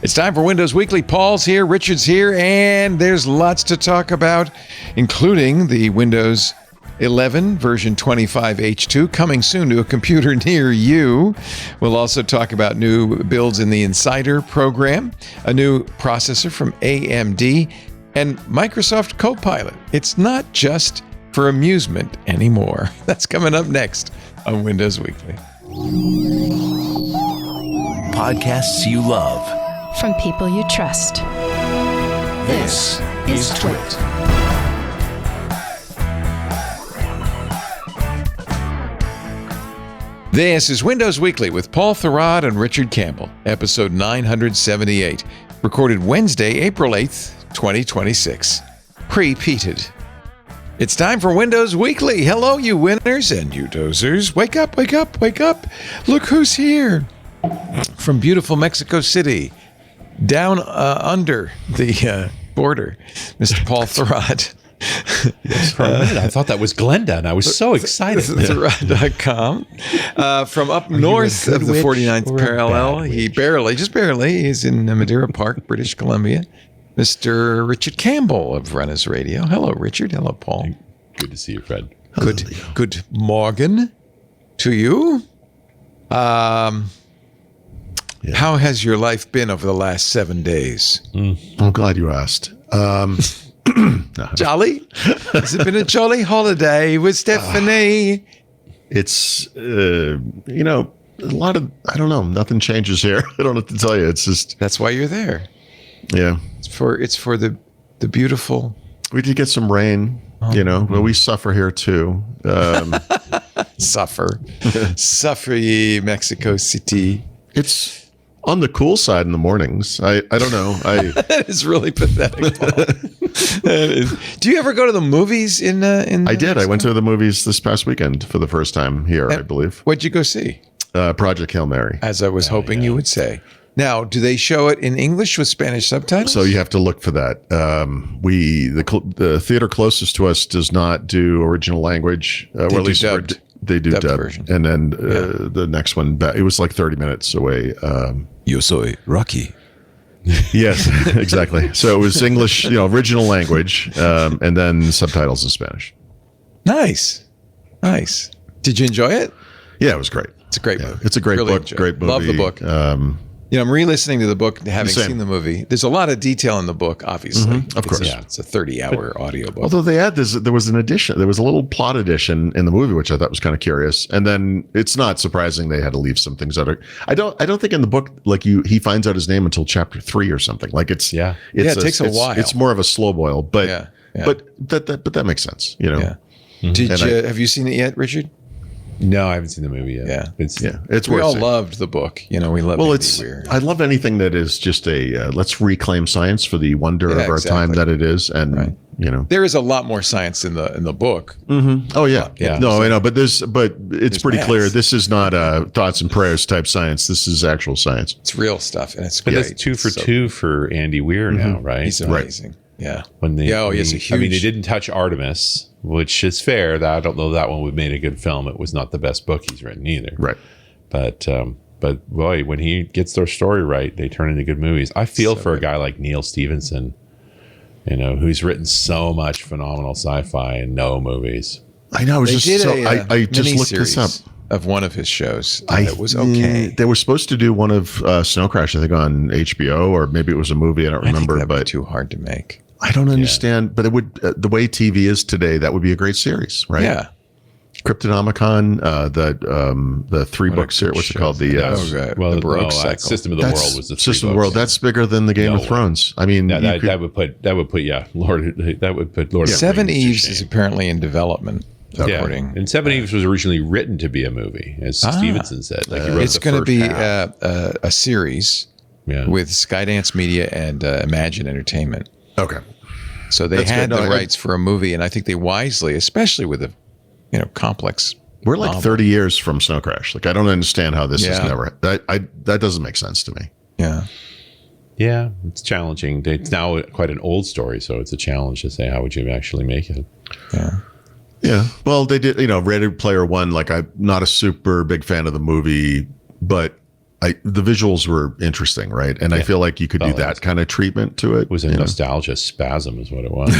It's time for Windows Weekly. Paul's here, Richard's here, and there's lots to talk about, including the Windows 11 version 25H2 coming soon to a computer near you. We'll also talk about new builds in the Insider program, a new processor from AMD, and Microsoft Copilot. It's not just for amusement anymore. That's coming up next on Windows Weekly. Podcasts you love. From people you trust. This is Twit. This is Windows Weekly with Paul Thurrott and Richard Campbell, episode 978, recorded Wednesday, April 8th, 2026. Pre-Peated. It's time for Windows Weekly. Hello, you winners and you dozers. Wake up, wake up, wake up. Look who's here. From beautiful Mexico City, down under the border, Mr. Paul Thurrott. For a minute, I thought that was Glenda, and I was so excited. Thurrott.com. From up north of the 49th parallel, just barely, he's in Madeira Park, British Columbia, Mr. Richard Campbell of RunAs Radio. Hello, Richard. Hello, Paul. Good to see you, Fred. Good morgen to you. How has your life been over the last 7 days? I'm glad you asked. Jolly? Has it been a jolly holiday with Stephanie? It's, a lot of, I don't know, nothing changes here. I don't know what to tell you. It's just. That's why you're there. Yeah. It's for the beautiful. We did get some rain, but we suffer here too. Suffer ye, Mexico City. It's on the cool side in the mornings. I don't know. That is really pathetic. Do you ever go to the movies in I did. I went to the movies this past weekend for the first time here, I believe. What'd you go see? Project Hail Mary. As I was hoping you would say. Now, do they show it in English with Spanish subtitles? So you have to look for that. The theater closest to us does not do original language, or at least dubbed. They do dubbed dub. Version. And then the next one, it was like 30 minutes away. Yo soy Rocky. Yes, exactly. So it was English, original language, and then subtitles in Spanish. Nice. Did you enjoy it? Yeah, it was great. It's a great movie. It's a great book. Great movie. Love the book. I'm re-listening to the book, having Same. seen the movie. There's a lot of detail in the book, obviously. Of course. It's a 30-hour audiobook. Although there was an addition. There was a little plot addition in the movie, which I thought was kind of curious. And then it's not surprising they had to leave some things out. I don't think in the book, like he finds out his name until chapter 3 or something. Like it takes a while. It's more of a slow boil, but that makes sense, Yeah. Have you seen it yet, Richard? No, I haven't seen the movie yet. Yeah. It's we worth all seeing. loved the book. We love it. I love anything that is just let's reclaim science for the wonder of our time that it is. And, there is a lot more science in the book. Mm-hmm. Oh, yeah. No, I know. But it's pretty clear. This is not thoughts and prayers type science. This is actual science. It's real stuff. And it's but great. that's 2 for 2 for Andy Weir now, right? He's amazing. Yeah. He has a huge. They didn't touch Artemis, which is fair. I don't know that one would made a good film. It was not the best book he's written either. Right. But boy, when he gets their story right, they turn into good movies. I feel for a guy like Neil Stephenson, who's written so much phenomenal sci-fi and no movies. I know. I just looked this up. Of one of his shows. It was okay. They were supposed to do one of Snow Crash, I think, on HBO, or maybe it was a movie. I don't remember. That'd be too hard to make. I don't understand, but it would. The way TV is today, that would be a great series, right? Yeah. Cryptonomicon, the 3-book series. What's it called? The Baroque Cycle. System of the World was the 3 System of the World. That's bigger than the Game of Thrones. I mean, that would put Lord. Seven Eves is apparently in development. And Seven Eves was originally written to be a movie, as Stevenson said. It's going to be a series with Skydance Media and Imagine Entertainment. Okay. So they had the rights for a movie, and I think they wisely, especially with a complex. We're like 30 years from Snow Crash. Like I don't understand how this is never. That doesn't make sense to me. Yeah. Yeah, it's challenging. It's now quite an old story, so it's a challenge to say how would you actually make it. Yeah. Yeah. Well, they did. Ready Player One. Like I'm not a super big fan of the movie, but the visuals were interesting, right? And I feel like you could do that kind of treatment to it. It was a nostalgia spasm, is what it was.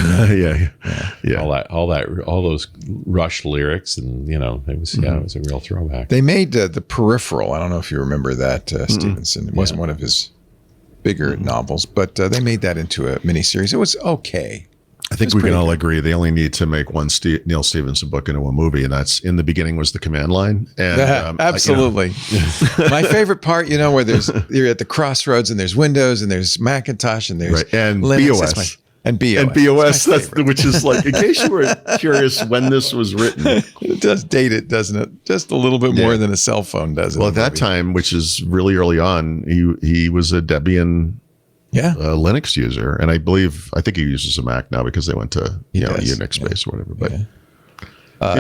Yeah. All those Rush lyrics, and it was it was a real throwback. They made The Peripheral. I don't know if you remember that, Stevenson. It wasn't one of his bigger novels, but they made that into a miniseries. It was okay. I think we can all agree they only need to make one Neil Stevenson book into a movie, and that's In the Beginning was the command line. And absolutely. My favorite part, where you're at the crossroads and there's Windows and there's Macintosh and there's and Linux. BOS. And BOS. And BOS, which is like, in case you were curious when this was written. It does date it, doesn't it? Just a little bit more than a cell phone does. Well, at that time, which is really early on, he was a Debian Linux user. And I think he uses a Mac now because they went to Unix base or whatever. But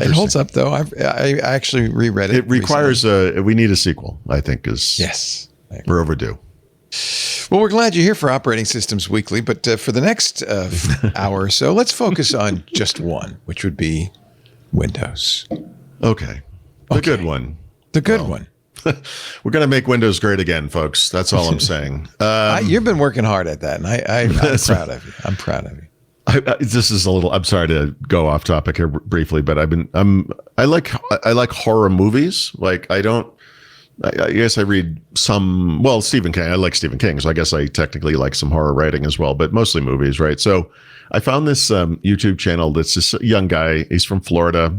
it holds up, though. I actually reread it. It requires we need a sequel, I think, we're overdue. Well, we're glad you're here for Operating Systems Weekly, but for the next hour or so, let's focus on just one, which would be Windows. Okay. The good one. The good one. We're going to make Windows great again, folks. That's all I'm saying. You've been working hard at that, and I'm proud of you. I'm proud of you. This is a little. I'm sorry to go off topic here briefly, but I like horror movies. Like I guess I read some. Well, Stephen King. I like Stephen King, so I guess I technically like some horror writing as well, but mostly movies, right? So I found this YouTube channel that's this young guy. He's from Florida.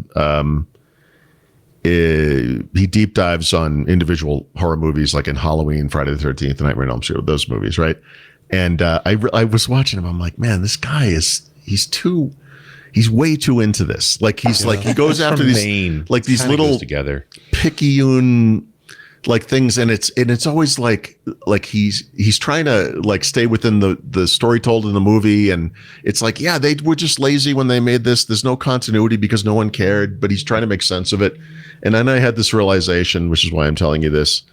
He deep dives on individual horror movies, like in Halloween, Friday the 13th, Nightmare on Elm Street, those movies, right? And I was watching him. I'm like, man, this guy he's way too into this. Like he goes after these these little together picayune like things, and it's always like he's trying to like stay within the story told in the movie, and it's like, yeah, they were just lazy when they made this. There's no continuity because no one cared, but he's trying to make sense of it. And then I had this realization, which is why I'm telling you this,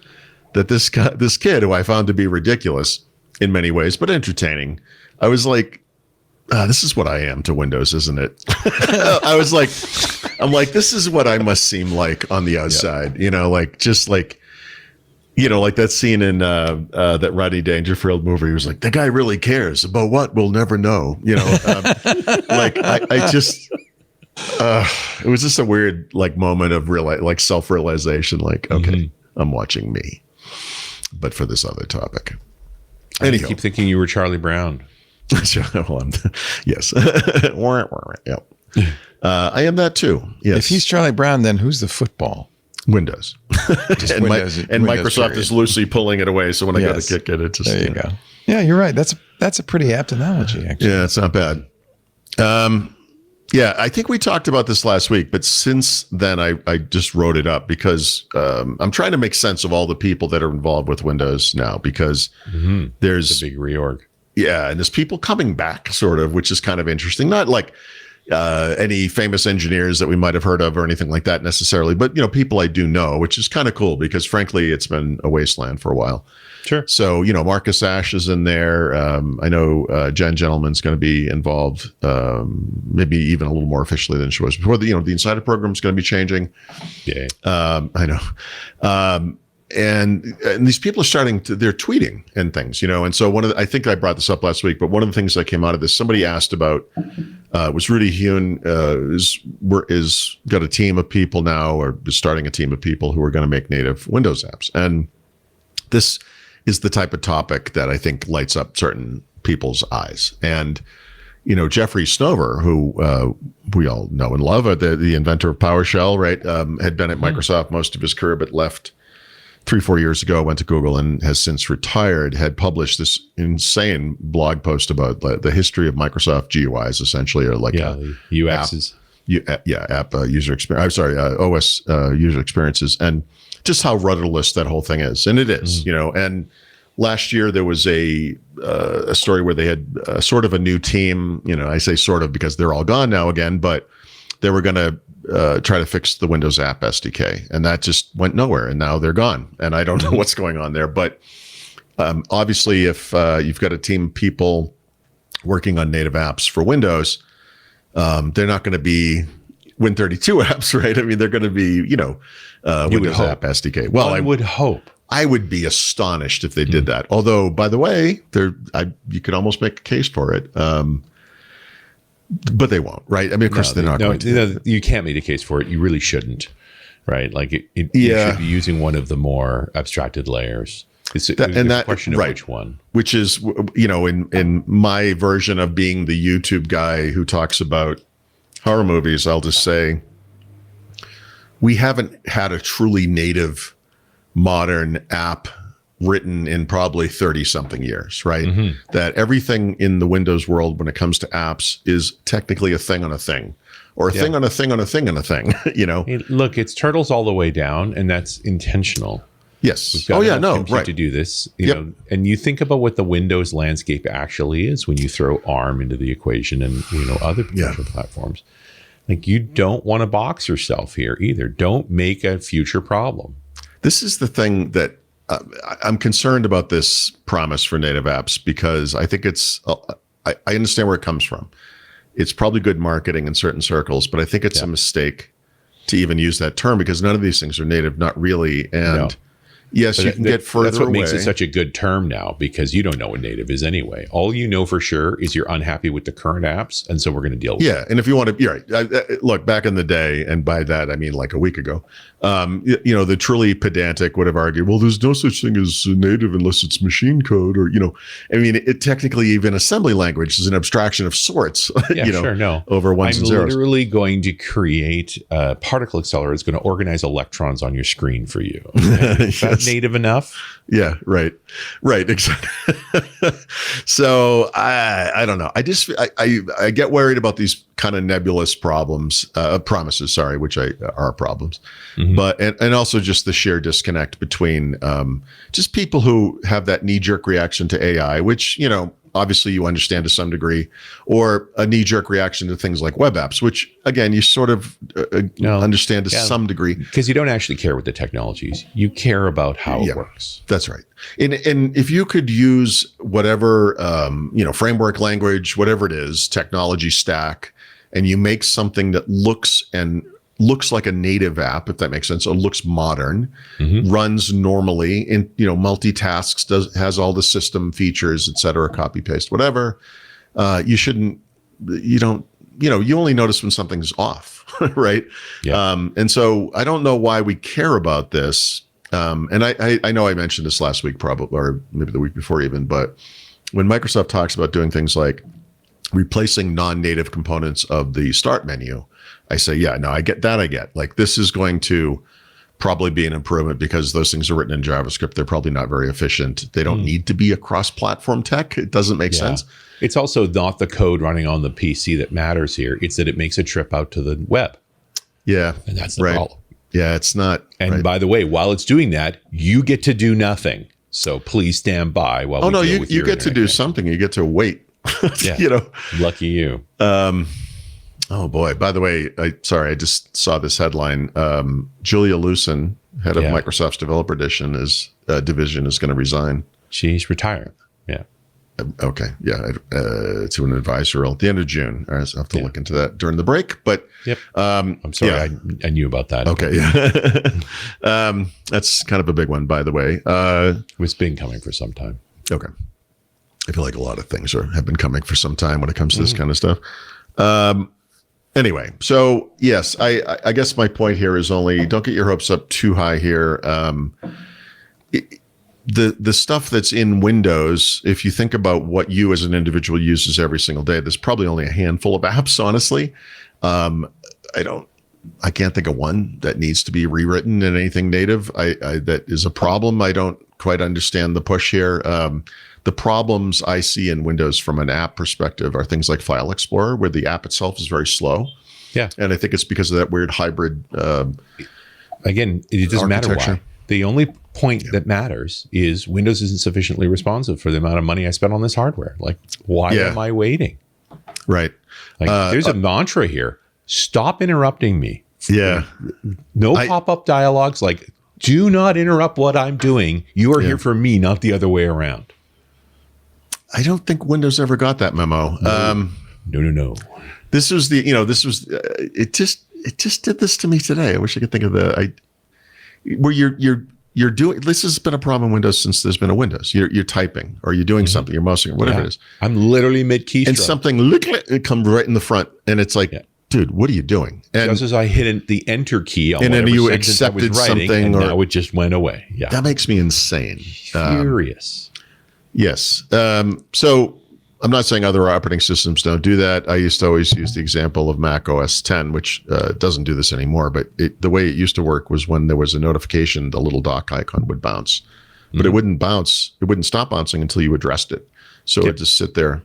that this kid, who I found to be ridiculous in many ways but entertaining, I was like, this is what I am to Windows, isn't it? I'm like, this is what I must seem like on the outside, like that scene in that Rodney Dangerfield movie. He was like, the guy really cares about what we'll never know. I just, it was just a weird moment of self-realization. Like, okay, I'm watching me, but for this other topic. I keep thinking you were Charlie Brown. Yes. Yep. I am that too. Yes. If he's Charlie Brown, then who's the football? Windows. and Windows Microsoft period. is loosely pulling it away. So when I go to kick it, it's just, there you go. Yeah, you're right. That's a pretty apt analogy, actually. Yeah, it's not bad. I think we talked about this last week, but since then I just wrote it up because I'm trying to make sense of all the people that are involved with Windows now, because there's a big reorg. Yeah, and there's people coming back, sort of, which is kind of interesting. Not like any famous engineers that we might have heard of or anything like that necessarily, but people I do know, which is kind of cool because frankly, it's been a wasteland for a while. Sure. So Marcus Ashe is in there. I know Jen Gentleman's going to be involved, maybe even a little more officially than she was before. The Insider program is going to be changing. Yeah, I know. And these people are they're tweeting and things, and so I think I brought this up last week, but one of the things that came out of this, somebody asked about, was Rudy Hune is got a team of people now, or is starting a team of people who are going to make native Windows apps. And this is the type of topic that I think lights up certain people's eyes. And, Jeffrey Snover, who we all know and love, the inventor of PowerShell, right, had been at Microsoft most of his career, but left 3-4 years ago, went to Google and has since retired, had published this insane blog post about the history of Microsoft GUIs, essentially, or like UXs. App user experience. I'm sorry, OS user experiences, and just how rudderless that whole thing is. And it is, and last year there was a story where they had sort of a new team, I say sort of because they're all gone now again, but they were going to try to fix the Windows App SDK, and that just went nowhere, and now they're gone, and I don't know what's going on there. But obviously, if you've got a team of people working on native apps for Windows, they're not going to be Win32 apps, right? I mean, they're going to be, Windows App SDK. Well, I would hope. I would be astonished if they did that. Although, by the way, you could almost make a case for it. But they won't, right? I mean, of course, they're not going to. You can't make a case for it. You really shouldn't, right? Like you should be using one of the more abstracted layers. It's a question of which one. Which is, in my version of being the YouTube guy who talks about horror movies, I'll just say we haven't had a truly native modern app written in probably 30 something years, right? That everything in the Windows world when it comes to apps is technically a thing on a thing, or a thing on a thing on a thing on a thing, Look, it's turtles all the way down, and that's intentional. Yes. Right. To do this, you know, and you think about what the Windows landscape actually is when you throw ARM into the equation and, other potential platforms. Like, you don't want to box yourself here either. Don't make a future problem. This is the thing that I'm concerned about, this promise for native apps, because I think I understand where it comes from. It's probably good marketing in certain circles, but I think it's a mistake to even use that term, because none of these things are native, not really. And yes, you can get further away. That's what makes it such a good term now, because you don't know what native is anyway. All you know for sure is you're unhappy with the current apps, and so we're going to deal with it. Yeah, and if you want to, you're right. Look, back in the day, and by that I mean like a week ago, the truly pedantic would have argued, well, there's no such thing as native unless it's machine code, or it technically, even assembly language is an abstraction of sorts. Over ones and zeros. I'm literally going to create a particle accelerator that's going to organize electrons on your screen for you. Okay? Native enough? Yeah, right, exactly. So I don't know. I get worried about these kind of nebulous promises, which are problems, but and also just the sheer disconnect between just people who have that knee-jerk reaction to AI, which obviously you understand to some degree, or a knee-jerk reaction to things like web apps, which again you sort of understand to some degree, because you don't actually care what the technology is. You care about how it works. That's right. And if you could use whatever framework, language, whatever it is, technology stack, and you make something that looks like a native app, if that makes sense, or looks modern, runs normally, and multitasks, has all the system features, et cetera, copy paste, whatever. You only notice when something's off, right? Yeah. And so I don't know why we care about this. And I know I mentioned this last week, probably, or maybe the week before even, but when Microsoft talks about doing things like replacing non-native components of the start menu, I say, I get that. Like, this is going to probably be an improvement, because those things are written in JavaScript. They're probably not very efficient. They don't need to be a cross-platform tech. It doesn't make sense. It's also not the code running on the PC that matters here. It's that it makes a trip out to the web. Yeah. And that's the problem. Yeah, it's not. And by the way, while it's doing that, you get to do nothing. So please stand by while we deal with you get to do something. You get to wait. Lucky you. Oh boy! By the way, I just saw this headline. Julia Liuson, head of Microsoft's Developer Division, is going to resign. She's retiring. Yeah. Okay. Yeah. To an advisor role at the end of June. I'll have to look into that during the break. But I'm sorry, I knew about that. Okay. Yeah. That's kind of a big one, by the way. It's been coming for some time. Okay. I feel like a lot of things have been coming for some time when it comes to this kind of stuff. Anyway, so yes, I guess my point here is only, don't get your hopes up too high here. The stuff that's in Windows, if you think about what you as an individual uses every single day, there's probably only a handful of apps, honestly. I can't think of one that needs to be rewritten in anything native. That is a problem. I don't quite understand the push here. The problems I see in Windows from an app perspective are things like File Explorer, where the app itself is very slow. Yeah. And I think it's because of that weird hybrid Again, it doesn't matter why. The only point that matters is Windows isn't sufficiently responsive for the amount of money I spent on this hardware. Like, why am I waiting? Right. Like, there's a mantra here. Stop interrupting me. Yeah. No pop-up dialogues. Like, do not interrupt what I'm doing. You are here for me, not the other way around. I don't think Windows ever got that memo. No. This was it just did this to me today. I wish I could think of where you're doing, this has been a problem in Windows since there's been a Windows. You're typing or you're doing something, you're mousing or whatever it is. I'm literally mid keystroke. And something, it comes right in the front. And it's like, dude, what are you doing? And just as I hit the enter key on and then whatever you sentence I was accepted writing, something, and or now it just went away. Yeah, that makes me insane. Furious. Yes. So I'm not saying other operating systems don't do that. I used to always use the example of Mac OS 10, which doesn't do this anymore. But the way it used to work was when there was a notification, the little dock icon would bounce, but it wouldn't bounce. It wouldn't stop bouncing until you addressed it. So it would just sit there.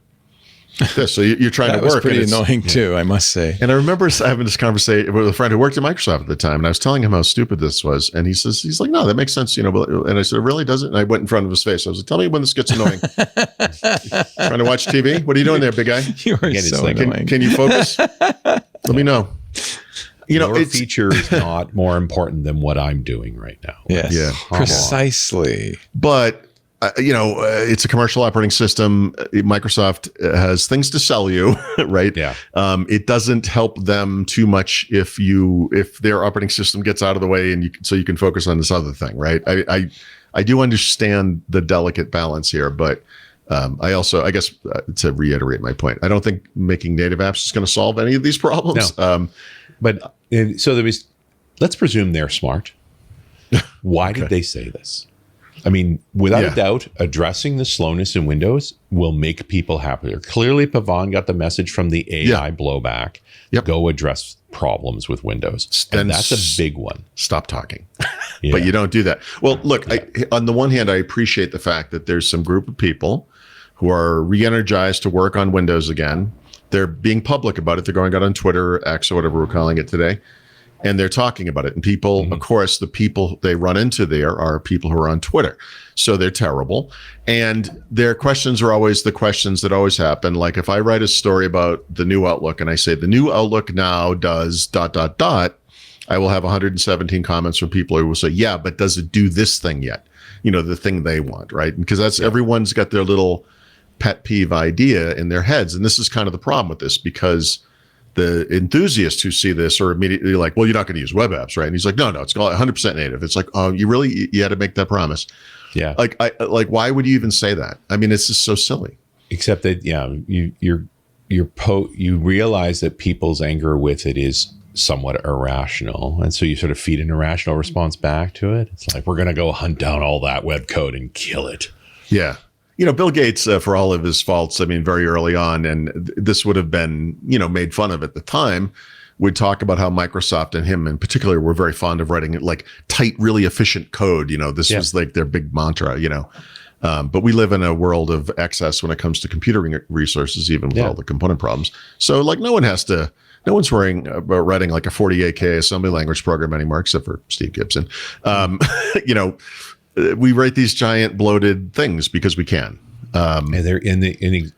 So you're trying to work. That was pretty annoying too, I must say. And I remember having this conversation with a friend who worked at Microsoft at the time, and I was telling him how stupid this was, and he's like, "No, that makes sense, you know." And I said, "It really doesn't." And I went in front of his face. I was like, "Tell me when this gets annoying." Trying to watch TV? What are you doing there, big guy? You are so annoying. Can you focus? Let me know. You know, your feature is not more important than what I'm doing right now. Yes, yeah, precisely. But it's a commercial operating system. Microsoft has things to sell you, right? Yeah. It doesn't help them too much if their operating system gets out of the way and you can focus on this other thing, right? I do understand the delicate balance here, but I also, I guess, to reiterate my point, I don't think making native apps is going to solve any of these problems. No. But so let's presume they're smart. Why did they say this? I mean, without a doubt, addressing the slowness in Windows will make people happier. Clearly, Pavan got the message from the AI blowback. Yep. Go address problems with Windows. And that's a big one. Stop talking. But you don't do that. Well, look, on the one hand, I appreciate the fact that there's some group of people who are re-energized to work on Windows again. They're being public about it. They're going out on Twitter, X, or whatever we're calling it today. And they're talking about it. And people, of course, the people they run into there are people who are on Twitter. So they're terrible. And their questions are always the questions that always happen. Like if I write a story about the new Outlook and I say the new Outlook now does ... I will have 117 comments from people who will say, yeah, but does it do this thing yet? You know, the thing they want, right? Because that's everyone's got their little pet peeve idea in their heads. And this is kind of the problem with this, because the enthusiasts who see this are immediately like, well, you're not going to use web apps, right? And he's like, no, it's 100% native. It's like, oh, you had to make that promise. Yeah. Like, why would you even say that? I mean, it's just so silly. Except that, you realize that people's anger with it is somewhat irrational. And so you sort of feed an irrational response back to it. It's like, we're going to go hunt down all that web code and kill it. Yeah. You know, Bill Gates, for all of his faults, I mean, very early on, and this would have been, made fun of at the time, would talk about how Microsoft and him in particular were very fond of writing like tight, really efficient code. This was like their big mantra, but we live in a world of excess when it comes to computing resources, even with all the component problems. So like no one's worrying about writing like a 48K assembly language program anymore, except for Steve Gibson. We write these giant bloated things because we can. And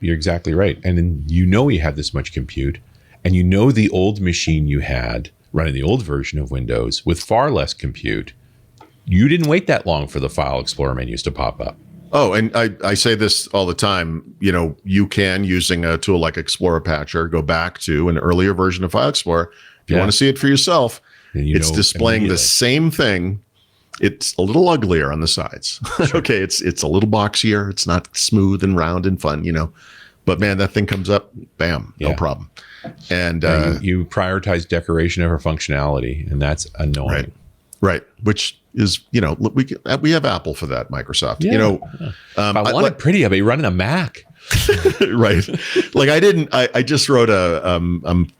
you're exactly right. And then you had this much compute, and the old machine you had running the old version of Windows with far less compute, you didn't wait that long for the File Explorer menus to pop up. Oh, and I say this all the time, you can, using a tool like Explorer Patcher, go back to an earlier version of File Explorer. If you want to see it for yourself, it's displaying the same thing. It's a little uglier on the sides. Sure. Okay, it's a little boxier. It's not smooth and round and fun, But man, that thing comes up, bam, no problem. And you prioritize decoration over functionality, and that's annoying. Right. Which is, we have Apple for that, Microsoft. Yeah. I want it pretty. I'll be running a Mac. Right. Like I just wrote I'm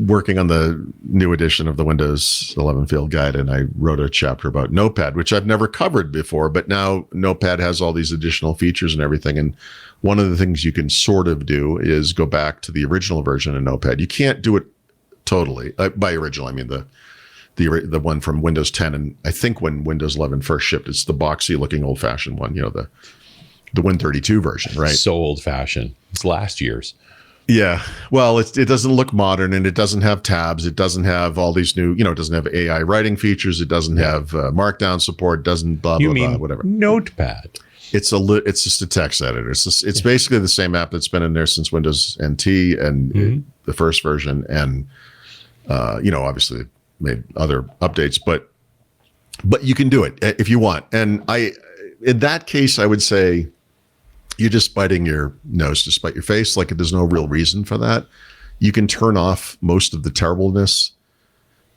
working on the new edition of the Windows 11 Field Guide, and I wrote a chapter about Notepad, which I've never covered before, but now Notepad has all these additional features and everything. And one of the things you can sort of do is go back to the original version of Notepad. You can't do it totally. By original, I mean the one from Windows 10, and I think when Windows 11 first shipped, it's the boxy looking old fashioned one, the Win32 version, right? So old fashioned. It's last year's. Yeah. Well, it doesn't look modern, and it doesn't have tabs. It doesn't have all these new, it doesn't have AI writing features. It doesn't have Markdown support. Doesn't blah, blah, blah, whatever. Notepad. It's just a text editor. It's basically the same app that's been in there since Windows NT and the first version. And, obviously made other updates, but But you can do it if you want. And in that case, I would say you're just biting your nose to spite your face. Like there's no real reason for that. You can turn off most of the terribleness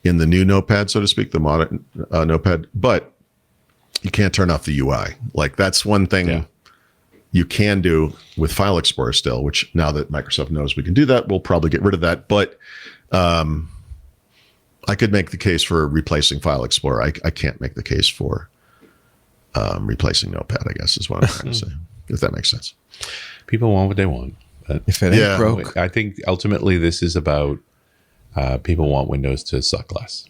in the new Notepad, so to speak, the modern Notepad, but you can't turn off the UI. Like that's one thing you can do with File Explorer still, which now that Microsoft knows we can do that, we'll probably get rid of that. But I could make the case for replacing File Explorer. I can't make the case for replacing Notepad, I guess is what I'm trying to say, if that makes sense. People want what they want. If it ain't broke. I think ultimately this is about people want Windows to suck less.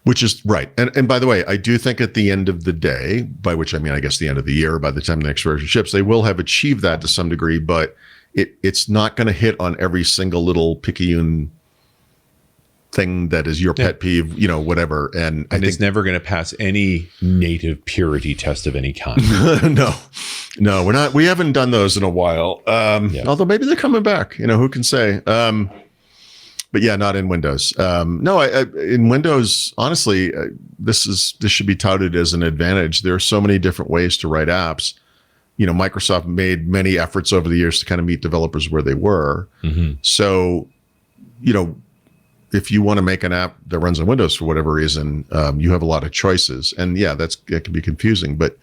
Which is right. And by the way, I do think at the end of the day, by which I mean, I guess the end of the year, by the time the next version ships, they will have achieved that to some degree, but it's not going to hit on every single little picayune thing that is your pet peeve, whatever. And I think it's never going to pass any native purity test of any kind. No, we're not. We haven't done those in a while. Although maybe they're coming back, who can say? But yeah, not in Windows. In Windows, honestly, this should be touted as an advantage. There are so many different ways to write apps. Microsoft made many efforts over the years to kind of meet developers where they were. Mm-hmm. So, if you want to make an app that runs on Windows for whatever reason, you have a lot of choices. And yeah, that can be confusing. But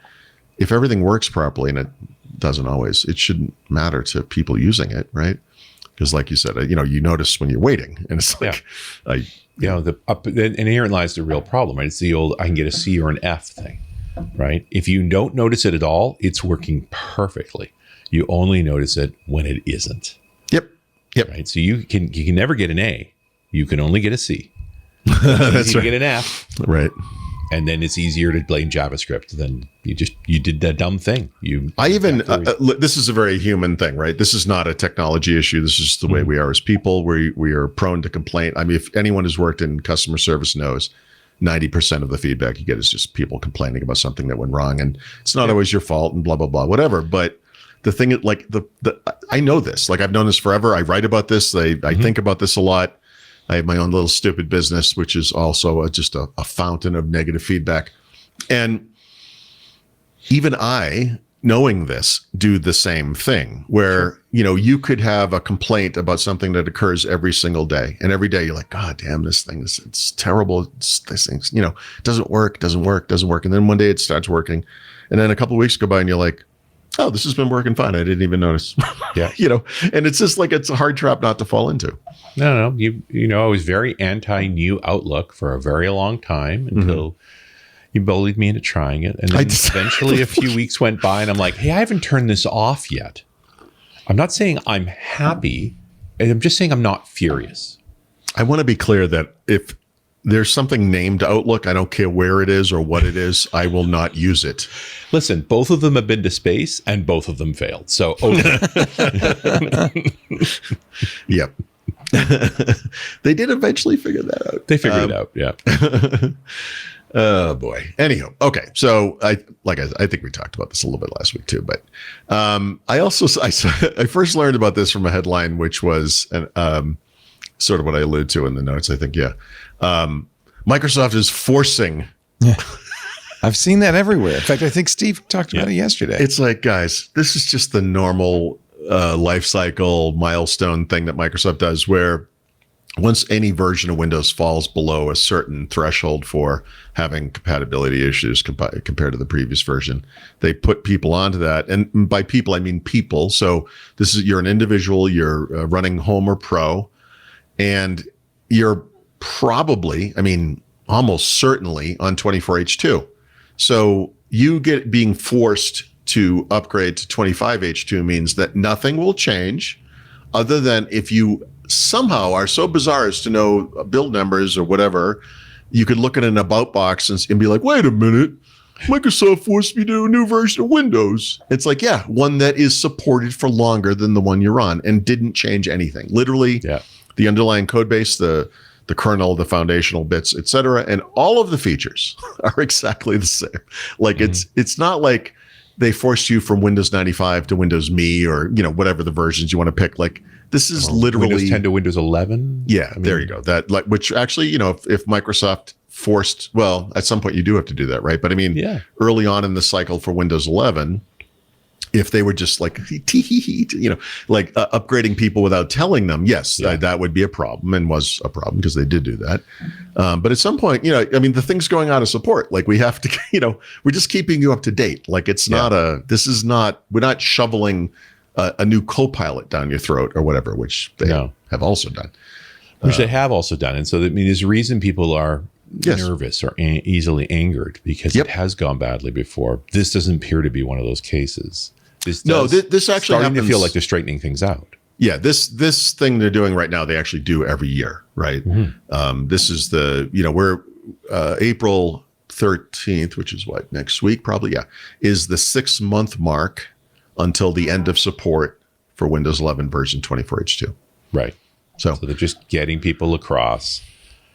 if everything works properly, and it doesn't always, it shouldn't matter to people using it, right? Because like you said, you notice when you're waiting, and it's like, and herein lies the real problem, right? It's the old, I can get a C or an F thing, right? If you don't notice it at all, it's working perfectly. You only notice it when it isn't. Yep. Right. So you can never get an A. You can only get a C. That's you right. Get an F. Right. And then it's easier to blame JavaScript than you did that dumb thing. This is a very human thing, right? This is not a technology issue. This is just the way we are as people. We are prone to complaint. I mean, if anyone who's worked in customer service knows 90% of the feedback you get is just people complaining about something that went wrong. And it's not always your fault and blah, blah, blah, whatever. But the thing is, like, I know this. Like, I've known this forever. I write about this. I think about this a lot. I have my own little stupid business, which is also just a fountain of negative feedback. And even I, knowing this, do the same thing where, you could have a complaint about something that occurs every single day. And every day you're like, God damn, this thing, it's terrible. This thing's, doesn't work. And then one day it starts working. And then a couple of weeks go by and you're like, oh, this has been working fine. I didn't even notice. Yeah. And it's just like, it's a hard trap not to fall into. No. I was very anti-new Outlook for a very long time until you bullied me into trying it. And then eventually a few weeks went by and I'm like, hey, I haven't turned this off yet. I'm not saying I'm happy. I'm just saying I'm not furious. I want to be clear that if there's something named Outlook, I don't care where it is or what it is, I will not use it. Listen, both of them have been to space and both of them failed. So, Yep. They did eventually figure that out. They figured it out. Yeah. Oh boy. Anyhow. Okay. So I think we talked about this a little bit last week too, but I first learned about this from a headline, which was sort of what I alluded to in the notes. I think, Microsoft is forcing. I've seen that everywhere. In fact, I think Steve talked about it yesterday. It's like, guys, this is just the normal life cycle milestone thing that Microsoft does, where once any version of Windows falls below a certain threshold for having compatibility issues compared to the previous version, they put people onto that. And by people, I mean people. So you're an individual, you're running home or pro, and you're probably, almost certainly on 24H2. So you being forced to upgrade to 25H2 means that nothing will change other than if you somehow are so bizarre as to know build numbers or whatever, you could look at an about box and be like, wait a minute, Microsoft forced me to a new version of Windows. It's like, yeah, one that is supported for longer than the one you're on and didn't change anything. Literally, the underlying code base, the kernel, the foundational bits, et cetera, and all of the features are exactly the same. Like it's not like they forced you from Windows 95 to Windows Me, or whatever the versions you want to pick. Like this is literally Windows 10 to Windows 11. Yeah, there you go. That which actually, if Microsoft forced, well, at some point you do have to do that, right? But I mean, early on in the cycle for Windows 11, if they were just like, upgrading people without telling them, yes, that would be a problem, and was a problem because they did do that. But at some point, the thing's going out of support. Like we have to, we're just keeping you up to date. Like it's not we're not shoveling a new Copilot down your throat or whatever, which they have also done. Which they have also done. And so there's a reason people are nervous or easily angered, because it has gone badly before. This doesn't appear to be one of those cases. This actually starting to feel like they're straightening things out. Yeah, this thing they're doing right now, they actually do every year, right? Mm-hmm. This is we're April 13th, which is what, next week probably, is the 6-month mark until the end of support for Windows 11 version 24H2. Right. So they're just getting people across,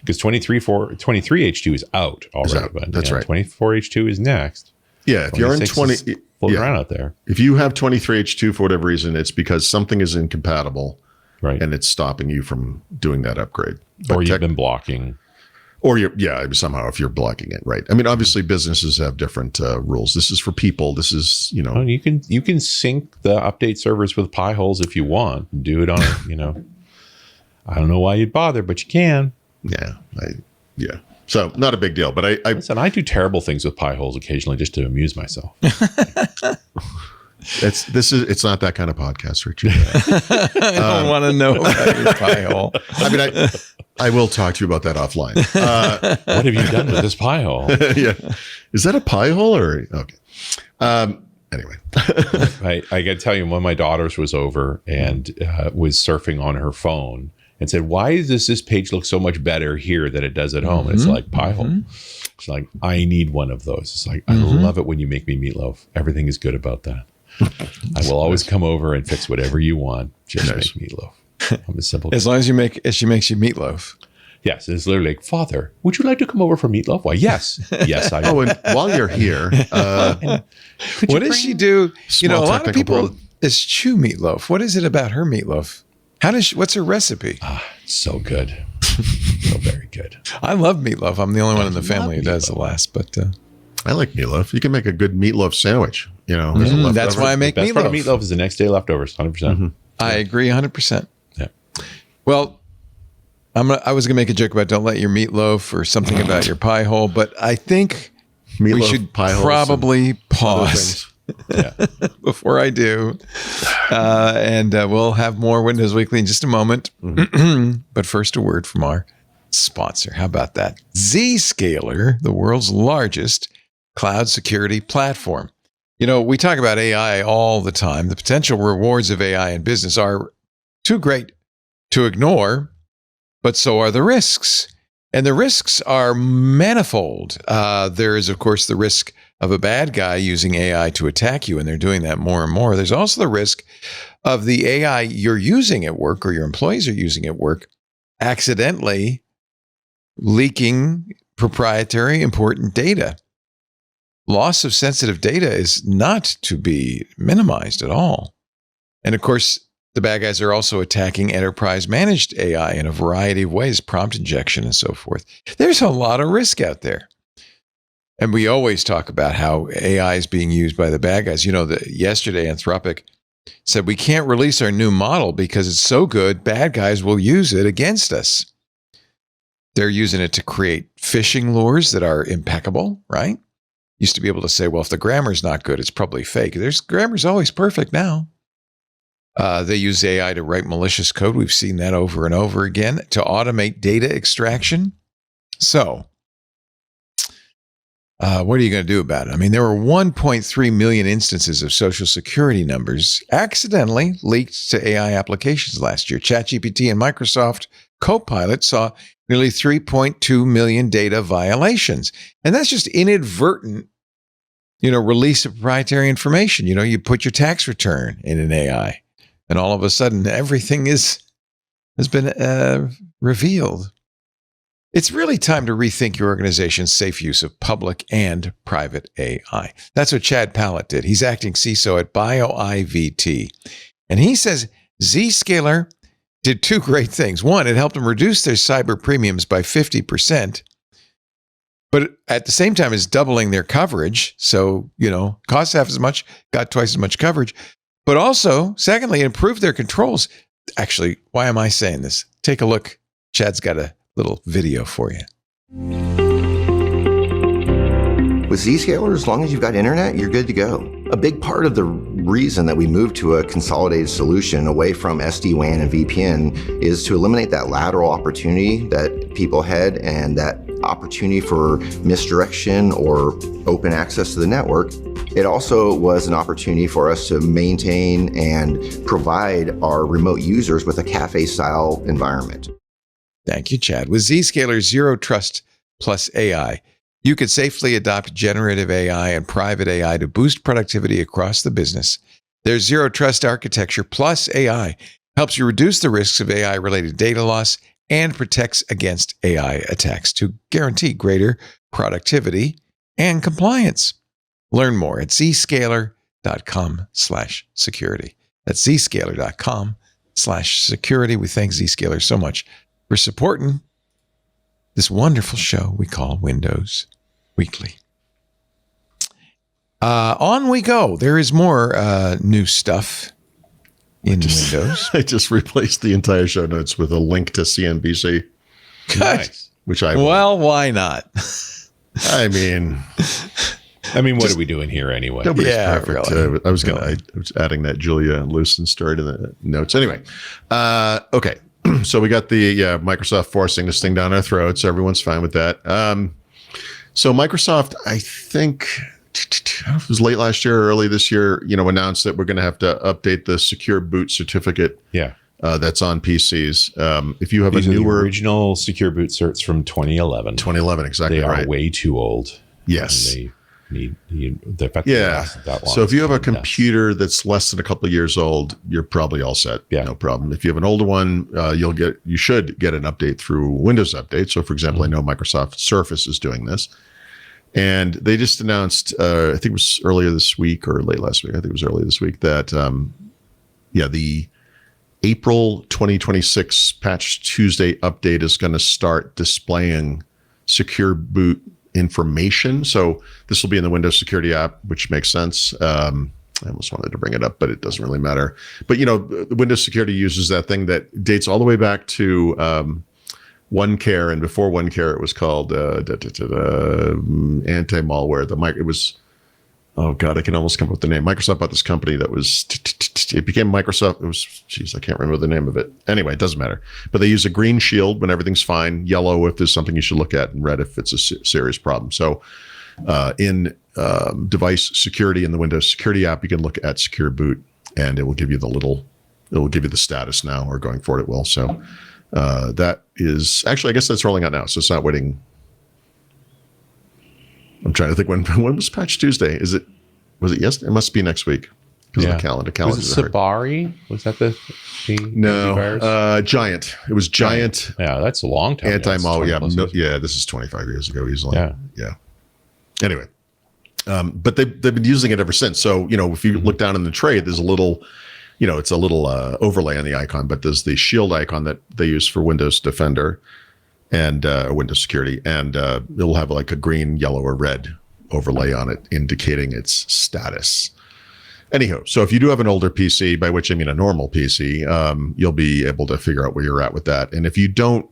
because 23H2 is out already. But that's right. 24H2 is next. Yeah, if you're in 20, floating around out there. If you have 23H2 for whatever reason, it's because something is incompatible, right? And it's stopping you from doing that upgrade. Or you've been blocking. Or somehow if you're blocking it, right? I mean, obviously businesses have different rules. This is for people. This is, Well, you can sync the update servers with Pi-holes if you want. Do it on, I don't know why you'd bother, but you can. Yeah. So not a big deal, but listen, I do terrible things with Pi-holes occasionally just to amuse myself. It's not that kind of podcast, Richard. I don't want to know about your Pi-hole. I mean, I will talk to you about that offline. What have you done with this Pi-hole? Yeah. Is that a Pi-hole or okay? Anyway. I got to tell you, one of my daughters was over and was surfing on her phone and said, "Why does this page look so much better here than it does at home?" And it's like, Pi-hole. It's like, I need one of those. It's like, I love it when you make me meatloaf. Everything is good about that. I will always come over and fix whatever you want. Just make meatloaf. I'm a simple guy. As long as she makes you meatloaf. Yes, it's literally like, "Father, would you like to come over for meatloaf?" Why, yes. Yes, I do. Oh, and while you're here, what does she do? A lot of people problem. eschew meatloaf. What is it about her meatloaf? What's her recipe? It's so good. So very good. I love meatloaf. I'm the only one in the family who does the last, but I like meatloaf. You can make a good meatloaf sandwich. That's why I make the best part of meatloaf. meatloaf is the next day leftovers, 100%. I agree 100%. Yeah. Well, I was going to make a joke about don't let your meatloaf or something about your pie hole, but I think we should probably pause before I do. And we'll have more Windows Weekly in just a moment. But first, a word from our sponsor. How about that? Zscaler, the world's largest cloud security platform. We talk about AI all the time. The potential rewards of AI in business are too great to ignore, but so are the risks. And the risks are manifold. There is, of course, the risk of a bad guy using AI to attack you, and they're doing that more and more. There's also the risk of the AI you're using at work or your employees are using at work accidentally leaking proprietary important data. Loss of sensitive data is not to be minimized at all. And of course, the bad guys are also attacking enterprise managed AI in a variety of ways, prompt injection and so forth. There's a lot of risk out there. And we always talk about how AI is being used by the bad guys. Yesterday, Anthropic said we can't release our new model because it's so good, bad guys will use it against us. They're using it to create phishing lures that are impeccable, right? Used to be able to say, well, if the grammar's not good, it's probably fake. Grammar's always perfect now. They use AI to write malicious code. We've seen that over and over again to automate data extraction. So, what are you going to do about it? I mean, there were 1.3 million instances of Social Security numbers accidentally leaked to AI applications last year. ChatGPT and Microsoft Copilot saw nearly 3.2 million data violations. And that's just inadvertent, release of proprietary information. You put your tax return in an AI, and all of a sudden everything has been revealed. It's really time to rethink your organization's safe use of public and private AI. That's what Chad Pallett did. He's acting CISO at BioIVT. And he says Zscaler did two great things. One, it helped them reduce their cyber premiums by 50%. But at the same time, it's doubling their coverage. So, cost half as much, got twice as much coverage. But also, secondly, it improved their controls. Actually, why am I saying this? Take a look. Chad's got a little video for you. With Zscaler, as long as you've got internet, you're good to go. A big part of the reason that we moved to a consolidated solution away from SD-WAN and VPN is to eliminate that lateral opportunity that people had and that opportunity for misdirection or open access to the network. It also was an opportunity for us to maintain and provide our remote users with a cafe-style environment. Thank you, Chad. With Zscaler Zero Trust plus AI, you could safely adopt generative AI and private AI to boost productivity across the business. Their Zero Trust architecture plus AI helps you reduce the risks of AI-related data loss and protects against AI attacks to guarantee greater productivity and compliance. Learn more at zscaler.com/security. That's zscaler.com/security. We thank Zscaler so much for supporting this wonderful show we call Windows Weekly. On we go. There is more new stuff in Windows. I just replaced the entire show notes with a link to CNBC. Good. Nice. Which I Well, why not? I mean, what are we doing here anyway? nobody's perfect. Really. I was adding that Julia Liuson story to the notes. Anyway, okay. So we got the Microsoft forcing this thing down our throats. Everyone's fine with that. So Microsoft, I think it was late last year or early this year, announced that we're going to have to update the secure boot certificate. Yeah. That's on PCs. If you have These a are the newer original secure boot certs from 2011. 2011, exactly. They are right. way too old. Yes. And they need the fact Yeah. that long. So if you have a computer that's less than a couple of years old, you're probably all set. Yeah. No problem. If you have an older one, you should get an update through Windows Update. So for example, I know Microsoft Surface is doing this. And they just announced, I think it was earlier this week or late last week. I think it was earlier this week that, the April 2026 Patch Tuesday update is going to start displaying secure boot information. So this will be in the Windows Security app, which makes sense. I almost wanted to bring it up, but it doesn't really matter. But, Windows Security uses that thing that dates all the way back to OneCare, and before OneCare, it was called anti-malware. It was, oh God, I can almost come up with the name. Microsoft bought this company that was, it became Microsoft. It was, I can't remember the name of it. Anyway, it doesn't matter. But they use a green shield when everything's fine, yellow if there's something you should look at, and red if it's a serious problem. So in device security in the Windows Security app, you can look at secure boot, and it will give you the status now, or going forward it will. So that is actually, I guess that's rolling out now. So it's not waiting. I'm trying to think when was Patch Tuesday? Was it yesterday? It must be next week because of the calendar. Was it Sabari? Was that the no, Giant. It was Giant. Yeah, that's a long time. Anti-malware. Yeah, this is 25 years ago easily. Yeah. Anyway, but they've been using it ever since. So if you look down in the tray, there's a little. It's a little overlay on the icon, but there's the shield icon that they use for Windows Defender and Windows Security, and it'll have like a green, yellow, or red overlay on it, indicating its status. Anyhow, so if you do have an older PC, by which I mean a normal PC, you'll be able to figure out where you're at with that. And if you don't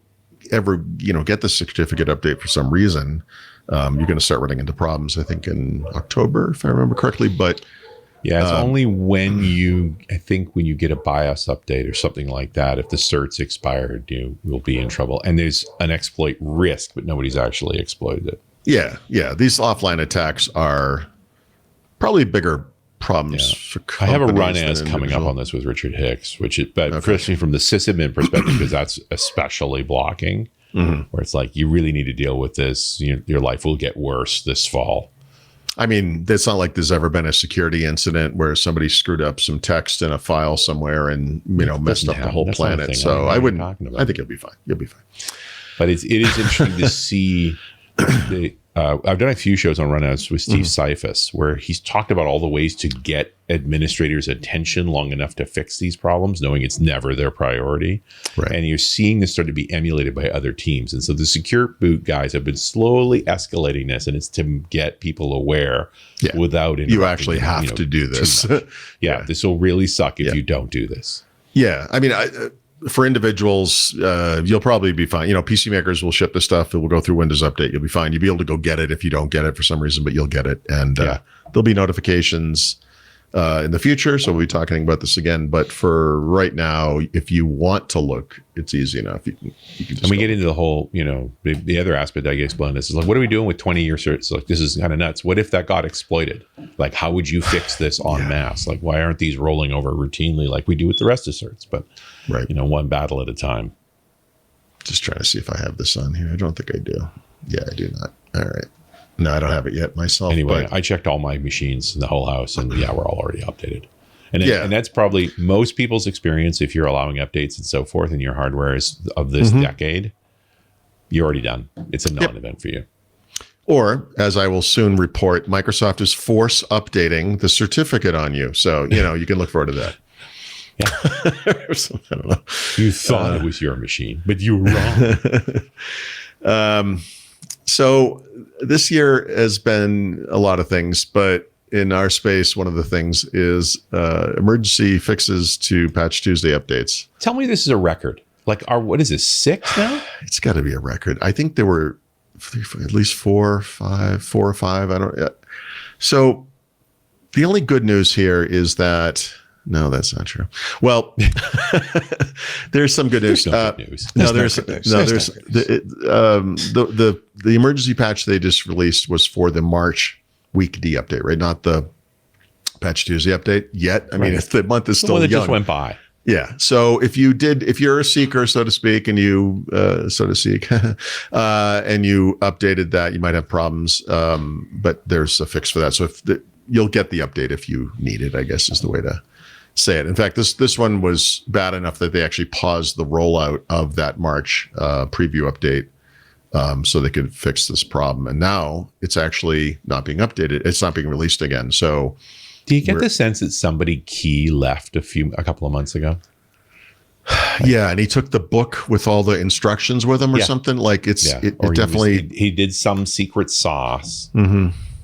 ever, get the certificate update for some reason, you're going to start running into problems, I think, in October, if I remember correctly. But yeah, it's only when you get a BIOS update or something like that, if the cert's expired, you will be in trouble. And there's an exploit risk, but nobody's actually exploited it. Yeah. These offline attacks are probably bigger problems for I have a companies RunAs coming up on this with Richard Hicks, especially from the sysadmin perspective, because that's especially blocking, where it's like you really need to deal with this. Your life will get worse this fall. I mean, it's not like there's ever been a security incident where somebody screwed up some text in a file somewhere and messed up the whole planet. So I think you'll be fine. But it is interesting to see. I've done a few shows on RunAs with Steve Seifus, where he's talked about all the ways to get administrators' attention long enough to fix these problems, knowing it's never their priority. Right. And you're seeing this start to be emulated by other teams. And so the Secure Boot guys have been slowly escalating this, and it's to get people aware without you actually have to do this. This will really suck if you don't do this. Yeah. I mean, for individuals, you'll probably be fine. PC makers will ship the stuff. It will go through Windows Update. You'll be fine. You'll be able to go get it if you don't get it for some reason, but you'll get it. And there'll be notifications in the future. So we'll be talking about this again. But for right now, if you want to look, it's easy enough. You can just and we get into the whole, the other aspect I explained this is like, what are we doing with 20-year certs? Like, this is kind of nuts. What if that got exploited? Like, how would you fix this en masse? Like, why aren't these rolling over routinely like we do with the rest of certs? But, one battle at a time. Just trying to see if I have this on here. I don't think I do. Yeah, I do not. All right. No, I don't have it yet myself. Anyway, I checked all my machines in the whole house, and we're all already updated. And that's probably most people's experience if you're allowing updates and so forth, and your hardware is of this decade, you're already done. It's a non-event for you. Or, as I will soon report, Microsoft is force updating the certificate on you. So, you can look forward to that. Yeah. I don't know. You thought it was your machine, but you were wrong. So this year has been a lot of things, but in our space, one of the things is emergency fixes to Patch Tuesday updates. Tell me this is a record. Like, what is this, 6 now? It's got to be a record. I think there were at least 4 or 5. I don't. So the only good news here is that. No, that's not true. Well, there's some good news. There's the emergency patch they just released was for the March week D update, right? Not the Patch Tuesday update yet. I mean, the month is still young. Just went by. Yeah. So if you're a seeker, so to speak, and you and you updated that, you might have problems. But there's a fix for that. So you'll get the update if you need it, I guess is the way to say it. In fact, this one was bad enough that they actually paused the rollout of that March preview update so they could fix this problem. And now it's actually not being updated. It's not being released again. So do you get the sense that somebody key left a couple of months ago? Yeah, and he took the book with all the instructions with him or something. Like it definitely he did some secret sauce.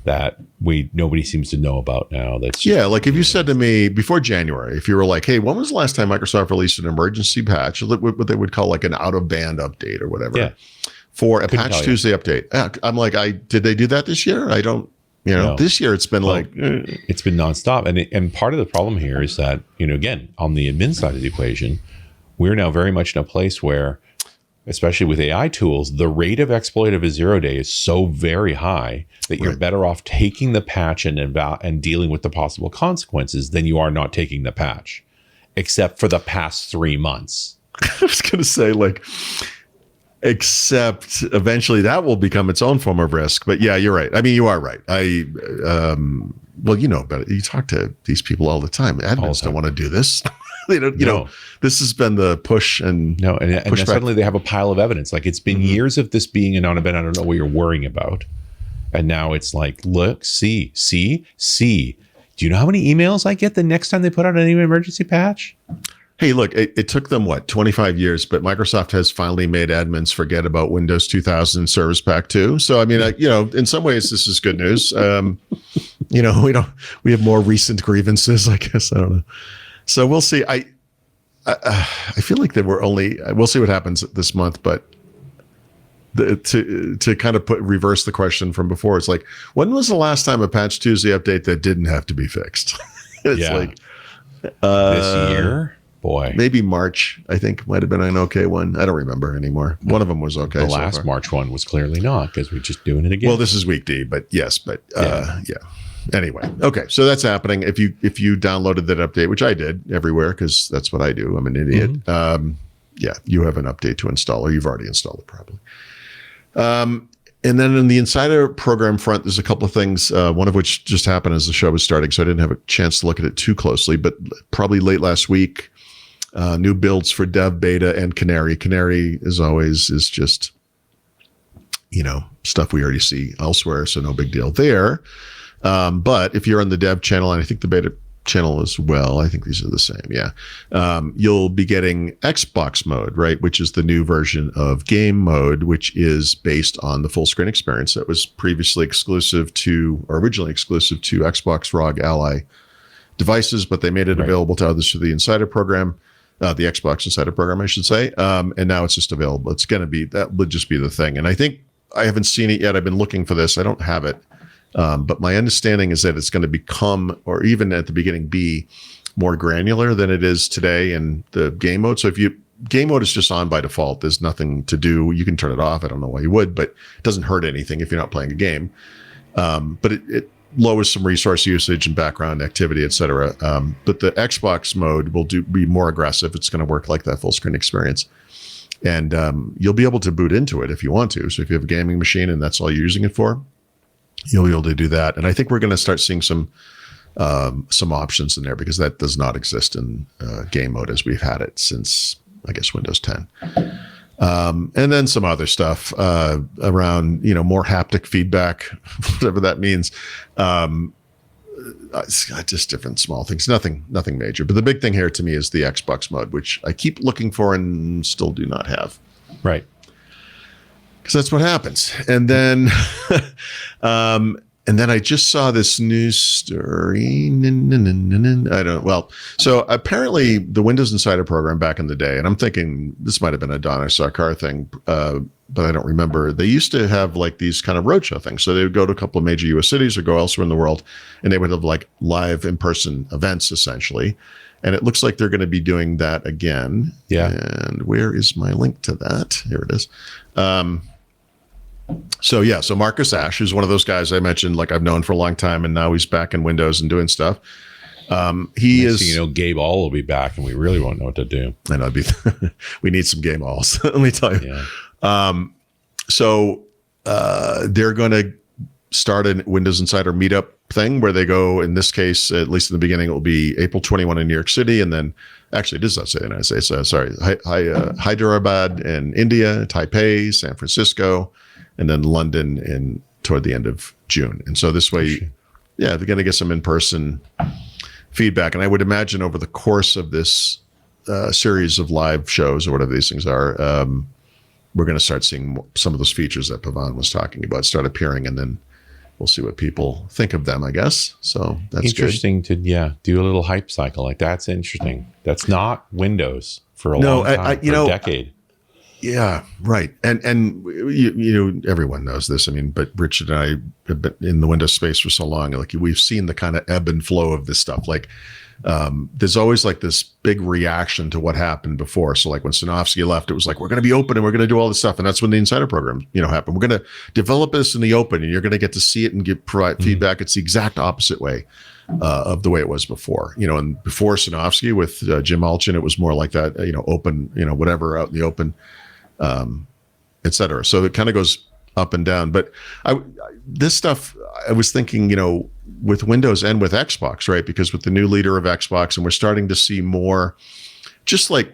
That nobody seems to know about now. That's like if you said to me before January, if you were like, hey, when was the last time Microsoft released an emergency patch, what they would call like an out of band update or whatever for a Patch Tuesday update? I'm like, did they do that this year? I don't, this year it's been it's been nonstop. And part of the problem here is that, again, on the admin side of the equation, we're now very much in a place where, especially with AI tools, the rate of exploit of a 0-day is so very high that you're better off taking the patch and dealing with the possible consequences than you are not taking the patch, except for the past 3 months. I was going to say, except eventually that will become its own form of risk. But yeah, you're right. I mean, you are right. But you talk to these people all the time. Admins don't want to do this. This has been the push and and suddenly they have a pile of evidence. Like, it's been years of this being a non-event. I don't know what you're worrying about. And now it's like, look, see. Do you know how many emails I get the next time they put out an emergency patch? Hey, look, it took them 25 years, but Microsoft has finally made admins forget about Windows 2000 Service Pack 2. So I mean, in some ways this is good news. We have more recent grievances, I guess. I don't know. So we'll see. I feel like we'll see what happens this month, but to kind of reverse the question from before, it's like, when was the last time a Patch Tuesday update that didn't have to be fixed? It's this year, boy, maybe March. I think might have been an okay one. I don't remember anymore. One of them was okay. The last March one was clearly not, because we're just doing it again. Well, this is week D, but yes, Anyway, okay, so that's happening. If you downloaded that update, which I did everywhere because that's what I do. I'm an idiot. You have an update to install, or you've already installed it probably. And then in the Insider program front, there's a couple of things, one of which just happened as the show was starting, so I didn't have a chance to look at it too closely, but probably late last week, new builds for Dev Beta and Canary. Canary, as always, is just stuff we already see elsewhere. So no big deal there. But if you're on the dev channel, and I think the beta channel as well, I think these are the same. Yeah. You'll be getting Xbox mode, right? Which is the new version of game mode, which is based on the full screen experience that was previously originally exclusive to Xbox ROG Ally devices, but they made it available to others through the Insider program, the Xbox Insider program, I should say. And now it's just available. That would just be the thing. And I think I haven't seen it yet. I've been looking for this. I don't have it. But my understanding is that it's going to become, or even at the beginning, be more granular than it is today in the game mode. So game mode is just on by default. There's nothing to do. You can turn it off. I don't know why you would, but it doesn't hurt anything if you're not playing a game. But it lowers some resource usage and background activity, et cetera. But the Xbox mode will be more aggressive. It's going to work like that full screen experience. And you'll be able to boot into it if you want to. So if you have a gaming machine and that's all you're using it for, you'll be able to do that. And I think we're going to start seeing some options in there, because that does not exist in game mode as we've had it since, I guess, Windows 10. And then some other stuff around, more haptic feedback, whatever that means. Just different small things, nothing major. But the big thing here to me is the Xbox mode, which I keep looking for and still do not have. Right. Because that's what happens. And then, I just saw this news story. So apparently the Windows Insider program back in the day, and I'm thinking this might have been a Donna Sarkar thing, but I don't remember. They used to have like these kind of roadshow things. So they would go to a couple of major US cities or go elsewhere in the world, and they would have like live in-person events essentially. And it looks like they're going to be doing that again. Yeah. And where is my link to that? Here it is. So Marcus Ashe, who's one of those guys I mentioned, like I've known for a long time, and now he's back in Windows and doing stuff. Gabe All will be back, and we really won't know what to do. And we need some game alls. Let me tell you. Yeah. They're going to start a Windows Insider meetup thing where they go, in this case, at least in the beginning, it will be April 21 in New York City. And then actually it does not say the United States. Hyderabad in India, Taipei, San Francisco, and then London toward the end of June. And so this way, they're going to get some in-person feedback. And I would imagine over the course of this series of live shows or whatever these things are, we're going to start seeing some of those features that Pavan was talking about start appearing, and then we'll see what people think of them, I guess. So that's interesting good. To do a little hype cycle. Like, that's interesting. That's not Windows for a long time, for a decade. Yeah, right. And everyone knows this. I mean, but Richard and I have been in the Windows space for so long. Like, we've seen the kind of ebb and flow of this stuff. Like, there's always like this big reaction to what happened before. So like when Sinofsky left, it was like, we're going to be open and we're going to do all this stuff. And that's when the Insider program, happened. We're going to develop this in the open, and you're going to get to see it and provide feedback. It's the exact opposite way of the way it was before. And before Sinofsky with Jim Alchin, it was more like that, open, whatever out in the open, et cetera. So it kind of goes up and down. But this stuff, I was thinking, with Windows and with Xbox, right? Because with the new leader of Xbox, and we're starting to see more just like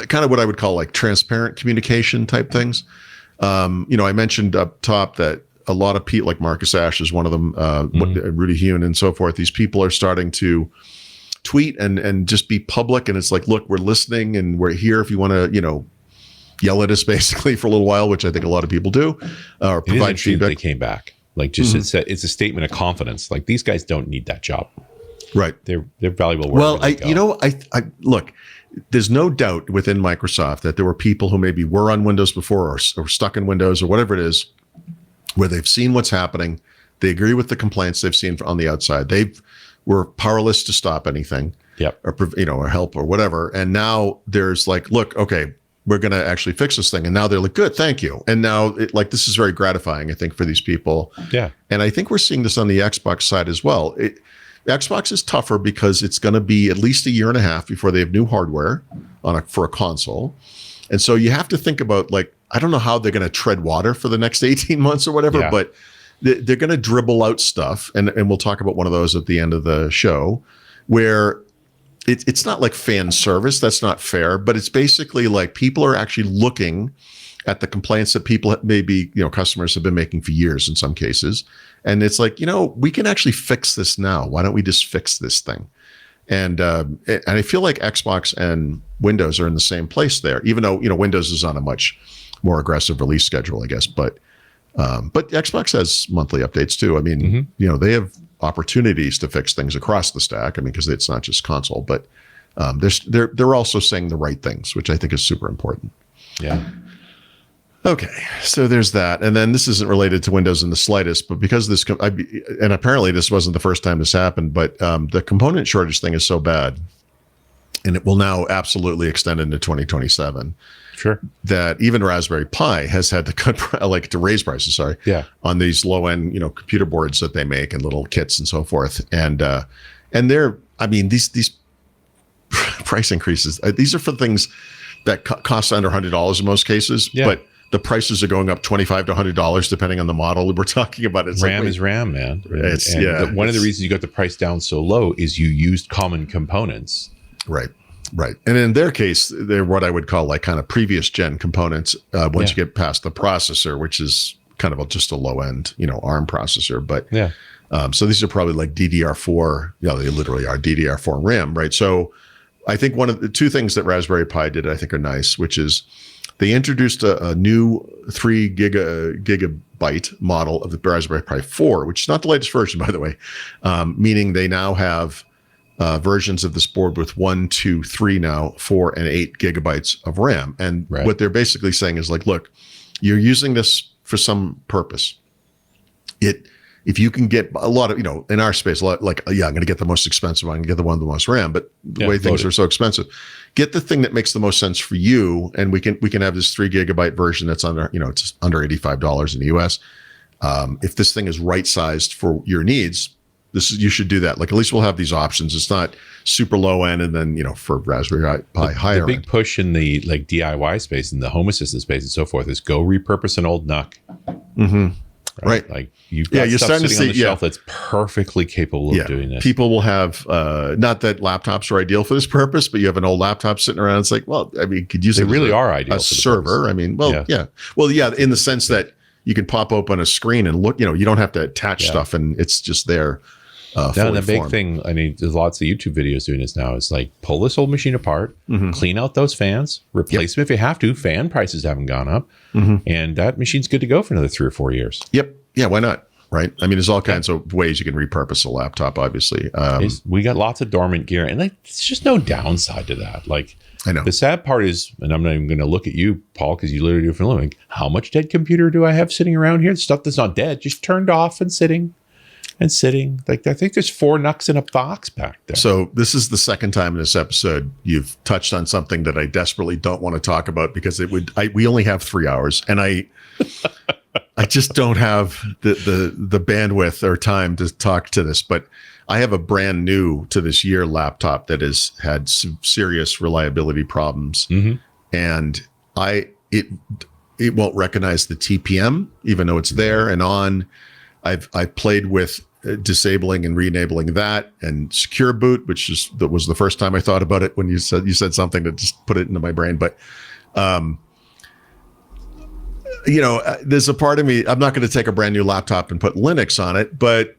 kind of what I would call like transparent communication type things. I mentioned up top that a lot of people, like Marcus Ashe is one of them, Rudy Hune and so forth, these people are starting to tweet and just be public. And it's like, look, we're listening and we're here if you want to, yell at us basically for a little while, which I think a lot of people do, or provide feedback. They came back. Like, just it's a statement of confidence. Like, these guys don't need that job. Right. They're valuable work. Well, I look, there's no doubt within Microsoft that there were people who maybe were on Windows before or stuck in Windows or whatever it is, where they've seen what's happening. They agree with the complaints they've seen on the outside. They were powerless to stop anything. Yep. Or help or whatever. And now there's like, look, okay, we're going to actually fix this thing. And now they're like, good, thank you. And now this is very gratifying, I think, for these people. Yeah. And I think we're seeing this on the Xbox side as well. Xbox is tougher because it's going to be at least a year and a half before they have new hardware for a console. And so you have to think about, like, I don't know how they're going to tread water for the next 18 months or whatever, but they're going to dribble out stuff. And we'll talk about one of those at the end of the show, where it's not like fan service. That's not fair. But it's basically like people are actually looking at the complaints that people maybe, customers have been making for years in some cases. And it's like, we can actually fix this now. Why don't we just fix this thing? And I feel like Xbox and Windows are in the same place there, even though, Windows is on a much more aggressive release schedule, I guess. But Xbox has monthly updates too. I mean, they have opportunities to fix things across the stack. I mean, because it's not just console, but they're also saying the right things, which I think is super important. Yeah. Okay, so there's that. And then this isn't related to Windows in the slightest, but because and apparently this wasn't the first time this happened, but the component shortage thing is so bad, and it will now absolutely extend into 2027. Sure. That even Raspberry Pi has had to to raise prices, on these low-end, computer boards that they make and little kits and so forth. And these price increases, these are for things that cost under $100 in most cases, but the prices are going up $25 to $100 depending on the model we're talking about. It's RAM is RAM, man. One of the reasons you got the price down so low is you used common components. Right. And in their case, they're what I would call kind of previous gen components once you get past the processor, which is kind of just a low end, ARM processor. But so these are probably like DDR4. They literally are DDR4 RAM, right? So I think one of the two things that Raspberry Pi did, I think, are nice, which is they introduced a new 3 gigabyte model of the Raspberry Pi 4, which is not the latest version, by the way, meaning they now have versions of this board with 1, 2, 3 now, 4 and 8 gigabytes of RAM. And what they're basically saying is like, look, you're using this for some purpose. If you can get a lot of, in our space, I'm going to get the most expensive one, I'm going to get the one with the most RAM, but the way things are so expensive, get the thing that makes the most sense for you. And we can have this 3 gigabyte version that's under, it's under $85 in the US. If this thing is right sized for your needs, you should do that. At least we'll have these options. It's not super low end, and then for Raspberry Pi higher end. The big push in the DIY space and the home assistant space and so forth is go repurpose an old NUC. Mm-hmm. Right. Like you've got you're stuff starting sitting to see on the shelf that's perfectly capable of doing this. People will have not that laptops are ideal for this purpose, but you have an old laptop sitting around. It's like, well, I mean, could use they it really as are ideal a for the server. purpose. I mean, in the sense that you can pop open a screen and look. You don't have to attach stuff, and it's just there. The big thing, I mean, there's lots of YouTube videos doing this now. It's like pull this old machine apart, clean out those fans, replace them if you have to. Fan prices haven't gone up, and that machine's good to go for another 3 or 4 years. Yep. Yeah. Why not? Right. I mean, there's all kinds of ways you can repurpose a laptop. Obviously, we got lots of dormant gear, and it's just no downside to that. I know. The sad part is, and I'm not even going to look at you, Paul, because you literally do it for a living. How much dead computer do I have sitting around here? Stuff that's not dead, just turned off and sitting. I think there's 4 NUCs in a box back there. So this is the second time in this episode you've touched on something that I desperately don't want to talk about because we only have 3 hours, and I just don't have the bandwidth or time to talk to this. But I have a brand new to this year laptop that has had some serious reliability problems, and it won't recognize the TPM even though it's there and on. I've played with disabling and re-enabling that, and secure boot, that was the first time I thought about it when you said something that just put it into my brain. But there's a part of me, I'm not going to take a brand new laptop and put Linux on it, but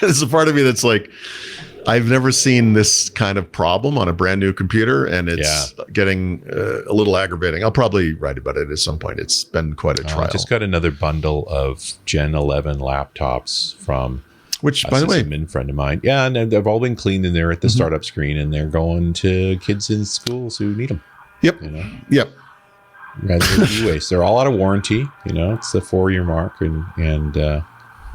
there's a part of me that's like, I've never seen this kind of problem on a brand new computer, and it's getting a little aggravating. I'll probably write about it at some point. It's been quite a trial. I just got another bundle of Gen 11 laptops from by the way, a friend of mine. Yeah, and they've all been cleaned, and they're at the startup screen, and they're going to kids in schools who need them. Yep. Yep. Rather than e-waste. They're all out of warranty. It's the 4-year mark, and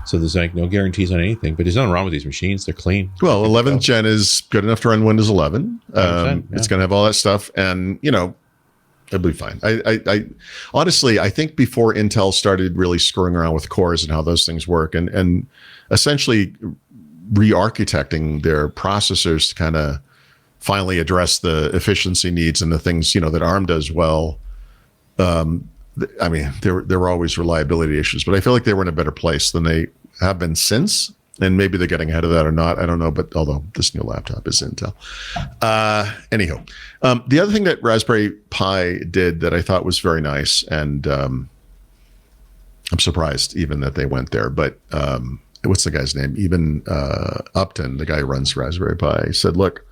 so there's no guarantees on anything, but there's nothing wrong with these machines. They're clean. Well, 11th gen is good enough to run Windows 11. It's going to have all that stuff, and it'll be fine. I honestly, I think before Intel started really screwing around with cores and how those things work, and essentially re-architecting their processors to kind of finally address the efficiency needs and the things that ARM does well. There were always reliability issues, but I feel like they were in a better place than they have been since. And maybe they're getting ahead of that or not. I don't know. But although this new laptop is Intel. Anyhow, the other thing that Raspberry Pi did that I thought was very nice, and I'm surprised even that they went there, but what's the guy's name? Even Upton, the guy who runs Raspberry Pi, said, look,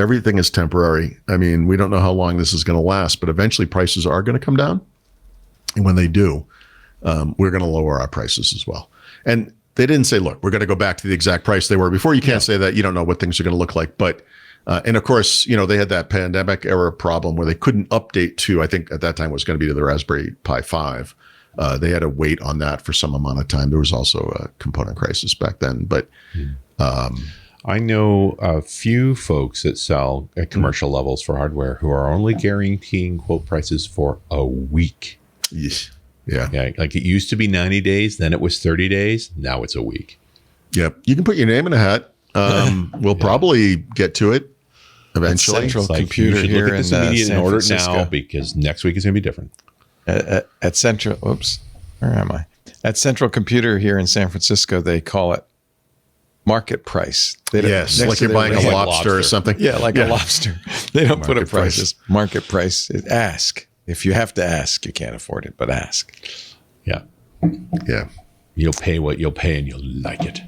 everything is temporary. I mean, we don't know how long this is going to last, but eventually prices are going to come down. And when they do, we're going to lower our prices as well. And they didn't say, look, we're going to go back to the exact price they were before. You can't say that. You don't know what things are going to look like. But, and of course, they had that pandemic era problem where they couldn't update to, I think at that time it was going to be to the Raspberry Pi 5. They had to wait on that for some amount of time. There was also a component crisis back then. But I know a few folks that sell at commercial levels for hardware who are only guaranteeing quote prices for a week. Yeah. Like it used to be 90 days, then it was 30 days. Now it's a week. Yep. You can put your name in a hat. We'll probably get to it eventually. Central Computer here in San order Francisco. now because next week is going to be different. At Central, where am I? At Central Computer here in San Francisco, they call it market price. Yes, like you're buying a lobster or something. Yeah, like a lobster. They don't put a price. price. Market price. Ask. If you have to ask, you can't afford it, but ask. Yeah. Yeah. You'll pay what you'll pay and you'll like it.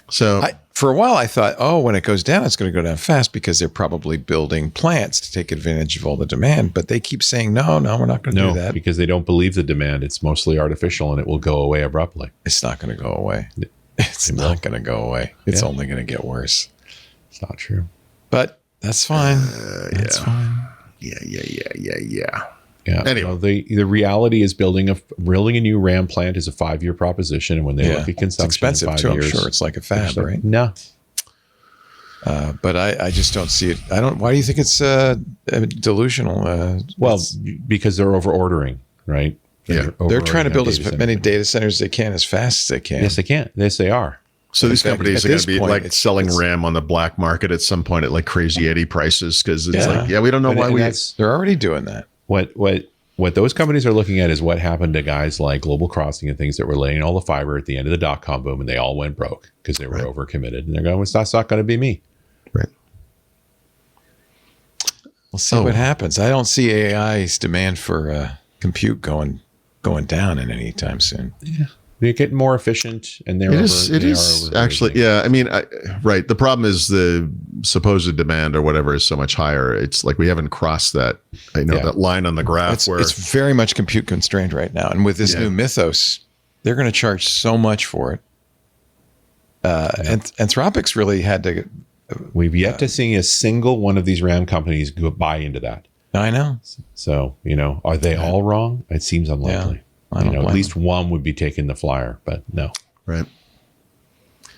So For a while, I thought, when it goes down, it's going to go down fast because they're probably building plants to take advantage of all the demand. But they keep saying, no, we're not going to do that. Because they don't believe the demand. It's mostly artificial and it will go away abruptly. It's not going to go away. It's not going to go away. It's only going to get worse. It's not true. But that's fine. That's fine. Yeah. Yeah. Anyway. The reality is building a new RAM plant is a 5-year proposition. And when they look at consumption, it's expensive in 5 too. years, I'm sure it's like a fab, right? No. But I just don't see it. Why do you think it's delusional? Because they're over ordering, right? They're trying to build as many data centers as they can as fast as they can. Yes, they can. Yes, they are. So these companies are going to be point, like selling RAM on the black market at some point at like crazy Eddie prices because it's we don't know why They're already doing that. What those companies are looking at is what happened to guys like Global Crossing and things that were laying all the fiber at the end of the dot-com boom, and they all went broke because they were overcommitted. And they're going, that's not going to be me. Right. We'll see what happens. I don't see AI's demand for compute going down in any time soon. Yeah. They're getting more efficient, and it is actually. Yeah, I mean, right. The problem is the supposed demand or whatever is so much higher. It's like we haven't crossed that. That line on the graph where it's very much compute constrained right now. And with this new Mythos, they're going to charge so much for it. And Anthropic's really had to. We've yet to see a single one of these RAM companies buy into that. I know. So are they all wrong? It seems unlikely. Yeah. At least one would be taking the flyer, but no. Right.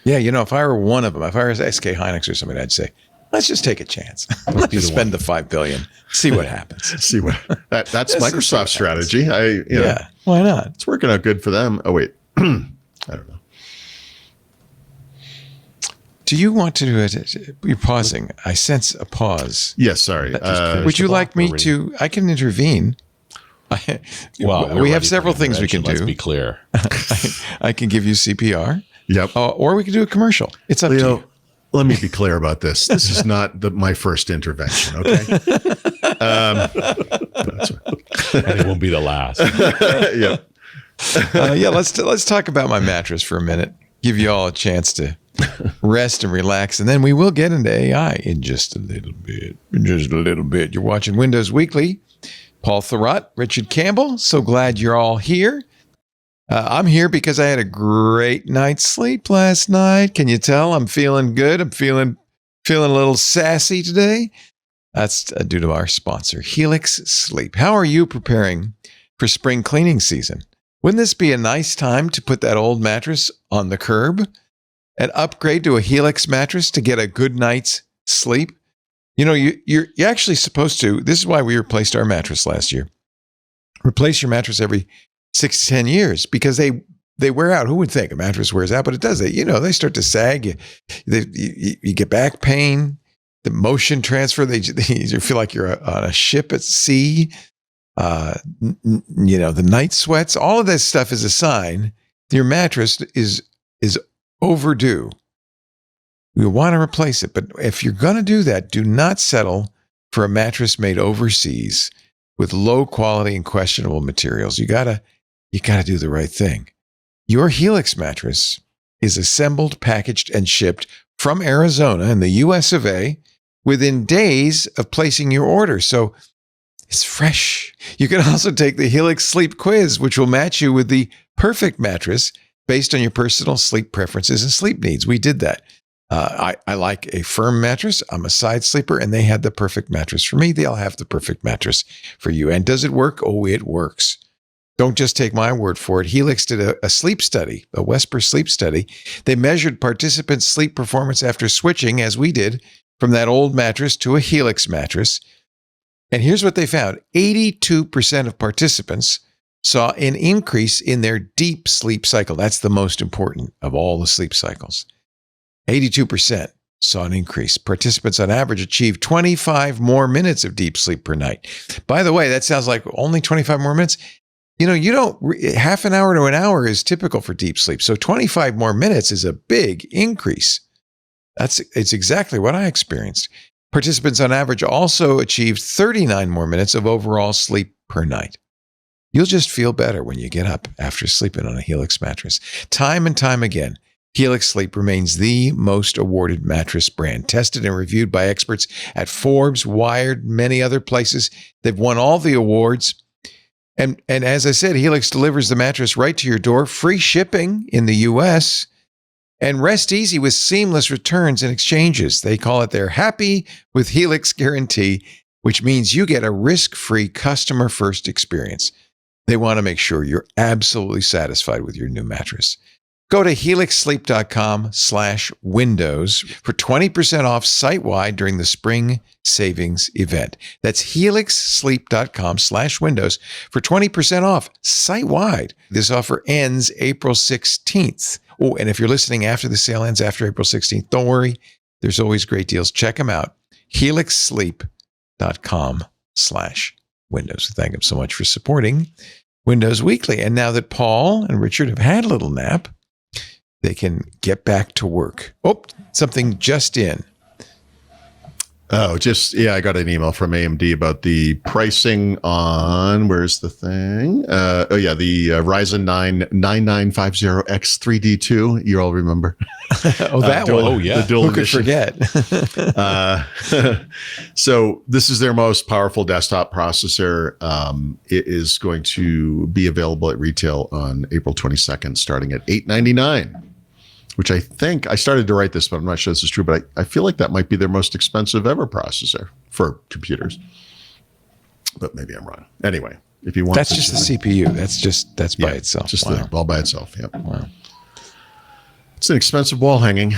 Yeah, if I were one of them, if I was SK Hynix or somebody, I'd say, let's just take a chance. Let's spend the $5 billion, see what happens. See what that's Microsoft's strategy. Why not? It's working out good for them. Oh wait, I don't know. Do you want to do it? You're pausing. I sense a pause. Yes, sorry. Would you like me to? I can intervene. We have several things we can do. Let's be clear. I can give you CPR. Yep. Or we can do a commercial. It's up to you. Let me be clear about this. This is not my first intervention, okay? And it won't be the last. Yep. Let's talk about my mattress for a minute. Give you all a chance to rest and relax, and then we will get into AI in just a little bit. You're watching Windows Weekly. Paul Thurrott, Richard Campbell, so glad you're all here. I'm here because I had a great night's sleep last night. Can you tell? I'm feeling good. I'm feeling a little sassy today. That's due to our sponsor, Helix Sleep. How are you preparing for spring cleaning season? Wouldn't this be a nice time to put that old mattress on the curb and upgrade to a Helix mattress to get a good night's sleep? You're actually supposed to. This is why we replaced our mattress last year. Replace your mattress every 6 to 10 years because they wear out. Who would think a mattress wears out? But it does. They start to sag. You get back pain. The motion transfer. You feel like you're on a ship at sea. The night sweats. All of this stuff is a sign your mattress is overdue. You want to replace it. But if you're going to do that, do not settle for a mattress made overseas with low quality and questionable materials. You gotta do the right thing. Your Helix mattress is assembled, packaged, and shipped from Arizona in the US of A within days of placing your order. So it's fresh. You can also take the Helix Sleep Quiz, which will match you with the perfect mattress based on your personal sleep preferences and sleep needs. We did that. I like a firm mattress. I'm a side sleeper, and they had the perfect mattress for me. They'll have the perfect mattress for you. And does it work? Oh, it works. Don't just take my word for it. Helix did a sleep study, a Whisper sleep study. They measured participants' sleep performance after switching, as we did, from that old mattress to a Helix mattress. And here's what they found. 82% of participants saw an increase in their deep sleep cycle. That's the most important of all the sleep cycles. 82% saw an increase. Participants on average achieved 25 more minutes of deep sleep per night. By the way, that sounds like only 25 more minutes. Half an hour to an hour is typical for deep sleep. So 25 more minutes is a big increase. It's exactly what I experienced. Participants on average also achieved 39 more minutes of overall sleep per night. You'll just feel better when you get up after sleeping on a Helix mattress. Time and time again, Helix Sleep remains the most awarded mattress brand, tested and reviewed by experts at Forbes, Wired, many other places. They've won all the awards. And as I said, Helix delivers the mattress right to your door, free shipping in the U.S., and rest easy with seamless returns and exchanges. They call it their Happy with Helix guarantee, which means you get a risk-free customer-first experience. They want to make sure you're absolutely satisfied with your new mattress. Go to helixsleep.com/windows for 20% off site-wide during the spring savings event. That's helixsleep.com/windows for 20% off site-wide. This offer ends April 16th. Oh, and if you're listening after the sale ends after April 16th, don't worry. There's always great deals. Check them out. helixsleep.com/windows. Thank them so much for supporting Windows Weekly. And now that Paul and Richard have had a little nap, they can get back to work. Oh, something just in. I got an email from AMD about the pricing on, where's the thing? The Ryzen 9 9950X 3D2. You all remember? That one. Oh, yeah. The dual Who could edition. forget? So this is their most powerful desktop processor. It is going to be available at retail on April 22nd, starting at $899. Which I think, I started to write this, but I'm not sure this is true, but I feel like that might be their most expensive ever processor for computers. But maybe I'm wrong. Anyway, if you want That's just the CPU. That's by itself. Just Wow. all by itself. Yep. Wow. It's an expensive wall hanging.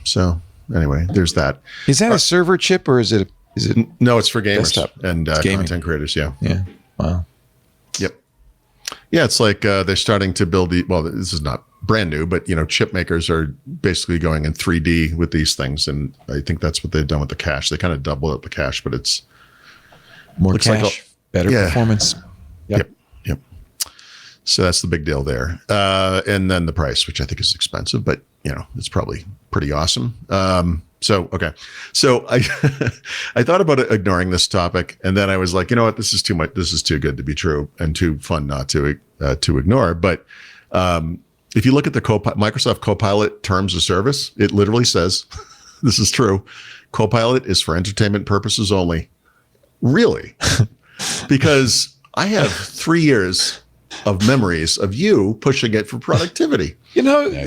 So anyway, there's that. Is that a server chip or is it? No, it's for gamers Desktop. and gaming. content creators. Yeah. Yeah. Wow. Yep. Yeah, it's like they're starting to build this is not brand new, but chip makers are basically going in 3D with these things, and I think that's what they've done with the cache. They kind of double up the cache, but it's More looks cache, like better performance. Yep. So that's the big deal there. And then the price, which I think is expensive, but it's probably pretty awesome. So I I thought about ignoring this topic, and then I was like, you know what, this is too much. This is too good to be true and too fun not to ignore. But if you look at the Microsoft Copilot terms of service, it literally says, this is true, Copilot is for entertainment purposes only. Really? Because I have 3 years of memories of you pushing it for productivity.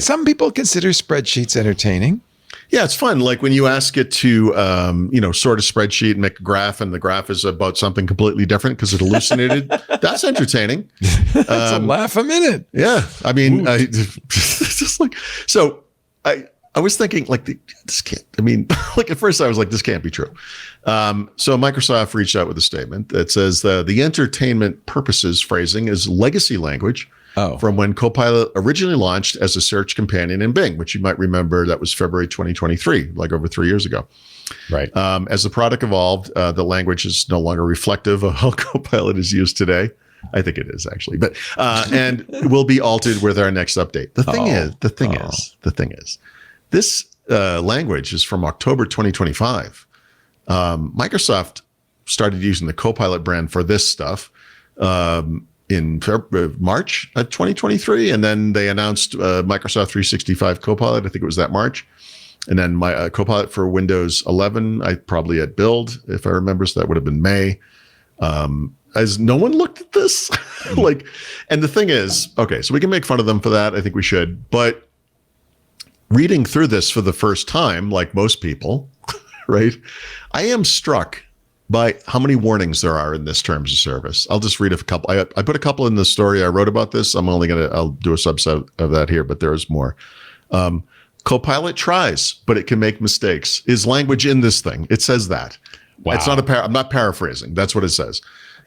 Some people consider spreadsheets entertaining. Yeah, it's fun. Like when you ask it to, sort a spreadsheet and make a graph, and the graph is about something completely different because it hallucinated. That's entertaining. It's a laugh a minute. Yeah, I mean, just like so. I was thinking this can't. I mean, at first I was like, this can't be true. So Microsoft reached out with a statement that says the entertainment purposes phrasing is legacy language. From when Copilot originally launched as a search companion in Bing, which you might remember, that was February 2023, like over 3 years ago. Right. As the product evolved, the language is no longer reflective of how Copilot is used today. I think it is actually, but and will be altered with our next update. The thing is, this language is from October 2025. Microsoft started using the Copilot brand for this stuff in March 2023, and then they announced Microsoft 365 Copilot. I think it was that March. And then my Copilot for Windows 11, probably at build, if I remember, so that would have been May. Has no one looked at this? And the thing is, okay, so we can make fun of them for that. I think we should. But reading through this for the first time, like most people, right, I am struck by how many warnings there are in this terms of service. I'll just read a couple. I put a couple in the story I wrote about this. I'll do a subset of that here, but there is more. Copilot tries, but it can make mistakes. Is language in this thing? It says that. Wow. It's not I'm not paraphrasing. That's what it says.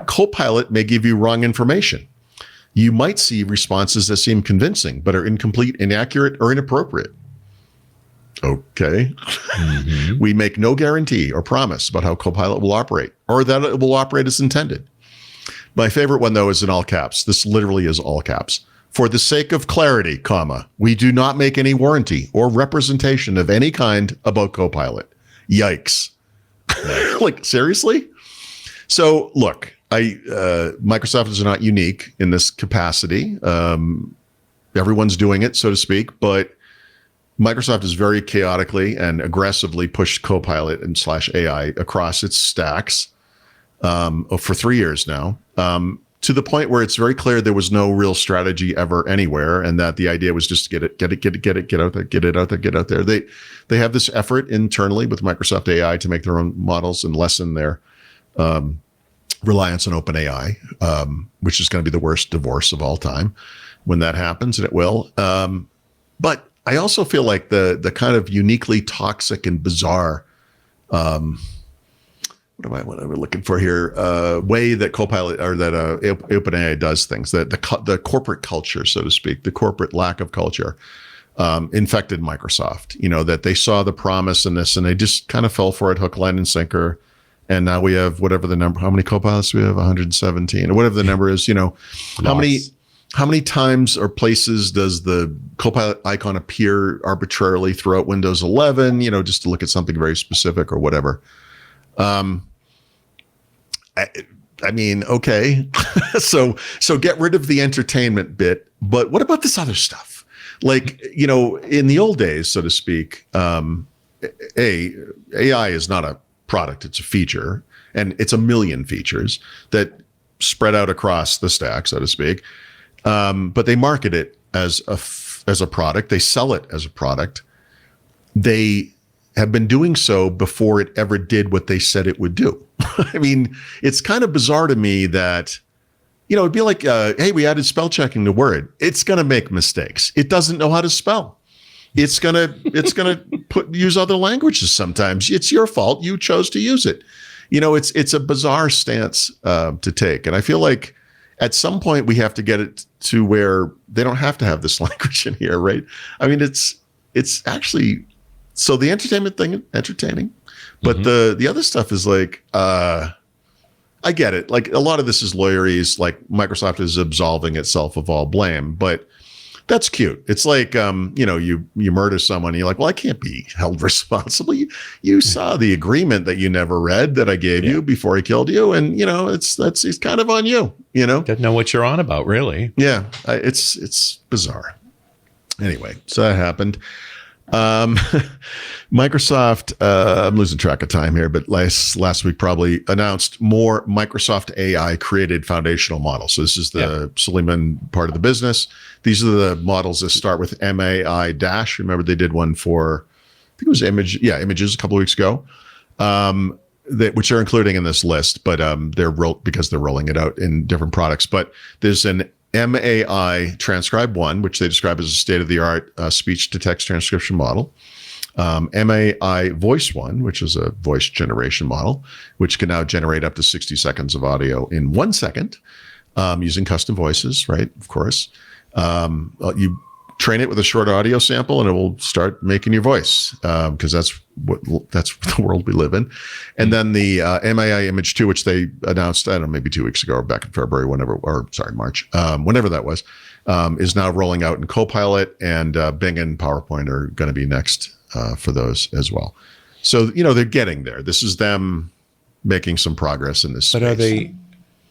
Copilot may give you wrong information. You might see responses that seem convincing, but are incomplete, inaccurate, or inappropriate. Okay. Mm-hmm. We make no guarantee or promise about how Copilot will operate or that it will operate as intended. My favorite one, though, is in all caps. This literally is all caps. For the sake of clarity, we do not make any warranty or representation of any kind about Copilot. Yikes. Seriously? So look, Microsoft is not unique in this capacity. Everyone's doing it, so to speak, but Microsoft has very chaotically and aggressively pushed Copilot and /AI across its stacks for 3 years now. To the point where it's very clear there was no real strategy ever anywhere, and that the idea was just get it out there. They have this effort internally with Microsoft AI to make their own models and lessen their reliance on OpenAI, which is going to be the worst divorce of all time when that happens, and it will. But I also feel like the kind of uniquely toxic and bizarre what am I looking for here? Way that Copilot or that OpenAI does things, that the corporate culture, so to speak, the corporate lack of culture, infected Microsoft. That they saw the promise in this and they just kind of fell for it, hook, line, and sinker. And now we have whatever the number. How many Copilots do we have? 117, or whatever the number is. How many times or places does the Copilot icon appear arbitrarily throughout Windows 11? Just to look at something very specific or whatever. I mean, okay. So get rid of the entertainment bit, but what about this other stuff? In the old days, so to speak, AI is not a product, it's a feature, and it's a million features that spread out across the stack, so to speak. But they market it as a product. They sell it as a product. They have been doing so before it ever did what they said it would do. I mean, it's kind of bizarre to me that, it'd be like, hey, we added spell checking to Word. It's going to make mistakes. It doesn't know how to spell. It's going to use other languages sometimes. It's your fault. You chose to use it. It's a bizarre stance to take. And I feel like at some point we have to get it to where they don't have to have this language in here, right? I mean, it's actually... So the entertainment thing, entertaining, but the other stuff is I get it. Like a lot of this is lawyerese, like Microsoft is absolving itself of all blame, but that's cute. It's like, you murder someone and you're like, well, I can't be held responsible. You saw the agreement that you never read that I gave you before I killed you. And, it's kind of on you, Don't know what you're on about, really. Yeah. It's bizarre. Anyway, so that happened. Microsoft, I'm losing track of time here, but last week probably announced more Microsoft AI created foundational models. So this is the Suleiman part of the business. These are the models that start with MAI dash. Remember they did one for, I think it was images a couple of weeks ago, which they're including in this list, but because they're rolling it out in different products. But there's an MAI Transcribe 1, which they describe as a state-of-the-art speech-to-text transcription model. MAI Voice 1, which is a voice generation model, which can now generate up to 60 seconds of audio in 1 second using custom voices, right? Of course. You train it with a short audio sample and it will start making your voice, because that's the world we live in. And then the MAI Image 2, which they announced, I don't know, maybe 2 weeks ago or back in February, March, whenever that was, is now rolling out in Copilot, and Bing and PowerPoint are going to be next for those as well. So, they're getting there. This is them making some progress in this space. But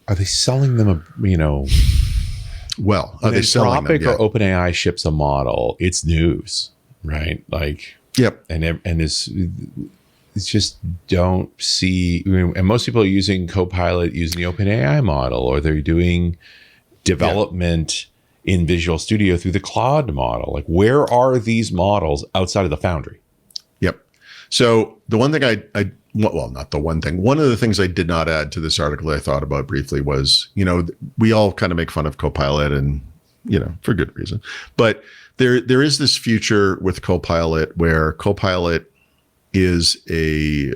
are they selling them Well, are they selling them? Or OpenAI ships a model, it's news, right? Like, yep. And it's just don't see. And most people are using Copilot using the OpenAI model, or they're doing development in Visual Studio through the Claude model. Like, where are these models outside of the Foundry? Yep. So the one thing not the one thing. One of the things I did not add to this article that I thought about briefly was, we all kind of make fun of Copilot, and, for good reason. But there is this future with Copilot where Copilot is a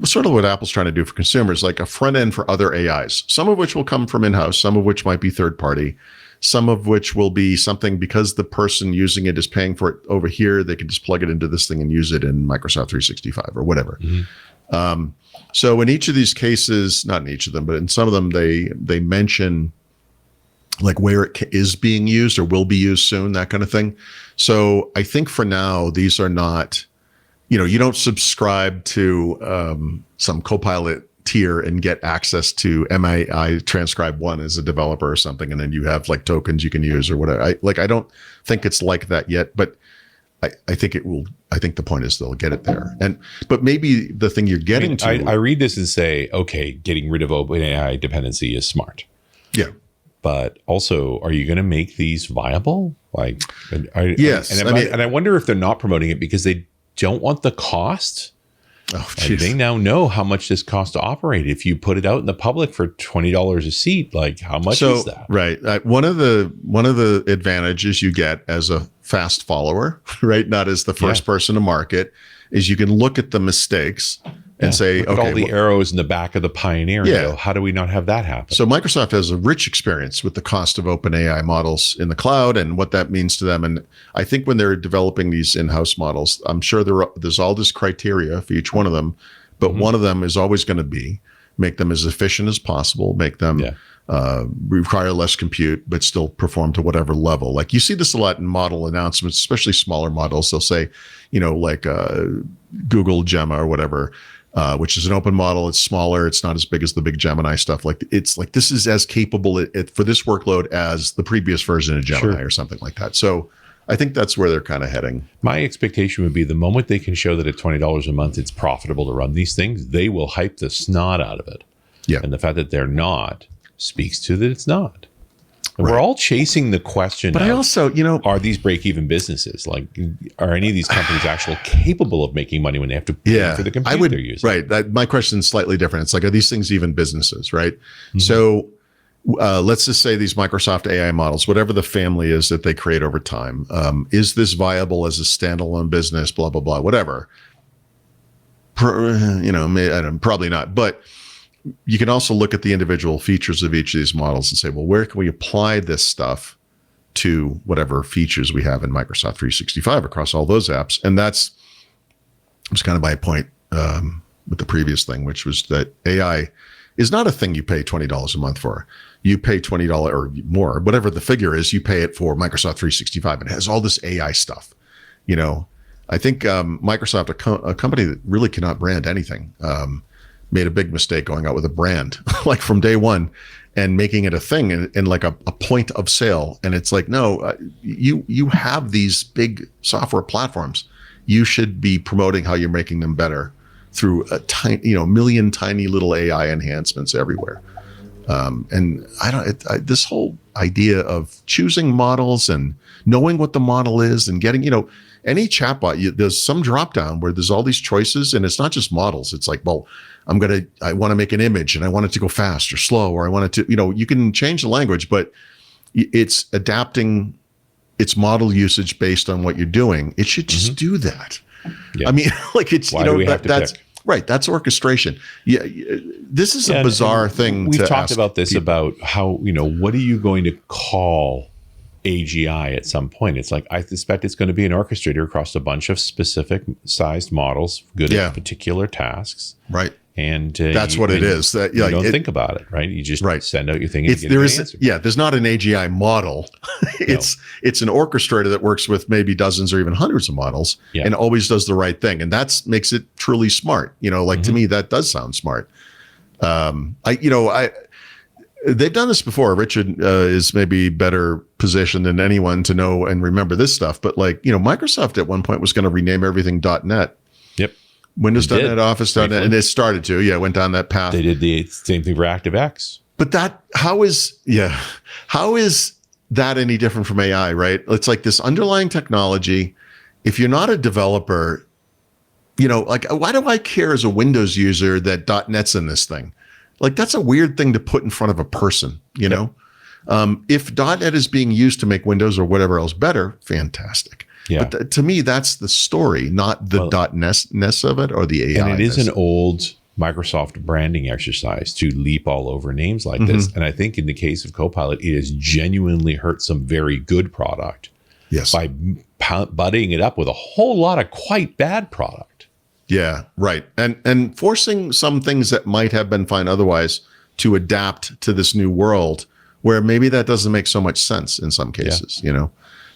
sort of what Apple's trying to do for consumers, like a front end for other AIs, some of which will come from in-house, some of which might be third party, some of which will be something because the person using it is paying for it over here, they can just plug it into this thing and use it in Microsoft 365 or whatever. Mm-hmm. So in each of these cases, not in each of them, but in some of them, they mention like where it is being used or will be used soon, that kind of thing. So I think for now, these are not, you don't subscribe to some Copilot tier and get access to MAI Transcribe 1 as a developer or something, and then you have like tokens you can use or whatever. I don't think it's like that yet, but I think it will. I think the point is they'll get it there. But maybe the thing you're getting to. I read this and say, okay, getting rid of OpenAI dependency is smart. Yeah. But also, are you going to make these viable? Yes. And I wonder if they're not promoting it because they don't want the cost. Oh, they now know how much this costs to operate. If you put it out in the public for $20 a seat, like how much is that? Right. One of the advantages you get as a fast follower, right, not as the first person to market, is you can look at the mistakes and say, look at all the arrows in the back of the Pioneer and go, how do we not have that happen? So Microsoft has a rich experience with the cost of OpenAI models in the cloud and what that means to them. And I think when they're developing these in-house models, I'm sure there's all this criteria for each one of them, but one of them is always going to be make them as efficient as possible, make them require less compute, but still perform to whatever level. Like you see this a lot in model announcements, especially smaller models. They'll say, like Google Gemma or whatever, which is an open model. It's smaller. It's not as big as the big Gemini stuff. It's like this is as capable for this workload as the previous version of Gemini or something like that. So I think that's where they're kind of heading. My expectation would be the moment they can show that at $20 a month, it's profitable to run these things, they will hype the snot out of it. Yeah. And the fact that they're not speaks to that it's not. And we're all chasing the question. But I also, are these break-even businesses? Like, are any of these companies actually capable of making money when they have to pay for the compute they're using? Right. My question is slightly different. It's like, are these things even businesses, right? Mm-hmm. So let's just say these Microsoft AI models, whatever the family is that they create over time, is this viable as a standalone business, blah, blah, blah, whatever. Probably not. But you can also look at the individual features of each of these models and say, well, where can we apply this stuff to whatever features we have in Microsoft 365 across all those apps? And that's kind of my point with the previous thing, which was that AI is not a thing you pay $20 a month for. You pay $20 or more, whatever the figure is, you pay it for Microsoft 365. And it has all this AI stuff. I think Microsoft, a company that really cannot brand anything, made a big mistake going out with a brand like from day one and making it a thing and like a point of sale. And it's like, no, you have these big software platforms. You should be promoting how you're making them better through a tiny, million tiny little AI enhancements everywhere. And this whole idea of choosing models and knowing what the model is and getting, any chatbot, there's some drop down where there's all these choices, and it's not just models. It's like, well, I want to make an image and I want it to go fast or slow, or I want it to, you can change the language, but it's adapting its model usage based on what you're doing. It should just do that. Yeah. I mean, like it's, Why do we have to that's pick? Right. That's orchestration. Yeah. This is a bizarre thing. We've talked about this about how, what are you going to call AGI at some point. It's like, I suspect it's going to be an orchestrator across a bunch of specific sized models, good at particular tasks. Right. And that's what it is. That you don't think about it, right? You just send out your thing. And there's not an AGI model. It's an orchestrator that works with maybe dozens or even hundreds of models and always does the right thing. And that's makes it truly smart. To me, that does sound smart. They've done this before. Richard is maybe better positioned than anyone to know and remember this stuff. But Microsoft at one point was going to rename everything .NET. Yep. Windows.NET, Office.NET, and it started to, went down that path. They did the same thing for ActiveX. But how is that any different from AI, right? It's like this underlying technology. If you're not a developer, why do I care as a Windows user that .NET's in this thing? Like, that's a weird thing to put in front of a person, know? If .NET is being used to make Windows or whatever else better, fantastic. Yeah. But to me, that's the story, not the .NET-ness of it or the AI. And it is an old Microsoft branding exercise to leap all over names like this. And I think in the case of Copilot, it has genuinely hurt some very good product by butting it up with a whole lot of quite bad product. Yeah, right. And forcing some things that might have been fine otherwise to adapt to this new world where maybe that doesn't make so much sense in some cases,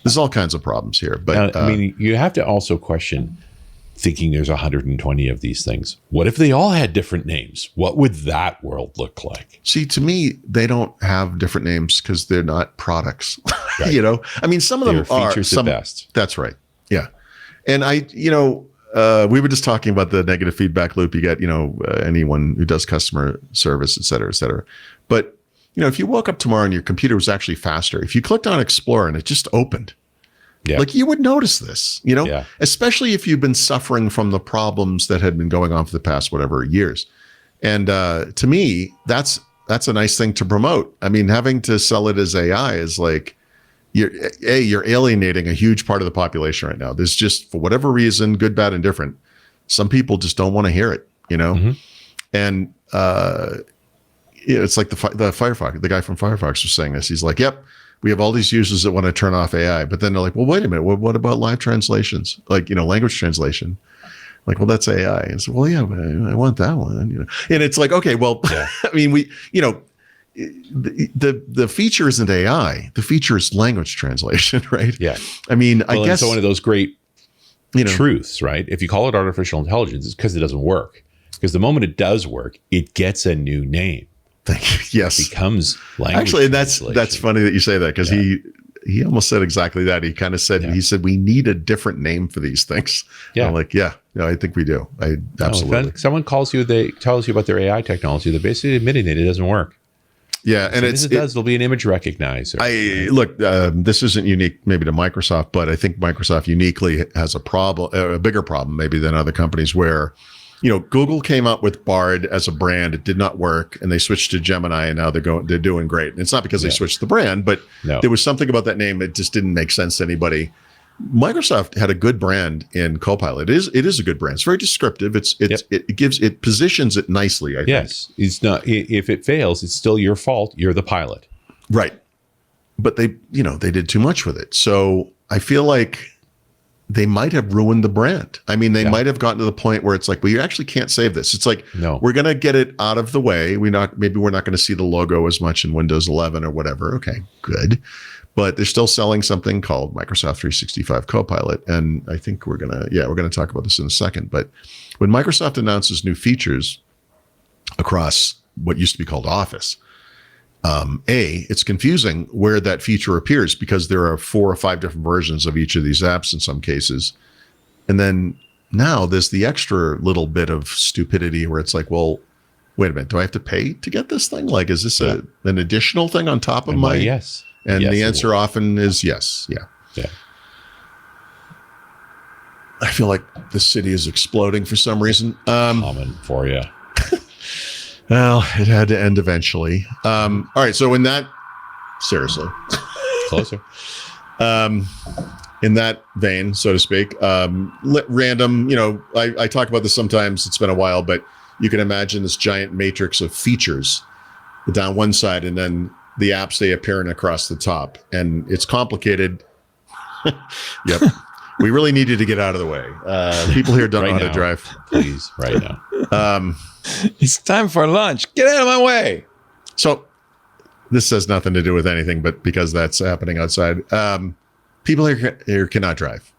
There's all kinds of problems here. But now, you have to also question thinking there's 120 of these things. What if they all had different names? What would that world look like? See, to me, they don't have different names because they're not products. Right. Some of them are features at best. That's right. Yeah. And we were just talking about the negative feedback loop you get, anyone who does customer service, et cetera, et cetera. But if you woke up tomorrow and your computer was actually faster, if you clicked on Explorer and it just opened, you would notice this, especially if you've been suffering from the problems that had been going on for the past, whatever, years. And to me, that's a nice thing to promote. I mean, having to sell it as AI is like, you're alienating a huge part of the population right now. There's just, for whatever reason, good, bad, and different, some people just don't want to hear it, And, it's like the Firefox, the guy from Firefox was saying this. He's like, yep, we have all these users that want to turn off AI, but then they're like, well, wait a minute. What about live translations? Like, language translation. Like, well, that's AI. And so, well, yeah, but I want that one. And it's like, okay, well, I mean, the feature isn't AI. The feature is language translation, right? Yeah. I mean, I guess it's one of those great truths, right? If you call it artificial intelligence, it's because it doesn't work. Because the moment it does work, it gets a new name. Thank you. Yes. It becomes language. Actually, that's funny that you say that because he almost said exactly that. He kind of said, he said, we need a different name for these things. Yeah. I'm like, I think we do. Absolutely. If someone tells you about their AI technology, they're basically admitting that it doesn't work. Yeah. And it does, there'll be an image recognizer. This isn't unique maybe to Microsoft, but I think Microsoft uniquely has a bigger problem maybe than other companies where, Google came up with Bard as a brand. It did not work, and they switched to Gemini, and now they're doing great. And it's not because they switched the brand, but there was something about that name that just didn't make sense to anybody. Microsoft had a good brand in Copilot. It is a good brand. It's very descriptive. It positions it nicely, I think. Yes. It's not, if it fails, it's still your fault. You're the pilot. Right. But they did too much with it. So I feel like they might have ruined the brand. I mean, they might have gotten to the point where it's like, well, you actually can't save this. It's like, we're going to get it out of the way. Maybe we're not going to see the logo as much in Windows 11 or whatever. Okay, good. But they're still selling something called Microsoft 365 Copilot. And I think we're going to talk about this in a second. But when Microsoft announces new features across what used to be called Office, it's confusing where that feature appears because there are 4 or 5 different versions of each of these apps in some cases. And then now there's the extra little bit of stupidity where it's like, well, wait a minute, do I have to pay to get this thing? Like, is this an additional thing on top of my? Yes. And the answer often is yes. Yeah. Yeah. I feel like the city is exploding for some reason. Common for you. Well, it had to end eventually. All right. So seriously. Closer. In that vein, so to speak, random, I talk about this sometimes. It's been a while, but you can imagine this giant matrix of features down one side and then the apps, they appear across the top, and it's complicated. Yep. We really need you to get out of the way. People here don't know how to drive. Please, right now. It's time for lunch. Get out of my way. So this has nothing to do with anything, but because that's happening outside, people here cannot drive.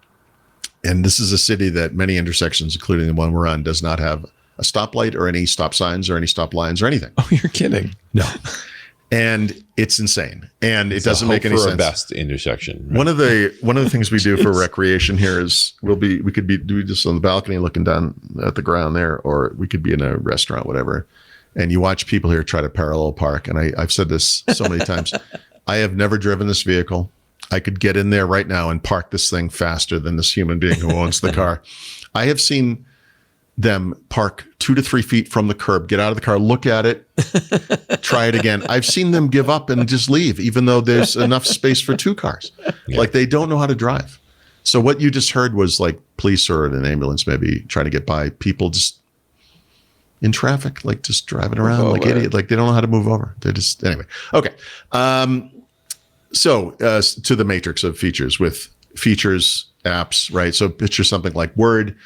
And this is a city that many intersections, including the one we're on, does not have a stoplight or any stop signs or any stop lines or anything. Oh, you're kidding. No. And it's insane. And it doesn't make any sense. For a best intersection. Right? One of the things we do for recreation here is we could be doing this on the balcony looking down at the ground there, or we could be in a restaurant, whatever. And you watch people here try to parallel park. And I've said this so many times. I have never driven this vehicle. I could get in there right now and park this thing faster than this human being who owns the car. I have seen them park 2 to 3 feet from the curb, get out of the car, look at it, try it again. I've seen them give up and just leave, even though there's enough space for 2 cars. Yeah. Like they don't know how to drive. So what you just heard was like police or an ambulance maybe trying to get by people just in traffic, like just driving around like idiot. Like they don't know how to move over. They're just, anyway. Okay. So to the matrix of features with features, apps, right? So picture something like Word,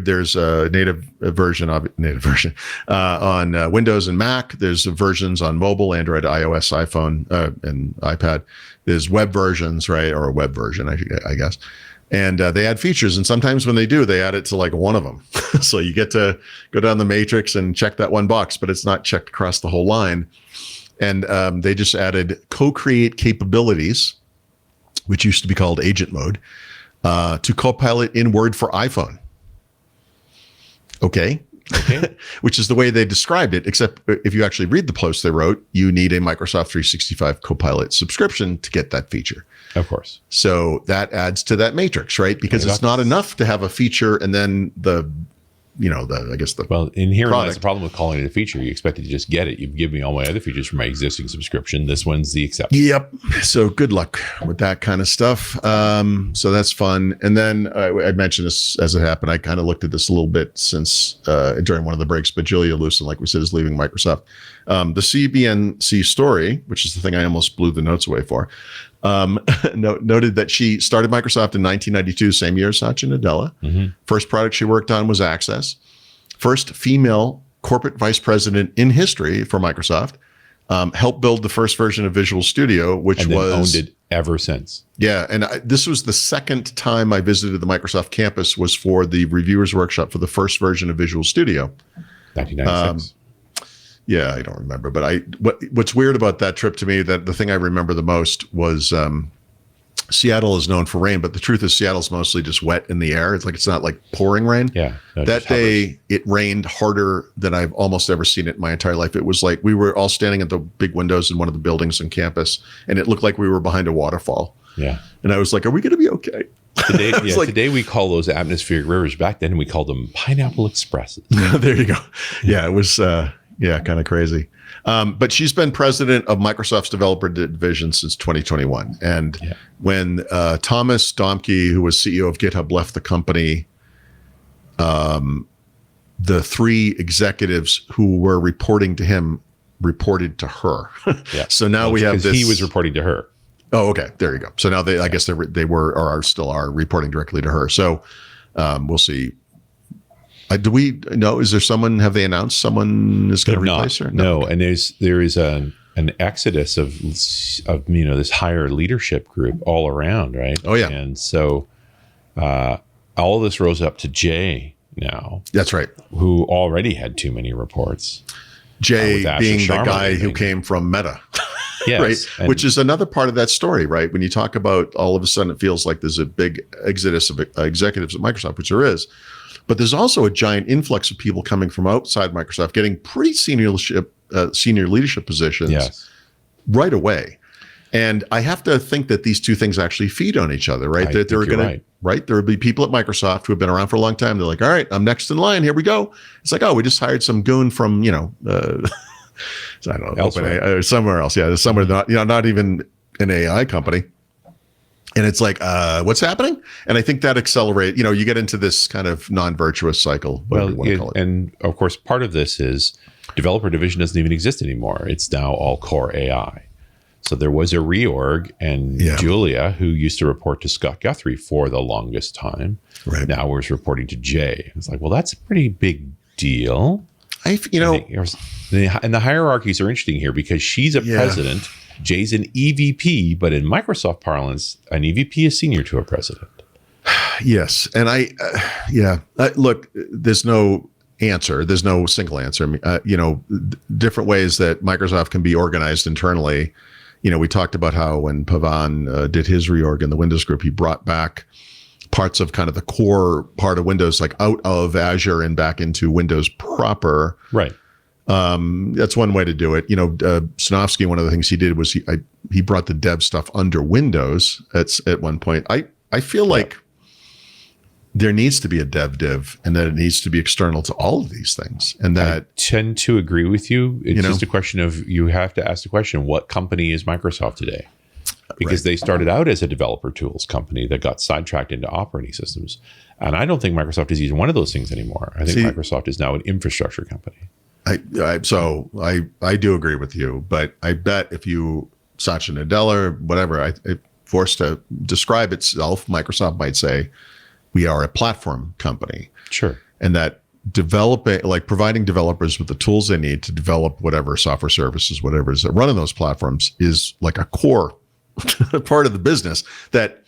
there's a native version on Windows and Mac. There's versions on mobile, Android, iOS, iPhone, and iPad. There's web versions, right? Or a web version, I guess. And they add features. And sometimes when they do, they add it to like one of them. So you get to go down the matrix and check that one box, but it's not checked across the whole line. And they just added co-create capabilities, which used to be called agent mode, to Copilot in Word for iPhone. Okay. Which is the way they described it, except if you actually read the post they wrote, you need a Microsoft 365 Copilot subscription to get that feature. Of course. So that adds to that matrix, right? Because it's not enough to have a feature and then well, in here lies the problem with calling it a feature. You expect it to just get it. You've given me all my other features from my existing subscription. This one's the exception. Yep. So good luck with that kind of stuff. So that's fun. And then I mentioned this as it happened. I kind of looked at this a little bit since during one of the breaks, but Julia Liuson, like we said, is leaving Microsoft. The CBNC story, which is the thing I almost blew the notes away for, noted that she started Microsoft in 1992, same year as Satya Nadella. Mm-hmm. First product she worked on was Access. First female corporate vice president in history for Microsoft. Helped build the first version of Visual Studio, which was owned it ever since. Yeah, and this was the second time I visited the Microsoft campus was for the reviewers workshop for the first version of Visual Studio. 1996. Yeah, I don't remember, but what's weird about that trip to me, that the thing I remember the most was Seattle is known for rain, but the truth is Seattle's mostly just wet in the air. It's not like pouring rain. Yeah. No, that day it rained harder than I've almost ever seen it in my entire life. It was like we were all standing at the big windows in one of the buildings on campus, and it looked like we were behind a waterfall. Yeah. And I was like, are we going to be okay? Today we call those atmospheric rivers. Back then we called them pineapple expresses. There you go. Yeah, it was kind of crazy. But she's been president of Microsoft's developer division since 2021. And when Thomas Domke, who was CEO of GitHub, left the company, the 3 executives who were reporting to him reported to her. Yeah. So now we have this. He was reporting to her. Oh, okay. There you go. So now I guess they were or are still reporting directly to her. So we'll see. Do we know? Is there someone? Have they announced someone is going to replace her? No. And there is an exodus of this higher leadership group all around, right? Oh yeah. And so all of this rose up to Jay now. That's right. Who already had too many reports. Jay being the guy who came from Meta. Yes. Right. Which is another part of that story, right? When you talk about all of a sudden it feels like there's a big exodus of executives at Microsoft, which there is. But there's also a giant influx of people coming from outside Microsoft, getting pretty senior leadership positions right away. And I have to think that these two things actually feed on each other, right? That they're going to, right? There will be people at Microsoft who have been around for a long time. They're like, all right, I'm next in line. Here we go. It's like, oh, we just hired some goon from, I don't know, OpenAI or somewhere else. Yeah, there's somewhere not even an AI company. And it's like, what's happening? And I think that accelerate, you get into this kind of non-virtuous cycle. And of course, part of this is developer division doesn't even exist anymore. It's now all core AI. So there was a reorg, and Julia, who used to report to Scott Guthrie for the longest time, now was reporting to Jay. It's like, well, that's a pretty big deal. And the hierarchies are interesting here because she's a president, Jay's an EVP, but in Microsoft parlance, an EVP is senior to a president. Yes. And look, there's no answer. There's no single answer. Different ways that Microsoft can be organized internally. We talked about how when Pavan did his reorg in the Windows group, he brought back parts of kind of the core part of Windows, like out of Azure and back into Windows proper. Right. That's one way to do it. Sinofsky, one of the things he did was he brought the dev stuff under Windows at one point. I feel like there needs to be a dev div, and that it needs to be external to all of these things. And that I tend to agree with you. It's just a question of, you have to ask the question, what company is Microsoft today? Because they started out as a developer tools company that got sidetracked into operating systems. And I don't think Microsoft is either one of those things anymore. I think Microsoft is now an infrastructure company. So I do agree with you, but I bet if you, Satya Nadella or whatever, forced to describe itself, Microsoft might say, we are a platform company. Sure. And that providing developers with the tools they need to develop whatever software services, whatever is that run on those platforms, is like a core part of the business that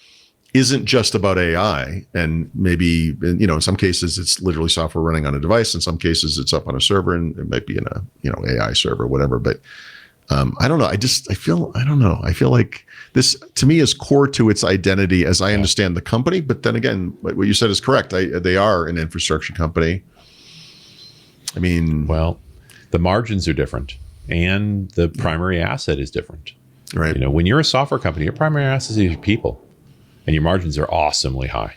isn't just about AI. And maybe, in some cases it's literally software running on a device. In some cases it's up on a server, and it might be in a, AI server, whatever. But I don't know. I feel like this, to me, is core to its identity as I understand the company. But then again, what you said is correct. They are an infrastructure company. I mean, well, the margins are different, and the primary asset is different. Right. When you're a software company, your primary asset is your people, and your margins are awesomely high.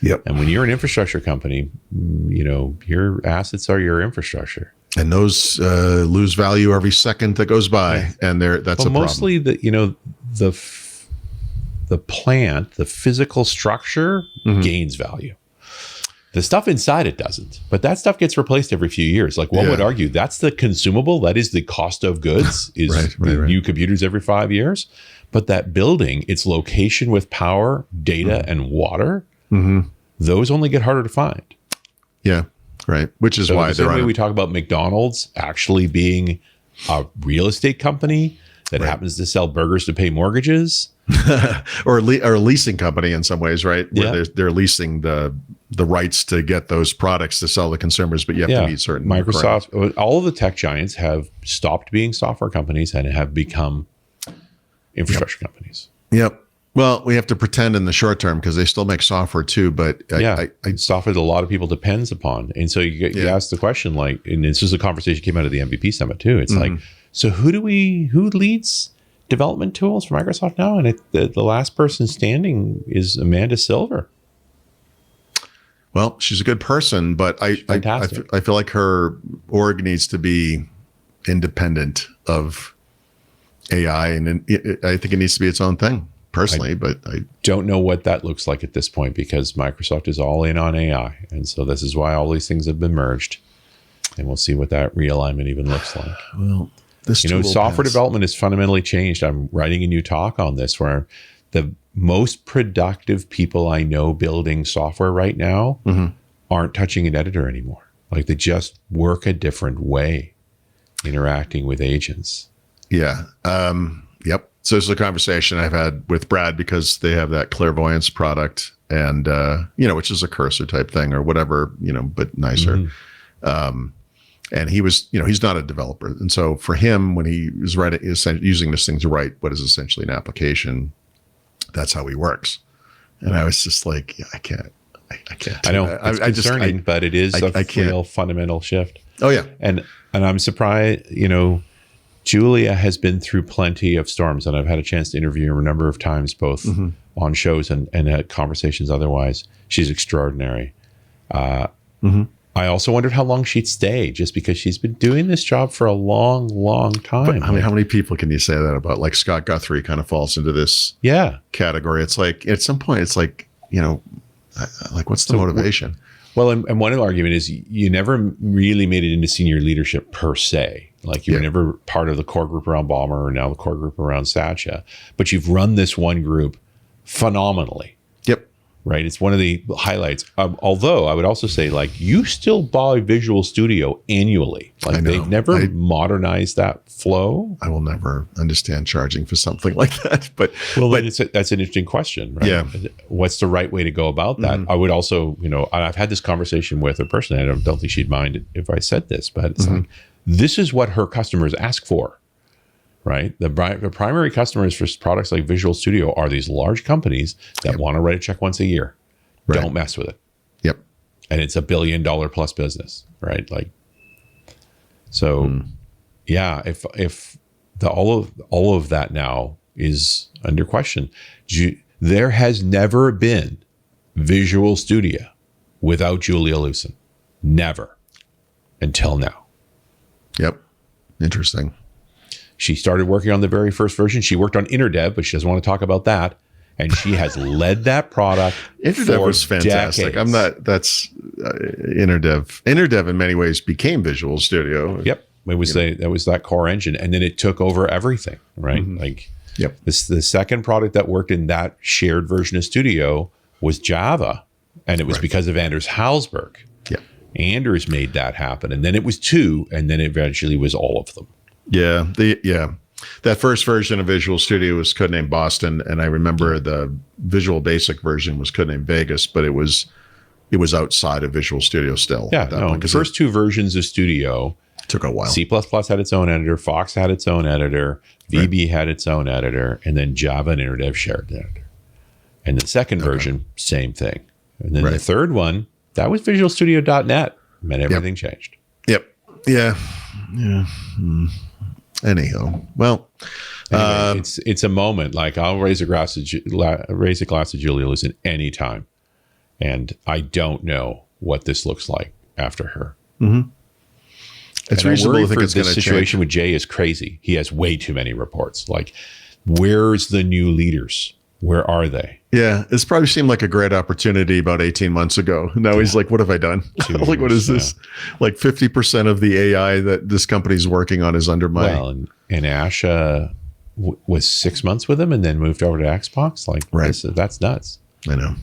Yep. And when you're an infrastructure company, your assets are your infrastructure. And those lose value every second that goes by, and that's a problem. Mostly the plant, the physical structure gains value. The stuff inside it doesn't, but that stuff gets replaced every few years. Like one would argue, that's the consumable. That is the cost of goods. Is new computers every 5 years. But that building, its location with power, data, and water, those only get harder to find. Yeah. Right. Which is why the same way we talk about McDonald's actually being a real estate company that happens to sell burgers to pay mortgages, or a leasing company in some ways, right? Where they're leasing the rights to get those products to sell to consumers, but you have to meet certain Microsoft, all of the tech giants have stopped being software companies and have become infrastructure companies. Yep. Well, we have to pretend in the short term because they still make software too, but software that a lot of people depends upon. And so you ask the question, and this is a conversation that came out of the MVP summit too. It's like, so who leads development tools for Microsoft now? And the last person standing is Amanda Silver. Well, she's a good person, but I feel like her org needs to be independent of AI, and I think it needs to be its own thing. Personally, but I don't know what that looks like at this point, because Microsoft is all in on AI. And so this is why all these things have been merged, and we'll see what that realignment even looks like. Well, software development has fundamentally changed. I'm writing a new talk on this where the most productive people I know building software right now aren't touching an editor anymore. Like they just work a different way interacting with agents. Yeah. Yep. So this is a conversation I've had with Brad because they have that clairvoyance product, and which is a cursor type thing or whatever, but nicer. And he was, he's not a developer, and so for him, when he was using this thing to write what is essentially an application, that's how he works. And I was just like, I can't. I know it's concerning, but it is a real fundamental shift. Oh yeah, and I'm surprised. Julia has been through plenty of storms, and I've had a chance to interview her a number of times, both on shows and at conversations otherwise. She's extraordinary. I also wondered how long she'd stay, just because she's been doing this job for a long, long time. But how many people can you say that about? Like Scott Guthrie kind of falls into this category. It's like, at some point, it's like, what's the motivation? Well, and one argument is you never really made it into senior leadership per se. Like you were never part of the core group around Ballmer or now the core group around Satya, but you've run this one group phenomenally. Yep. Right. It's one of the highlights. Although I would also say, like, you still buy Visual Studio annually. Like they've never modernized that flow. I will never understand charging for something like that. But that's an interesting question, right? Yeah. What's the right way to go about that? I would also, I've had this conversation with a person. I don't think she'd mind if I said this, but it's like, this is what her customers ask for. Right. The primary customers for products like Visual Studio are these large companies that want to write a check once a year. Right. Don't mess with it. Yep. And it's $1 billion plus business. Right. Like, so yeah, if all of that now is under question, there has never been Visual Studio without Julia Liuson. Never until now. Yep. Interesting. She started working on the very first version. She worked on InterDev, but she doesn't want to talk about that. And she has led that product. InterDev was fantastic. Decades. That's InterDev. InterDev in many ways became Visual Studio. Yep. It was that was that core engine. And then it took over everything, right? Like the second product that worked in that shared version of Studio was Java. And it was because of Anders Halsberg. Yeah. Anders made that happen. And then it was 2, and then eventually was all of them. Yeah, that first version of Visual Studio was codenamed Boston, and I remember the Visual Basic version was codenamed Vegas, but it was outside of Visual Studio still. Yeah, the first 2 versions of Studio took a while. C++ had its own editor, Fox had its own editor, VB had its own editor, and then Java and InterDev shared the editor. And the second version, same thing. And then the third one, that was Visual Studio.net, and everything changed. Yep. Yeah. Anyhow, well, anyway, it's a moment. Like, I'll raise a glass of Julia Liuson anytime, and I don't know what this looks like after her. It's reasonable to think it's going to change. The situation with Jay is crazy. He has way too many reports. Like, where's the new leaders? Where are they? Yeah, it's probably seemed like a great opportunity about 18 months ago. Now he's like, what have I done? Like, what is this? Like 50% of the AI that this company's working on is under my... Well, and Asha was 6 months with him and then moved over to Xbox. Like, that's nuts. I know.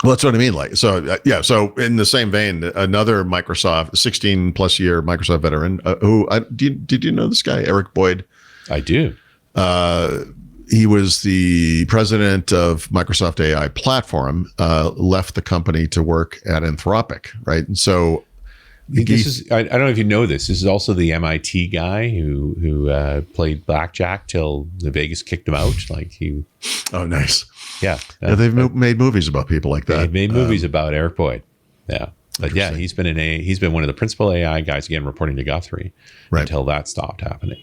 Well, that's what I mean. Like, so so in the same vein, another Microsoft, 16 plus year Microsoft veteran, did you know this guy, Eric Boyd? I do. He was the president of Microsoft AI Platform, left the company to work at Anthropic, right? And so I don't know if you know this. This is also the MIT guy who played blackjack till the Vegas kicked him out. Like he. Oh, nice. Yeah. They've made movies about people like that. They've made movies about Eric Boyd. Yeah. But yeah, he's been one of the principal AI guys, again, reporting to Guthrie until that stopped happening.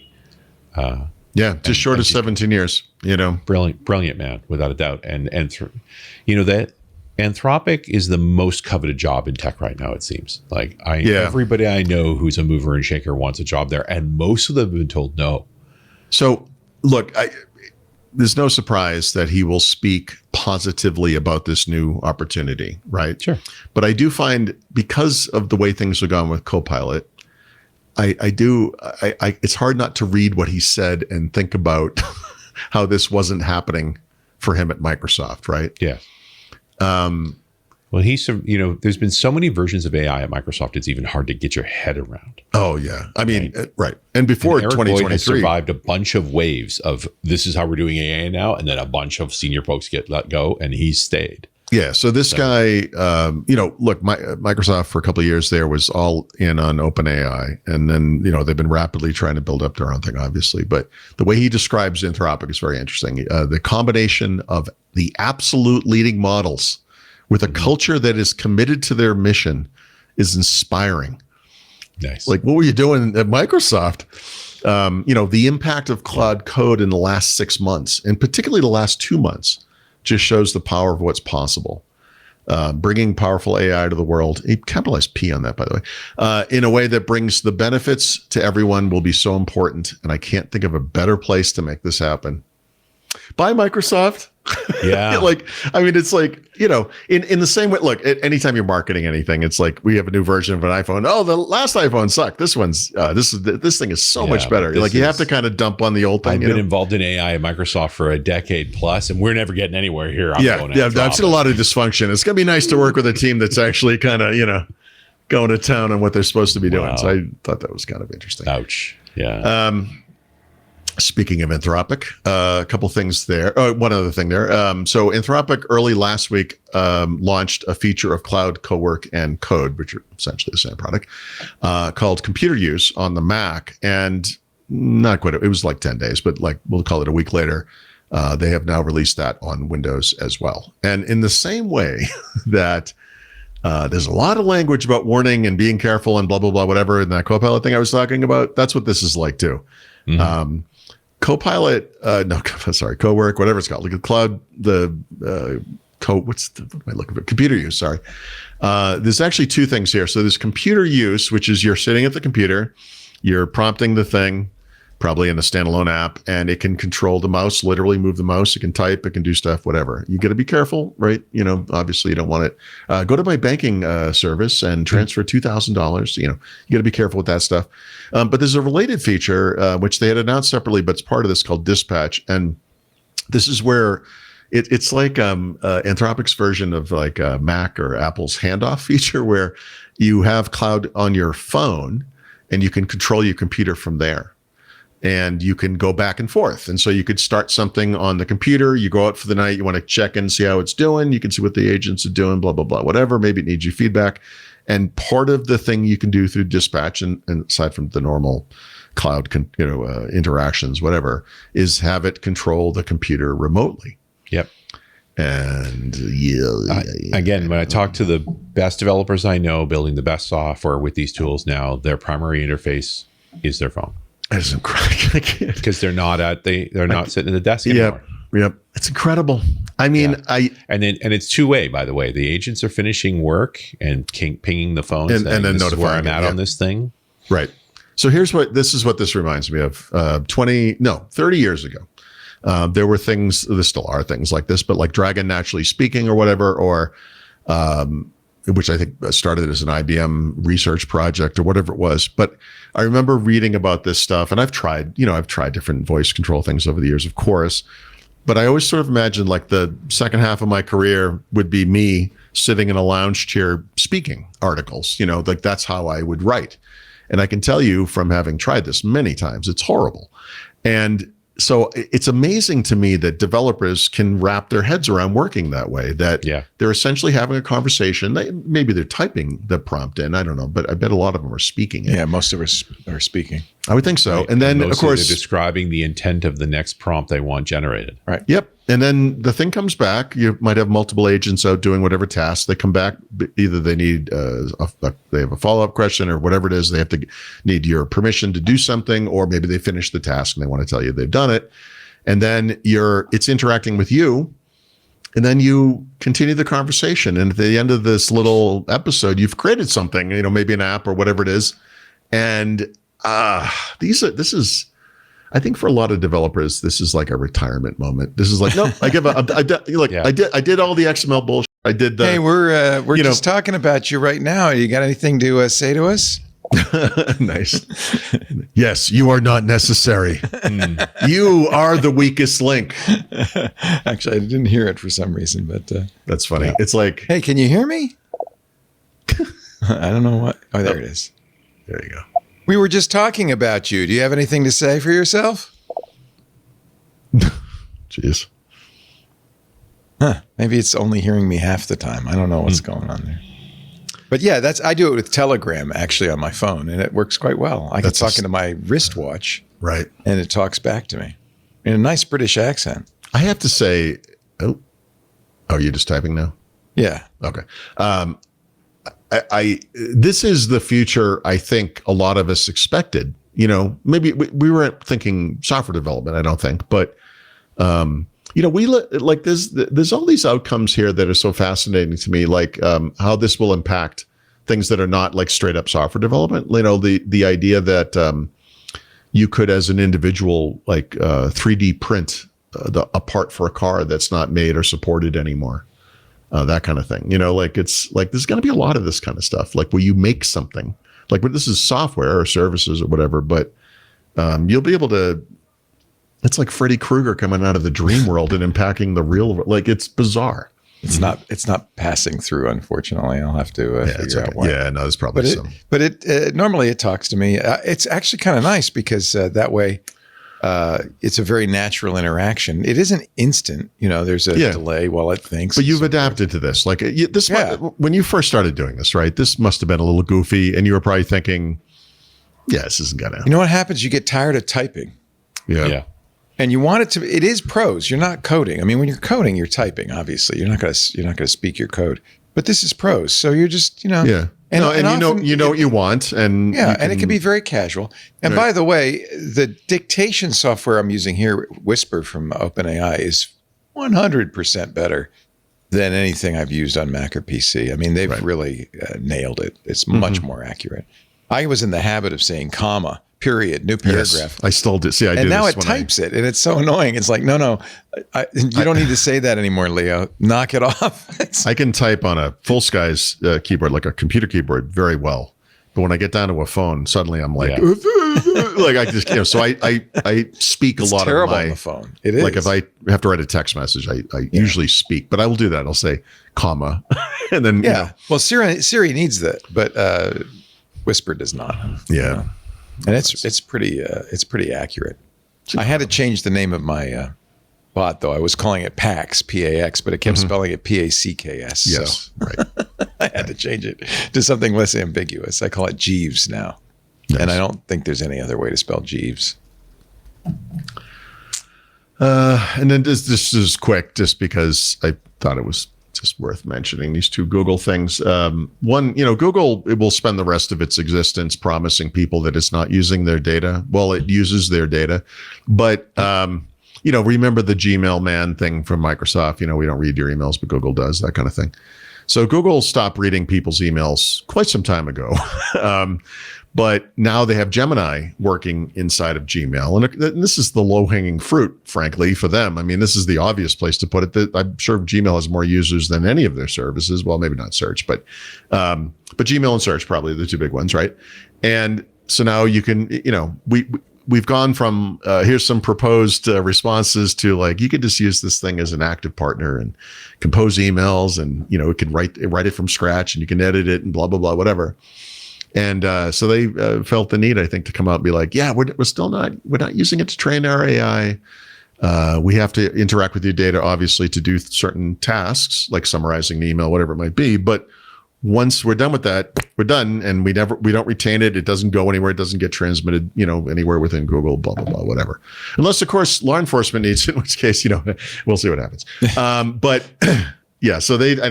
Just short of 17 years, Brilliant man, without a doubt. And that Anthropic is the most coveted job in tech right now, it seems. Like everybody I know who's a mover and shaker wants a job there, and most of them have been told no. So look, there's no surprise that he will speak positively about this new opportunity, right? Sure. But I do find, because of the way things have gone with Copilot, it's hard not to read what he said and think about how this wasn't happening for him at Microsoft, right? Yeah. Well, there's been so many versions of AI at Microsoft, it's even hard to get your head around. Oh, yeah. I mean, right. And before 2023, Boyd has survived a bunch of waves of this is how we're doing AI now, and then a bunch of senior folks get let go, and he's stayed. Yeah. So this guy, look, Microsoft for a couple of years there was all in on OpenAI. And then, they've been rapidly trying to build up their own thing, obviously. But the way he describes Anthropic is very interesting. The combination of the absolute leading models with a culture that is committed to their mission is inspiring. Nice. Like, what were you doing at Microsoft? The impact of Cloud Code in the last 6 months, and particularly the last 2 months, just shows the power of what's possible. Bringing powerful AI to the world, he capitalized P on that, by the way, in a way that brings the benefits to everyone will be so important. And I can't think of a better place to make this happen. Bye, Microsoft. Yeah. Like, I mean, it's like, you know, in the same way, look, anytime you're marketing anything, it's like, we have a new version of an iPhone. Oh, the last iPhone sucked. This one's, this thing is so much better. Like, you have to kind of dump on the old thing. I've been involved in AI at Microsoft for a decade plus, and we're never getting anywhere here. I've seen a lot of dysfunction. It's going to be nice to work with a team that's actually kind of, you know, going to town on what they're supposed to be doing. Wow. So I thought that was kind of interesting. Ouch. Yeah. Speaking of Anthropic, a couple things there. Oh, one other thing there. So Anthropic early last week launched a feature of Cloud Cowork and Code, which are essentially the same product, called Computer Use on the Mac. And not quite, it was like 10 days, but like we'll call it a week later, they have now released that on Windows as well. And in the same way that there's a lot of language about warning and being careful and blah, blah, blah, whatever, in that Copilot thing I was talking about, that's what this is like too. Mm-hmm. Copilot, Cowork, whatever it's called, like the cloud, what am I looking for? Computer use, sorry. There's actually two things here. So there's computer use, which is you're sitting at the computer, you're prompting the thing, probably in a standalone app, and it can control the mouse, literally move the mouse. It can type, it can do stuff, whatever. You got to be careful, right? You know, obviously you don't want it. Go to my banking service and transfer $2,000. You know, you got to be careful with that stuff. But there's a related feature, which they had announced separately, but it's part of this, called Dispatch. And this is where it's like Anthropic's version of like Mac or Apple's handoff feature, where you have cloud on your phone and you can control your computer from there. And you can go back and forth. And so you could start something on the computer. You go out for the night. You want to check in, see how it's doing. You can see what the agents are doing, blah, blah, blah, whatever. Maybe it needs your feedback. And part of the thing you can do through Dispatch, and aside from the normal cloud interactions, whatever, is have it control the computer remotely. Yep. And again, when I talk to the best developers I know building the best software with these tools now, their primary interface is their phone. That's incredible. Because they're not sitting at the desk anymore. Yep. It's incredible. I mean, and it's two-way, by the way. The agents are finishing work and pinging the phone and then notifying where I'm at on this thing. Right. So this is what this reminds me of. 30 years ago, there were things, there still are things like this, but like Dragon Naturally Speaking or whatever, or which I think started as an IBM research project or whatever it was. But I remember reading about this stuff, and I've tried different voice control things over the years, of course. But I always sort of imagined like the second half of my career would be me sitting in a lounge chair speaking articles, you know, like that's how I would write. And I can tell you from having tried this many times, it's horrible. And so it's amazing to me that developers can wrap their heads around working that way, that they're essentially having a conversation. Maybe they're typing the prompt in, I don't know, but I bet a lot of them are speaking it. Yeah, most of us are speaking. I would think so. Right. And then, of course, they're describing the intent of the next prompt they want generated. Right. Yep. And then the thing comes back. You might have multiple agents out doing whatever task. They come back. Either they need they have a follow-up question or whatever it is. They have to need your permission to do something, or maybe they finish the task and they want to tell you they've done it. And then it's interacting with you. And then you continue the conversation. And at the end of this little episode, you've created something, you know, maybe an app or whatever it is. And I think for a lot of developers, this is like a retirement moment. This is like, no, I did all the XML bullshit. I did the. Hey, we're just talking about you right now. You got anything to say to us? Nice. Yes, you are not necessary. You are the weakest link. Actually, I didn't hear it for some reason, but that's funny. Yeah. It's like, hey, can you hear me? I don't know what. Oh, there it is. There you go. We were just talking about you. Do you have anything to say for yourself? Jeez. Huh. Maybe it's only hearing me half the time. I don't know what's going on there. But yeah, I do it with Telegram actually on my phone, and it works quite well. I can talk into my wristwatch, right, and it talks back to me in a nice British accent. I have to say, oh, you're just typing now? Yeah. Okay. This is the future I think a lot of us expected. You know, maybe we weren't thinking software development, I don't think, but you know, like there's all these outcomes here that are so fascinating to me, like how this will impact things that are not like straight up software development. You know, the idea that you could, as an individual, like 3D print a part for a car that's not made or supported anymore. That kind of thing. You know, like it's like there's going to be a lot of this kind of stuff. Like where you make something, like when this is software or services or whatever, but you'll be able to. It's like Freddy Krueger coming out of the dream world and impacting the real. Like it's bizarre. It's not passing through, unfortunately. I'll have to figure out why. Yeah, no, there's probably some. But it normally it talks to me. It's actually kind of nice because that way it's a very natural interaction. It isn't instant. You know, there's a delay while it thinks. But you've adapted to this. Like this, when you first started doing this, right? This must have been a little goofy, and you were probably thinking, "Yeah, this isn't gonna." You know what happens? You get tired of typing. Yeah. And you want it to. It is prose. You're not coding. I mean, when you're coding, you're typing. Obviously, you're not going to speak your code. But this is prose, so you're just Yeah. And often, you know what you want, and and it can be very casual. And by the way, the dictation software I'm using here, Whisper from OpenAI, is 100% better than anything I've used on Mac or PC. I mean, they've really nailed it. It's much more accurate. I was in the habit of saying comma, period, new paragraph. Yes, I still did. See, I did. And now it types it, and it's so annoying. It's like, no, you don't need to say that anymore, Leo. Knock it off. I can type on a full skies keyboard, like a computer keyboard, very well. But when I get down to a phone, suddenly I'm like, like I just, so I speak it's a lot terrible of my on the phone. It is. Like if I have to write a text message, I usually speak, but I will do that. I'll say comma, and then you know. Well, Siri needs that, but Whisper does not. Yeah. And it's pretty accurate. I had to change the name of my bot, though. I was calling it PAX, P-A-X, but it kept spelling it P-A-C-K-S. Yes, so right. I had to change it to something less ambiguous. I call it Jeeves now. Nice. And I don't think there's any other way to spell Jeeves. And then this is quick, just because I thought it was just worth mentioning these two Google things. One, Google, it will spend the rest of its existence promising people that it's not using their data. Well, it uses their data, but remember the Gmail man thing from Microsoft? We don't read your emails, but Google does, that kind of thing. So Google stopped reading people's emails quite some time ago. But now they have Gemini working inside of Gmail. And this is the low-hanging fruit, frankly, for them. I mean, this is the obvious place to put it. I'm sure Gmail has more users than any of their services. Well, maybe not search, but Gmail and search probably the two big ones, right? And so now you can, we've gone from here's some proposed responses to like, you could just use this thing as an active partner and compose emails, and, it can write it from scratch, and you can edit it and blah, blah, blah, whatever. And so they felt the need, I think, to come out and be like, yeah, we're not using it to train our AI. We have to interact with your data, obviously, to do certain tasks like summarizing the email, whatever it might be. But once we're done with that, we're done, and we don't retain it. It doesn't go anywhere. It doesn't get transmitted, anywhere within Google, blah, blah, blah, whatever. Unless, of course, law enforcement needs it, in which case, we'll see what happens. But yeah, so I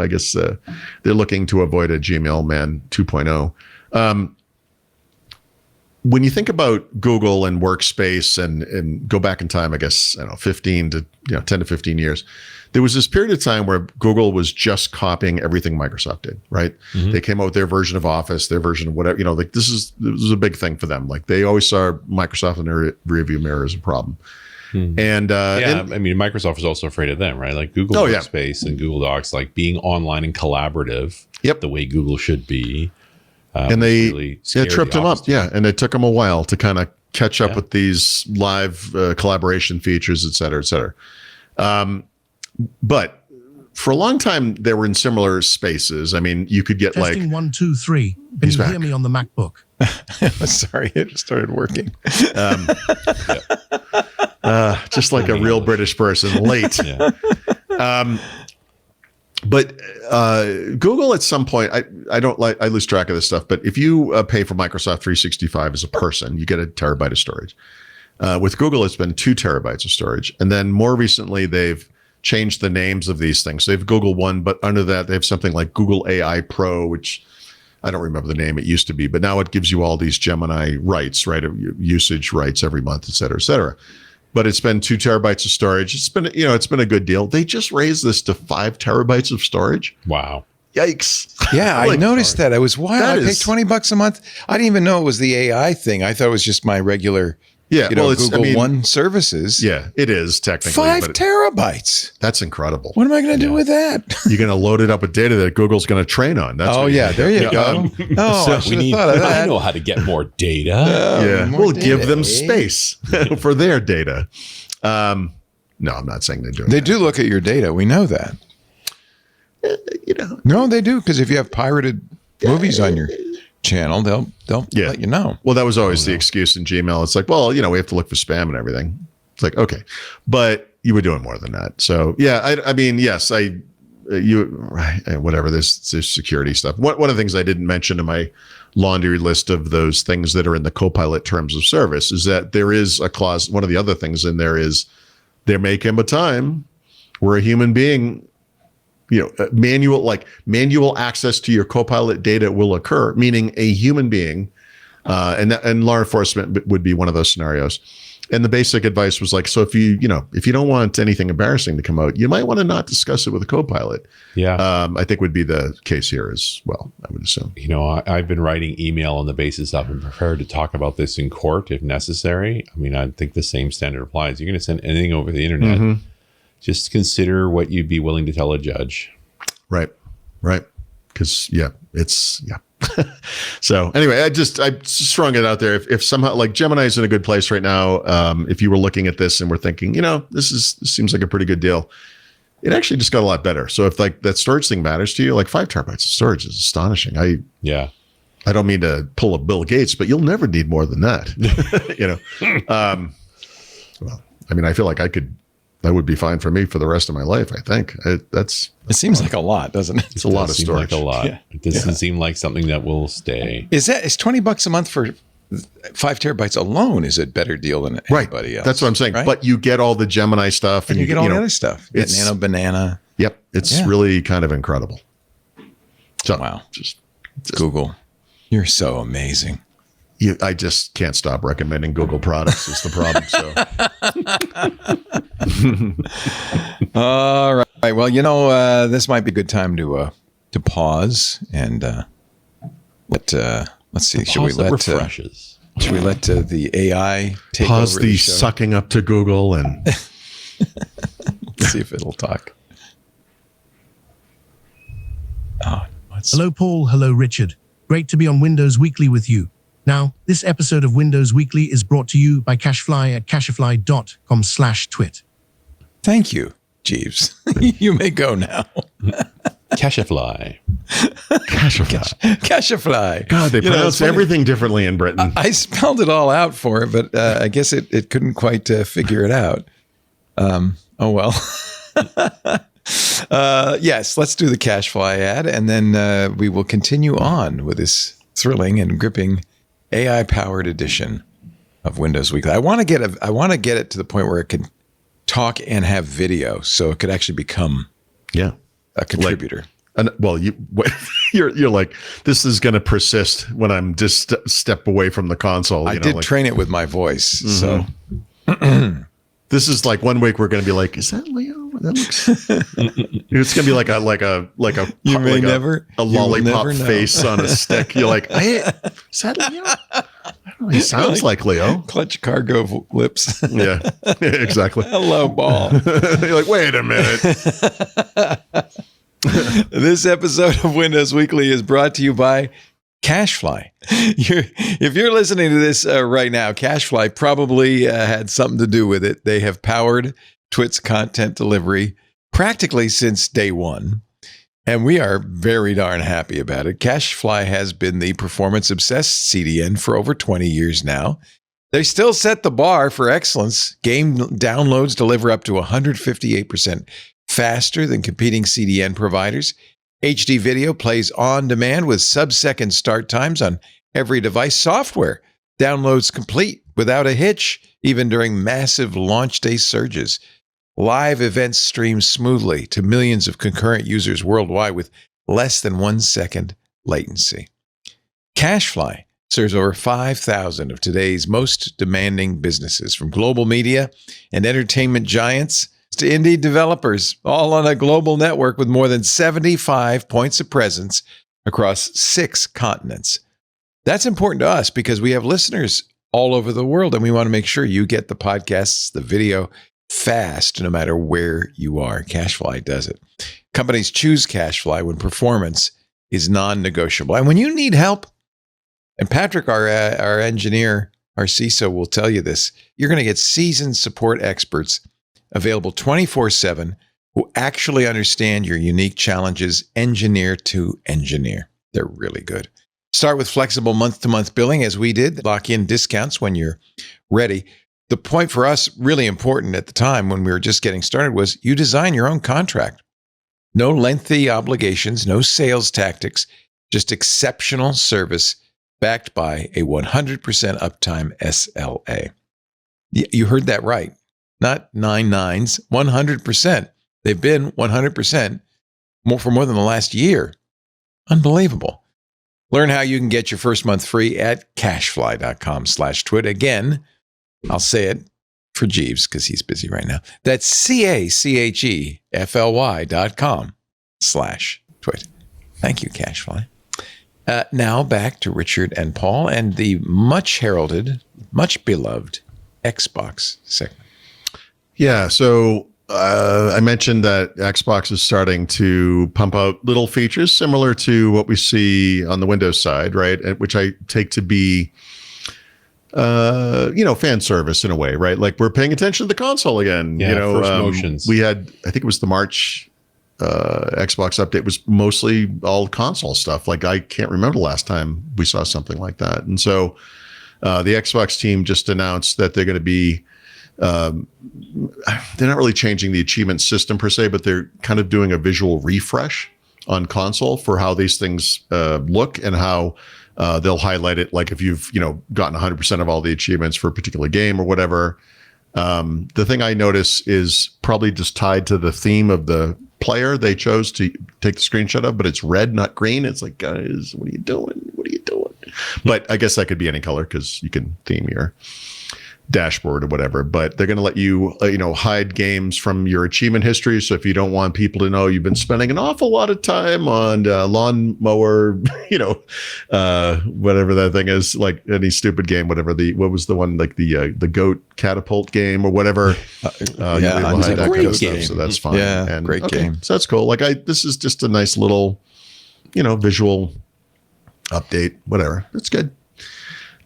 guess they're looking to avoid a Gmail man 2.0. When you think about Google and Workspace and go back in time, I guess, 10 to 15 years, there was this period of time where Google was just copying everything Microsoft did, right? Mm-hmm. They came out with their version of Office, their version of whatever, this was a big thing for them. Like they always saw Microsoft in their rearview mirror as a problem. And I mean, Microsoft was also afraid of them, right? Like Google Workspace and Google Docs, like being online and collaborative, the way Google should be. And they really tripped them up. Yeah. And it took them a while to kind of catch up with these live collaboration features, et cetera, et cetera. But for a long time, they were in similar spaces. I mean, you could get Testing 1, 2, 3. Can you hear me on the MacBook? Sorry, it started working. Just like a real British person, late. But Google at some point, I lose track of this stuff, but if you pay for Microsoft 365 as a person, you get a terabyte of storage. With Google, it's been 2 terabytes of storage. And then more recently, they've changed the names of these things. So they have Google One, but under that, they have something like Google AI Pro, which I don't remember the name it used to be, but now it gives you all these Gemini rights, right? Usage rights every month, et cetera, et cetera. But it's been 2 terabytes of storage. It's been a good deal. They just raised this to 5 terabytes of storage. Wow. Yikes. Yeah, I noticed that. It was wild. I paid $20 a month. I didn't even know it was the AI thing. I thought it was just my regular Yeah, Google One services. Yeah, it is technically 5 terabytes. That's incredible. What am I going to do with that? You're going to load it up with data that Google's going to train on. That's there you go. I should have thought of that. I know how to get more data. We'll give them space for their data. No, I'm not saying they do. They do look at your data. We know that. No, they do, because if you have pirated movies on your channel, they'll let you know. Well, that was always the excuse in Gmail. It's like, well, we have to look for spam and everything. It's like, okay, but you were doing more than that. So yeah, I mean, yes, whatever. There's security stuff. One of the things I didn't mention in my laundry list of those things that are in the Copilot terms of service is that there is a clause. One of the other things in there is there may come a time where a human being, manual access to your Copilot data will occur, meaning a human being, and law enforcement would be one of those scenarios. And the basic advice was like, so if you don't want anything embarrassing to come out, you might want to not discuss it with a Copilot. Yeah. I think would be the case here as well, I would assume. I've been writing email on the basis of I'm prepared to talk about this in court if necessary. I mean, I think the same standard applies. You're going to send anything over the internet. Mm-hmm. Just consider what you'd be willing to tell a judge. Right. Because So anyway, I just strung it out there. If somehow, like, Gemini's in a good place right now, if you were looking at this and were thinking, this seems like a pretty good deal, it actually just got a lot better. So if like that storage thing matters to you, like 5 terabytes of storage is astonishing. I don't mean to pull a Bill Gates, but you'll never need more than that. Well, I mean, I feel like that would be fine for me for the rest of my life. I think it seems like a lot, doesn't it? It's a lot of storage. Like a lot. Yeah. It doesn't seem like something that will stay. Is $20 a month for 5 terabytes alone? Is a better deal than anybody else? That's what I'm saying. Right? But you get all the Gemini stuff, and you get all the other stuff. You get Nano Banana. Yep, it's really kind of incredible. So wow, just Google, you're so amazing. I just can't stop recommending Google products is the problem. So, all right. Well, this might be a good time to pause and let's see. Should we let the AI take pause over the sucking up to Google and see if it'll talk? Hello, Paul. Hello, Richard. Great to be on Windows Weekly with you. Now, this episode of Windows Weekly is brought to you by Cashfly at cashfly.com/twit. Thank you, Jeeves. You may go now. Cashfly. Cashfly. God, they pronounce everything differently in Britain. I spelled it all out for it, but I guess it couldn't quite figure it out. Oh, well. Yes, let's do the Cashfly ad, and then we will continue on with this thrilling and gripping AI-powered edition of Windows Weekly. I want to get it to the point where it can talk and have video, so it could actually become a contributor. You're like, this is going to persist when I'm just step away from the console. I did train it with my voice, so. This is like 1 week we're going to be like, is that Leo? That looks. It's going to be like a lollipop face on a stick. You're like, hey, is that Leo? I don't know. He sounds like Leo. Clutch cargo lips. Yeah, exactly. Hello, ball. You're like, wait a minute. This episode of Windows Weekly is brought to you by Cashfly. If you're listening to this right now, Cashfly probably had something to do with it. They have powered Twit's content delivery practically since day one, and we are very darn happy about it. Cashfly has been the performance-obsessed CDN for over 20 years now. They still set the bar for excellence. Game downloads deliver up to 158% faster than competing CDN providers. HD video plays on demand with sub-second start times on every device. Software downloads complete without a hitch, even during massive launch day surges. Live events stream smoothly to millions of concurrent users worldwide with less than 1 second latency. Cashfly serves over 5,000 of today's most demanding businesses, from global media and entertainment giants to indie developers, all on a global network with more than 75 points of presence across 6 continents. That's important to us because we have listeners all over the world. And we want to make sure you get the podcasts, the video fast, no matter where you are. CacheFly does it. Companies choose CacheFly when performance is non-negotiable. And when you need help, and Patrick, our engineer, our CISO will tell you this, you're going to get seasoned support experts available 24/7 who actually understand your unique challenges, engineer to engineer. They're really good. Start with flexible month-to-month billing, as we did. Lock in discounts when you're ready. The point for us, really important at the time when we were just getting started, was you design your own contract. No lengthy obligations, no sales tactics, just exceptional service backed by a 100% uptime SLA. You heard that right. Not 9 nines, 100%. They've been 100% for more than the last year. Unbelievable. Learn how you can get your first month free at cachefly.com/twit. Again, I'll say it for Jeeves because he's busy right now. That's CACHEFLY.com/twit. Thank you, CacheFly. Now back to Richard and Paul and the much heralded, much beloved Xbox segment. Yeah, so I mentioned that Xbox is starting to pump out little features similar to what we see on the Windows side, right? Which I take to be, fan service in a way, right? Like we're paying attention to the console again. Yeah, first motions. We had, I think it was the March Xbox update was mostly all console stuff. Like I can't remember the last time we saw something like that. And so the Xbox team just announced that they're going to be, they're not really changing the achievement system per se, but they're kind of doing a visual refresh on console for how these things look and how they'll highlight it. Like if you've, gotten 100% of all the achievements for a particular game or whatever. The thing I notice is probably just tied to the theme of the player they chose to take the screenshot of, but it's red, not green. It's like, guys, what are you doing? What are you doing? But I guess that could be any color because you can theme your dashboard or whatever, but they're going to let you, hide games from your achievement history. So if you don't want people to know you've been spending an awful lot of time on lawnmower, whatever that thing is, like any stupid game, whatever what was the one, like the goat catapult game or whatever. It's a great game. So that's fine. Yeah, and, great game. So that's cool. Like this is just a nice little, visual update, whatever. That's good.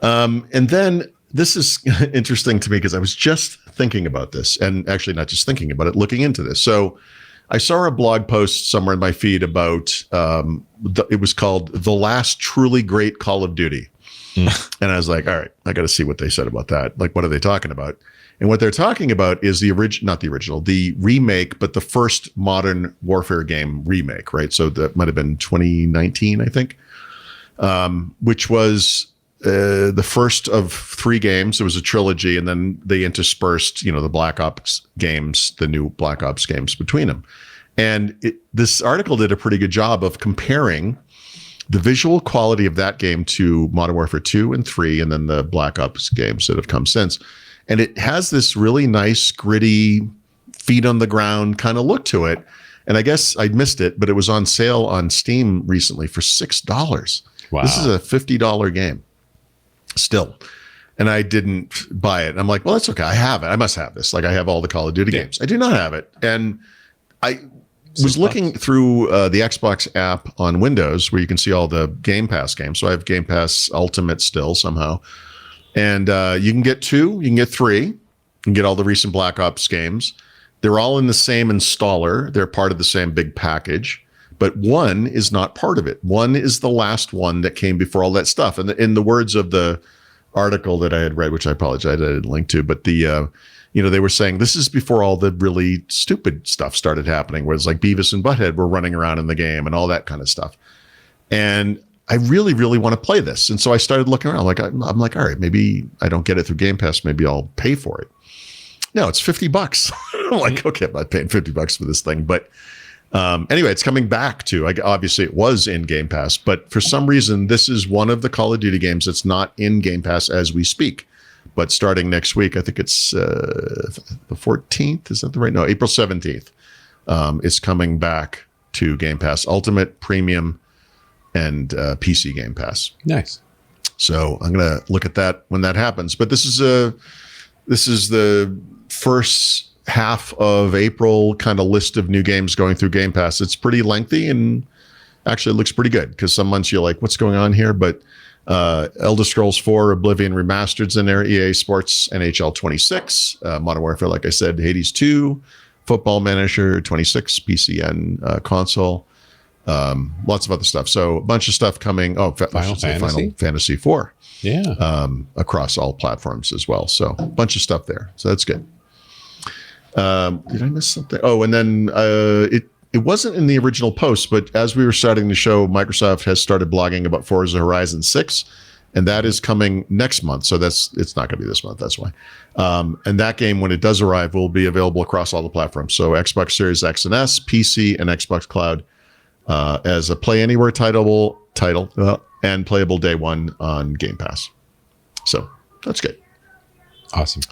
And then this is interesting to me because I was just thinking about this, and actually not just thinking about it, looking into this. So I saw a blog post somewhere in my feed about, it was called The Last Truly Great Call of Duty. And I was like, all right, I got to see what they said about that. Like, what are they talking about? And what they're talking about is the remake, but the first Modern Warfare game remake, right? So that might have been 2019, I think, which was the first of 3 games. It was a trilogy, and then they interspersed, the Black Ops games, the new Black Ops games between them. And this article did a pretty good job of comparing the visual quality of that game to Modern Warfare 2 and 3, and then the Black Ops games that have come since. And it has this really nice, gritty, feet on the ground kind of look to it. And I guess I missed it, but it was on sale on Steam recently for $6. Wow. This is a $50 game. Still. And I didn't buy it. I'm like, well, that's okay. I have it. I must have this. Like I have all the Call of Duty games. I do not have it. And I was looking through the Xbox app on Windows where you can see all the Game Pass games. So I have Game Pass Ultimate still somehow. And you can get 2, you can get 3, you can get all the recent Black Ops games. They're all in the same installer. They're part of the same big package. But 1 is not part of it. 1 is the last one that came before all that stuff. And in the words of the article that I had read, which I apologize I didn't link to, but they were saying this is before all the really stupid stuff started happening, where it's like Beavis and Butthead were running around in the game and all that kind of stuff. And I really, really want to play this. And so I started looking around. I'm like, all right, maybe I don't get it through Game Pass. Maybe I'll pay for it. No, it's $50. I'm like, okay, I'm not paying $50 for this thing, but anyway, it's coming back to, obviously it was in Game Pass, but for some reason, this is one of the Call of Duty games that's not in Game Pass as we speak. But starting next week, I think it's the 14th. Is that the right? No, April 17th. It's coming back to Game Pass Ultimate, Premium, and PC Game Pass. Nice. So I'm going to look at that when that happens. But this is the first half of April kind of list of new games going through Game Pass. It's pretty lengthy and actually it looks pretty good because some months you're like, what's going on here? But Elder Scrolls 4, Oblivion Remastered's in there, EA Sports NHL 26, Modern Warfare, like I said, Hades 2, Football Manager 26, PC and console. Lots of other stuff. So a bunch of stuff coming. Oh, Final Fantasy 4. Yeah. Across all platforms as well. So a bunch of stuff there. So that's good. Did I miss something? Oh, and then it wasn't in the original post, but as we were starting the show, Microsoft has started blogging about Forza Horizon 6, and that is coming next month. So it's not going to be this month. That's why. And that game, when it does arrive, will be available across all the platforms. So Xbox Series X and S, PC, and Xbox Cloud as a Play Anywhere title and playable day one on Game Pass. So that's good. Awesome.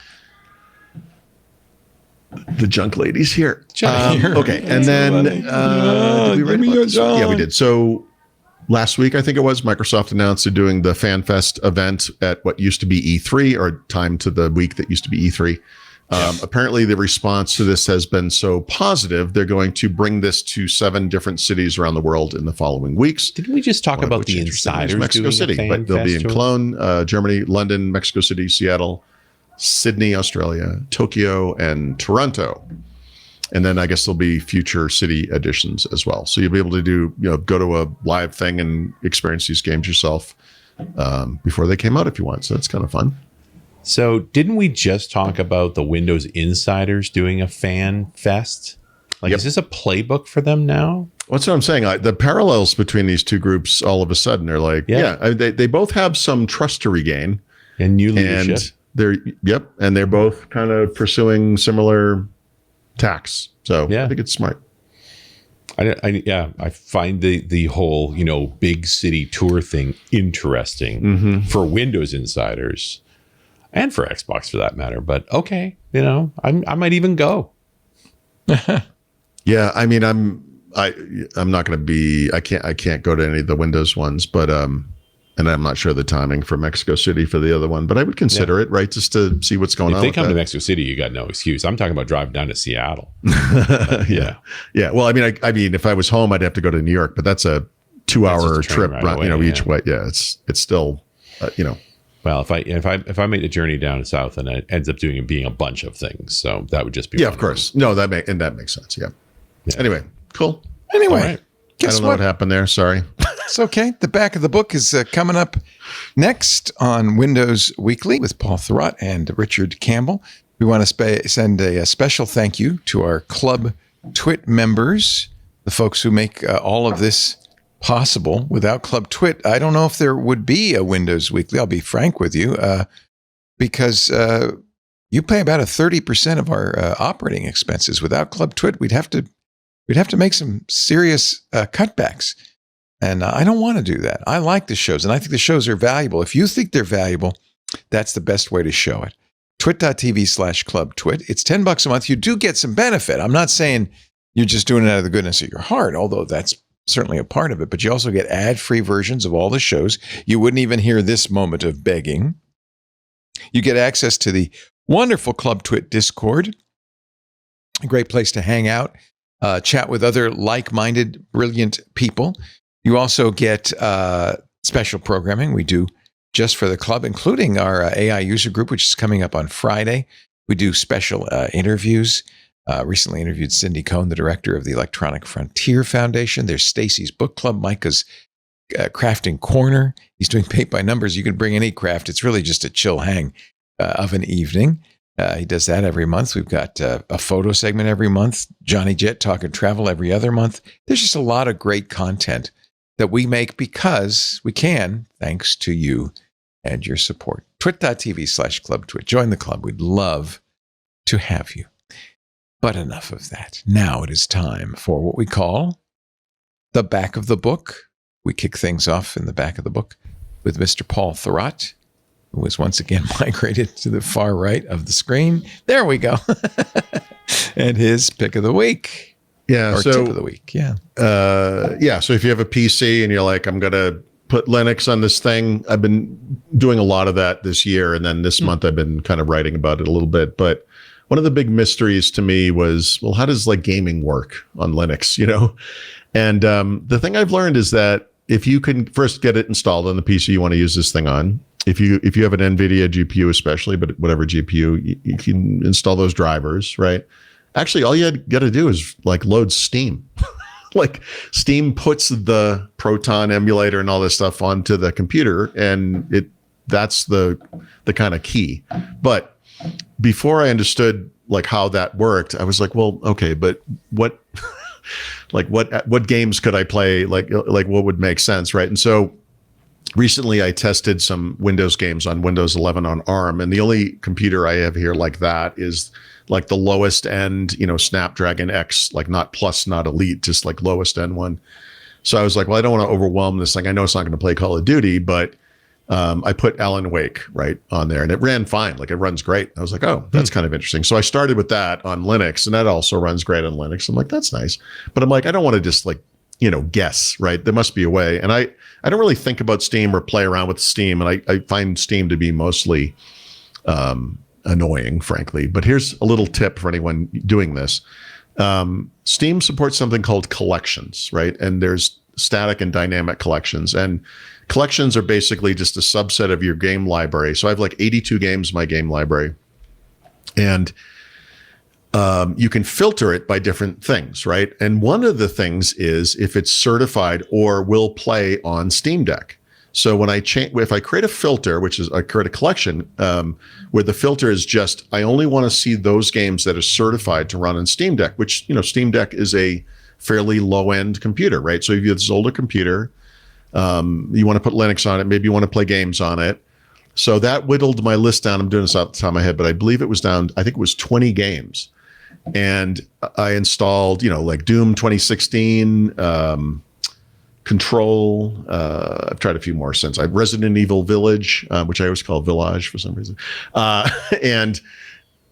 The junk lady's here. Here. Okay, and then did we write about this? Yeah, we did. So last week, I think it was, Microsoft announced they're doing the FanFest event at what used to be E3, or time to the week that used to be E3. Apparently, the response to this has been so positive, they're going to bring this to 7 different cities around the world in the following weeks. Didn't we just talk about the insiders Mexico doing City, but they'll be in Cologne, Germany, London, Mexico City, Seattle, Sydney, Australia, Tokyo, and Toronto. And then I guess there'll be future city editions as well. So you'll be able to go to a live thing and experience these games yourself before they came out if you want. So that's kind of fun. So didn't we just talk about the Windows insiders doing a fan fest? Is this a playbook for them now? That's what I'm saying. The parallels between these two groups all of a sudden are like, they both have some trust to regain. And new leadership. And they're both kind of pursuing similar tacks. So I think it's smart. I find the whole big city tour thing interesting for Windows insiders and for Xbox for that matter. But okay, I might even go. Yeah, I mean, I'm not going to be. I can't go to any of the Windows ones, but and I'm not sure the timing for Mexico City for the other one, but I would consider it, right? Just to see what's going on. If they come to Mexico City, you got no excuse. I'm talking about driving down to Seattle. Yeah. Well, I mean, if I was home, I'd have to go to New York, but that's a 2-hour trip, each way. Yeah, it's still, Well, if I make the journey down south, and it ends up being a bunch of things, so that would just be of course. No, that makes sense. Yeah. Anyway, cool. Anyway. Right. I don't know what happened there. Sorry. It's okay. The back of the book is coming up next on Windows Weekly with Paul Thurrott and Richard Campbell. We want to send a special thank you to our Club Twit members, the folks who make all of this possible. Without Club Twit, I don't know if there would be a Windows Weekly. I'll be frank with you, because you pay about 30% of our operating expenses. Without Club Twit, we'd have to make some serious cutbacks. And I don't want to do that. I like the shows, and I think the shows are valuable. If you think they're valuable, that's the best way to show it. Twit.tv/clubtwit. It's $10 a month. You do get some benefit. I'm not saying you're just doing it out of the goodness of your heart, although that's certainly a part of it. But you also get ad-free versions of all the shows. You wouldn't even hear this moment of begging. You get access to the wonderful Club Twit Discord, a great place to hang out, chat with other like-minded, brilliant people. You also get special programming we do just for the club, including our AI user group, which is coming up on Friday. We do special interviews. Recently interviewed Cindy Cohn, the director of the Electronic Frontier Foundation. There's Stacy's Book Club, Micah's Crafting Corner. He's doing paint by numbers. You can bring any craft. It's really just a chill hang of an evening. He does that every month. We've got a photo segment every month. Johnny Jett talking travel every other month. There's just a lot of great content that we make because we can, thanks to you and your support. Twit.tv/clubtwit. Join the club. We'd love to have you. But enough of that. Now it is time for what we call the back of the book. We kick things off in the back of the book with Mr. Paul Thurrott, who was once again migrated to the far right of the screen. There we go. And his pick of the week. Yeah. Or tip of the week. Yeah. So if you have a PC and you're like, I'm going to put Linux on this thing. I've been doing a lot of that this year. And then this month I've been kind of writing about it a little bit. But one of the big mysteries to me was, well, how does like gaming work on Linux, you know? And the thing I've learned is that if you can first get it installed on the PC you want to use this thing on, if you have an NVIDIA GPU especially, but whatever GPU, you can install those drivers, right? Actually, all you got to do is like load Steam. Like Steam puts the Proton emulator and all this stuff onto the computer, and that's the kind of key. But before I understood like how that worked, I was like, well, okay, but what like what games could I play? Like what would make sense, right? And so recently I tested some Windows games on Windows 11 on ARM, and the only computer I have here like that is like the lowest end, you know, Snapdragon X, like not Plus, not Elite, just like lowest end one. So I was like, well, I don't want to overwhelm this thing. I know it's not going to play Call of Duty, but I put Alan Wake right on there, and it ran fine. Like it runs great. I was like, oh, that's kind of interesting. So I started with that on Linux, and that also runs great on Linux. I'm like, that's nice. But I'm like, I don't want to just like, you know, guess, right? There must be a way. And I don't really think about Steam or play around with Steam. And I find Steam to be mostly annoying, frankly. But here's a little tip for anyone doing this. Steam supports something called collections, right? And there's static and dynamic collections. And collections are basically just a subset of your game library. So I have like 82 games in my game library. And you can filter it by different things, right? And one of the things is if it's certified or will play on Steam Deck. So when if I create a filter, which is I create a collection where the filter is just, I only want to see those games that are certified to run on Steam Deck, which, you know, Steam Deck is a fairly low end computer, right? So if you have this older computer, you want to put Linux on it, maybe you want to play games on it. So that whittled my list down. I'm doing this off the top of my head, but I believe it was down, I think it was 20 games. And I installed, you know, like Doom 2016, Control. I've tried a few more since. I've Resident Evil Village, which I always call Village for some reason. And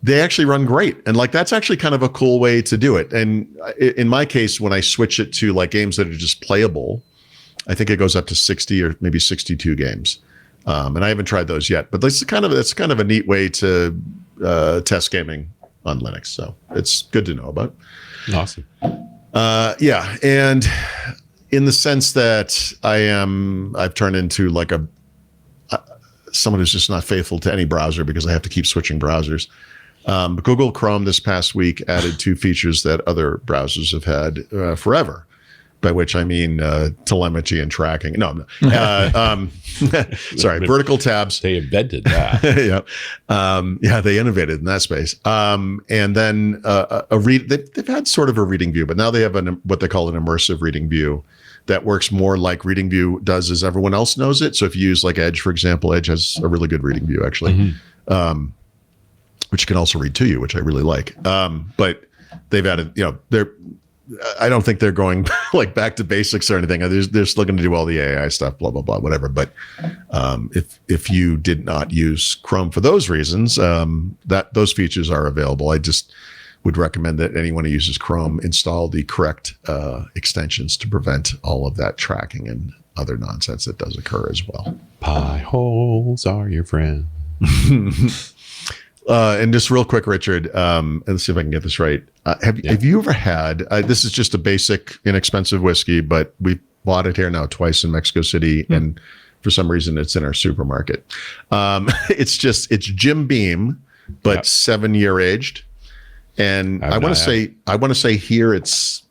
they actually run great. And like, that's actually kind of a cool way to do it. And in my case, when I switch it to like games that are just playable, I think it goes up to 60 or maybe 62 games. And I haven't tried those yet, but that's kind of a neat way to test gaming on Linux. So it's good to know about. Awesome. Yeah. And in the sense that I've turned into like someone who's just not faithful to any browser because I have to keep switching browsers. Google Chrome this past week added 2 features that other browsers have had forever. By which I mean telemetry and tracking. No, sorry, vertical tabs. They invented that. Yeah, they innovated in that space. And then they've had sort of a reading view, but now they have what they call an immersive reading view that works more like reading view does as everyone else knows it. So if you use like Edge, for example, Edge has a really good reading view actually, which can also read to you, which I really like. But they've added, you know, I don't think they're going like back to basics or anything. They're still going to do all the AI stuff, blah, blah, blah, whatever. But if you did not use Chrome for those reasons, those features are available. I just would recommend that anyone who uses Chrome install the correct extensions to prevent all of that tracking and other nonsense that does occur as well. Pie holes are your friend. And just real quick, Richard, and let's see if I can get this right. Have you ever had, this is just a basic, inexpensive whiskey, but we bought it here now twice in Mexico City, and for some reason it's in our supermarket. It's Jim Beam, but 7-year aged. And I want to say here it's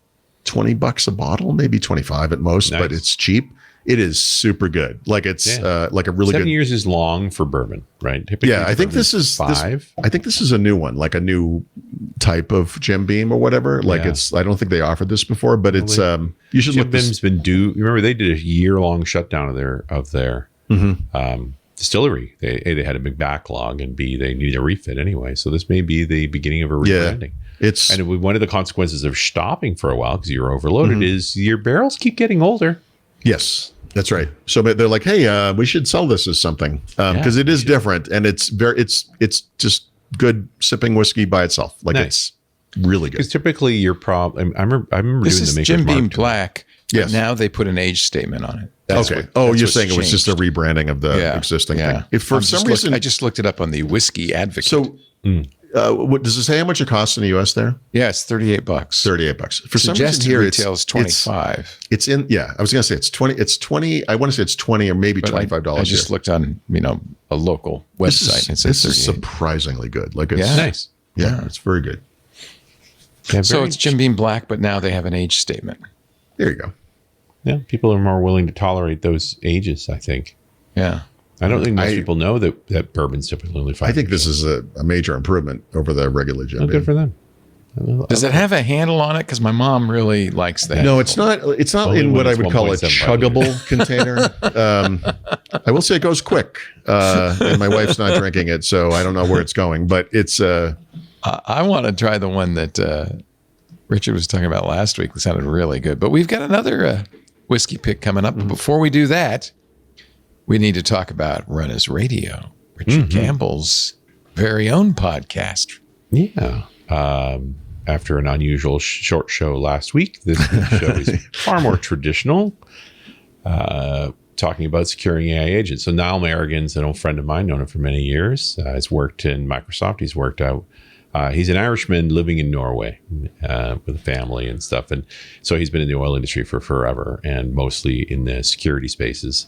$20 a bottle, maybe 25 at most, but it's cheap. It is super good. Like it's like a really 7 good. 7 years is long for bourbon, right? Typically I think this is 5. I think this is a new one, like a new type of Jim Beam or whatever. Like I don't think they offered this before, but it's you should Jim look. Beam's been due. You remember they did a year-long shutdown of their distillery. A, they had a big backlog, and B, they needed a refit anyway. So this may be the beginning of a rebranding. And one of the consequences of stopping for a while because you're overloaded is your barrels keep getting older. Yes, that's right. So they're like, hey, we should sell this as something because it is different, and it's just good sipping whiskey by itself. Like it's really good. Because typically your problem, I remember this doing is the Maker's Jim Beam Mark. Black. Yes. Now they put an age statement on it. That's okay. what- that's You're what's saying it was just a changed. rebranding of the existing thing. If for some reason, I just looked it up on the Whiskey Advocate. so what does it say how much it costs in the US there? yeah, it's $38. $38. For some Suggest reason here retails 25. It's in, yeah, I was going to say it's 20. I want to say it's 20 or maybe $25. I just looked on, a local website. and it says This is 38. surprisingly good. Like it's Yeah. Nice. Yeah, it's very good. Yeah, So very- it's Jim Beam Black, but now they have an age statement. There you go. yeah, people are more willing to tolerate those ages, I think. Yeah. I don't think most people know that bourbon's typically only 5 I think years this is a major improvement over the regular Jim old. Beam. Good for them. Does it have a handle on it? Because my mom really likes that. No, it's not. It's not Only in when what I it's would call a 1.75 chuggable container. I will say it goes quick, and my wife's not drinking it, so I don't know where it's going. But it's I want to try the one that Richard was talking about last week. It sounded really good. But we've got another whiskey pick coming up. But before we do that, we need to talk about RunAs Radio, Richard Campbell's very own podcast. Yeah. After an unusual short show last week, this show is far more traditional, talking about securing AI agents. So Niall Merrigan's an old friend of mine, known him for many years. He's worked in Microsoft. He's worked out. He's an Irishman living in Norway with a family and stuff. And so he's been in the oil industry for forever and mostly in the security spaces.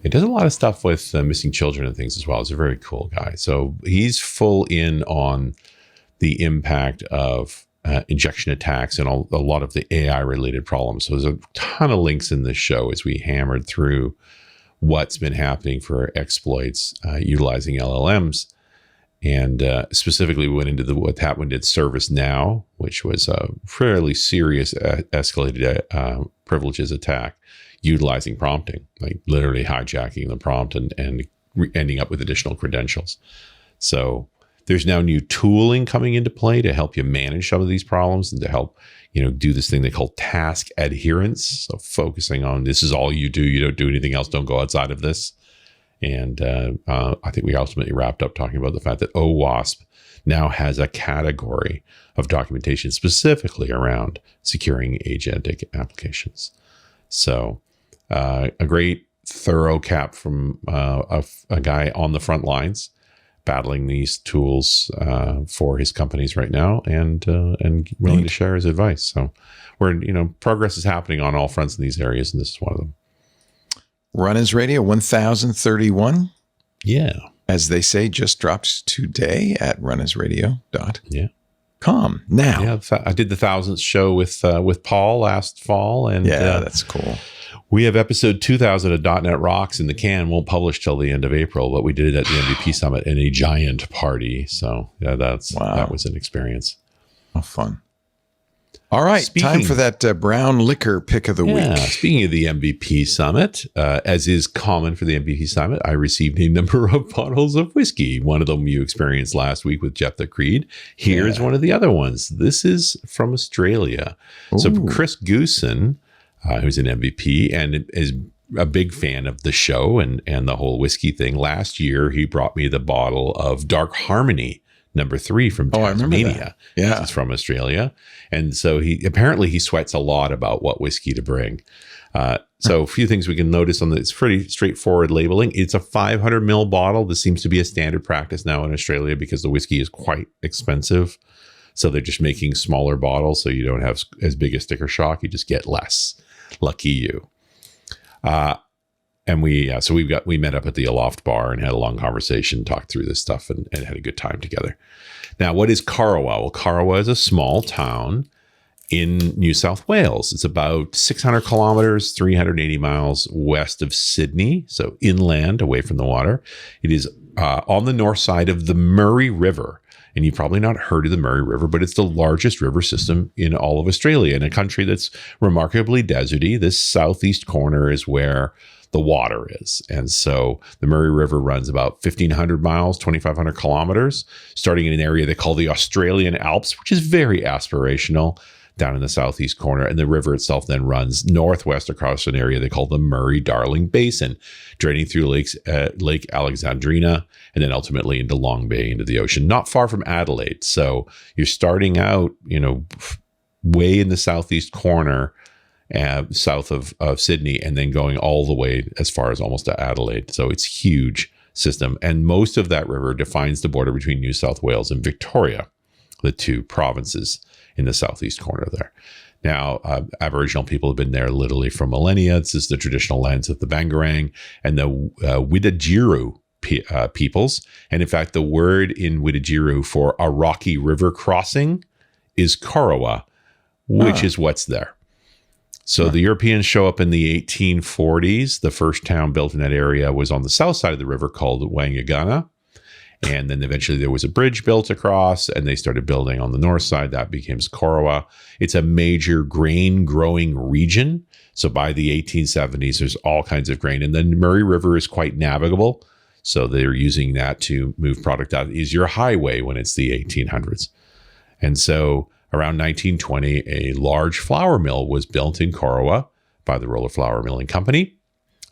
He does a lot of stuff with missing children and things as well. He's a very cool guy. So he's full in on the impact of injection attacks and a lot of the AI related problems. So there's a ton of links in this show as we hammered through what's been happening for exploits utilizing LLMs. And specifically we went into what happened at ServiceNow, which was a fairly serious escalated privileges attack utilizing prompting, like literally hijacking the prompt and ending up with additional credentials. So there's now new tooling coming into play to help you manage some of these problems and to help, do this thing they call task adherence. So focusing on this is all you do. You don't do anything else. Don't go outside of this. And I think we ultimately wrapped up talking about the fact that OWASP now has a category of documentation specifically around securing agentic applications. So a great thorough cap from a guy on the front lines battling these tools for his companies right now and willing to share his advice. So progress is happening on all fronts in these areas, and this is one of them. RunAs Radio 1031. Yeah. As they say, just dropped today at runasradio.com. Yeah. Now. Yeah. I did the 1000th show with Paul last fall. And that's cool. We have episode 2000 of .NET Rocks in the can. Won't publish till the end of April, but we did it at the MVP Summit in a giant party. So yeah, that was an experience. Oh, fun. All right, time for that brown liquor pick of the week. Speaking of the MVP Summit, as is common for the MVP Summit, I received a number of bottles of whiskey. One of them you experienced last week with Jeff the Creed. Here's one of the other ones. This is from Australia. Ooh. So Chris Goosen, who's an MVP and is a big fan of the show and the whole whiskey thing. Last year, he brought me the bottle of Dark Harmony number 3 from Tasmania. Yeah. He's from Australia. And so he sweats a lot about what whiskey to bring. So a few things we can notice on it's pretty straightforward labeling. It's a 500 ml bottle. This seems to be a standard practice now in Australia because the whiskey is quite expensive. So they're just making smaller bottles so you don't have as big a sticker shock. You just get less. Lucky you. And we met up at the Aloft bar and had a long conversation, talked through this stuff and had a good time together. Now, what is Carawa? Well, Carawa is a small town in New South Wales. It's about 600 kilometers, 380 miles west of Sydney. So inland, away from the water. It is on the north side of the Murray River. And you've probably not heard of the Murray River, but it's the largest river system in all of Australia. In a country that's remarkably deserty, this southeast corner is where the water is. And so the Murray River runs about 1,500 miles, 2,500 kilometers, starting in an area they call the Australian Alps, which is very aspirational, down in the southeast corner. And the river itself then runs northwest across an area they call the Murray-Darling Basin, draining through Lake Alexandrina, and then ultimately into Long Bay, into the ocean, not far from Adelaide. So you're starting out, way in the southeast corner, south of Sydney, and then going all the way as far as almost to Adelaide. So it's huge system. And most of that river defines the border between New South Wales and Victoria, the two provinces in the southeast corner there. Now, Aboriginal people have been there literally for millennia. This is the traditional lands of the Bangarang and the Wiradjuri peoples. And in fact, the word in Wiradjuri for a rocky river crossing is Korowa, which is what's there. So the Europeans show up in the 1840s. The first town built in that area was on the south side of the river called Wangagana. And then eventually there was a bridge built across, and they started building on the north side. That became Korowa. It's a major grain growing region. So by the 1870s, there's all kinds of grain. And the Murray River is quite navigable. So they're using that to move product out. It's your highway when it's the 1800s. And so around 1920, a large flour mill was built in Korowa by the Roller Flour Milling Company.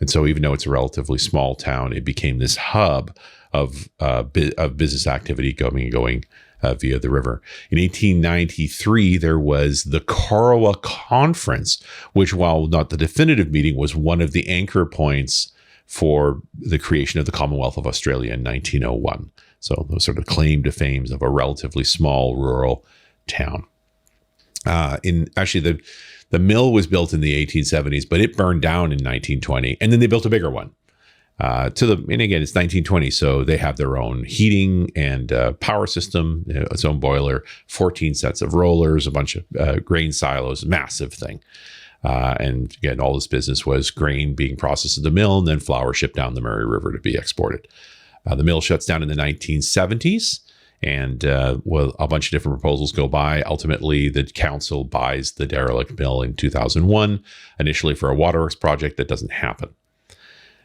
And so even though it's a relatively small town, it became this hub of business activity going via the river. In 1893, there was the Korowa Conference, which, while not the definitive meeting, was one of the anchor points for the creation of the Commonwealth of Australia in 1901. So those sort of claim to fame of a relatively small rural town. The mill was built in the 1870s, but it burned down in 1920, and then they built a bigger one. And again, it's 1920, so they have their own heating and power system, its own boiler, 14 sets of rollers, a bunch of grain silos, massive thing. And again, all this business was grain being processed at the mill and then flour shipped down the Murray River to be exported. The mill shuts down in the 1970s, and a bunch of different proposals go by. Ultimately, the council buys the derelict mill in 2001, initially for a waterworks project that doesn't happen.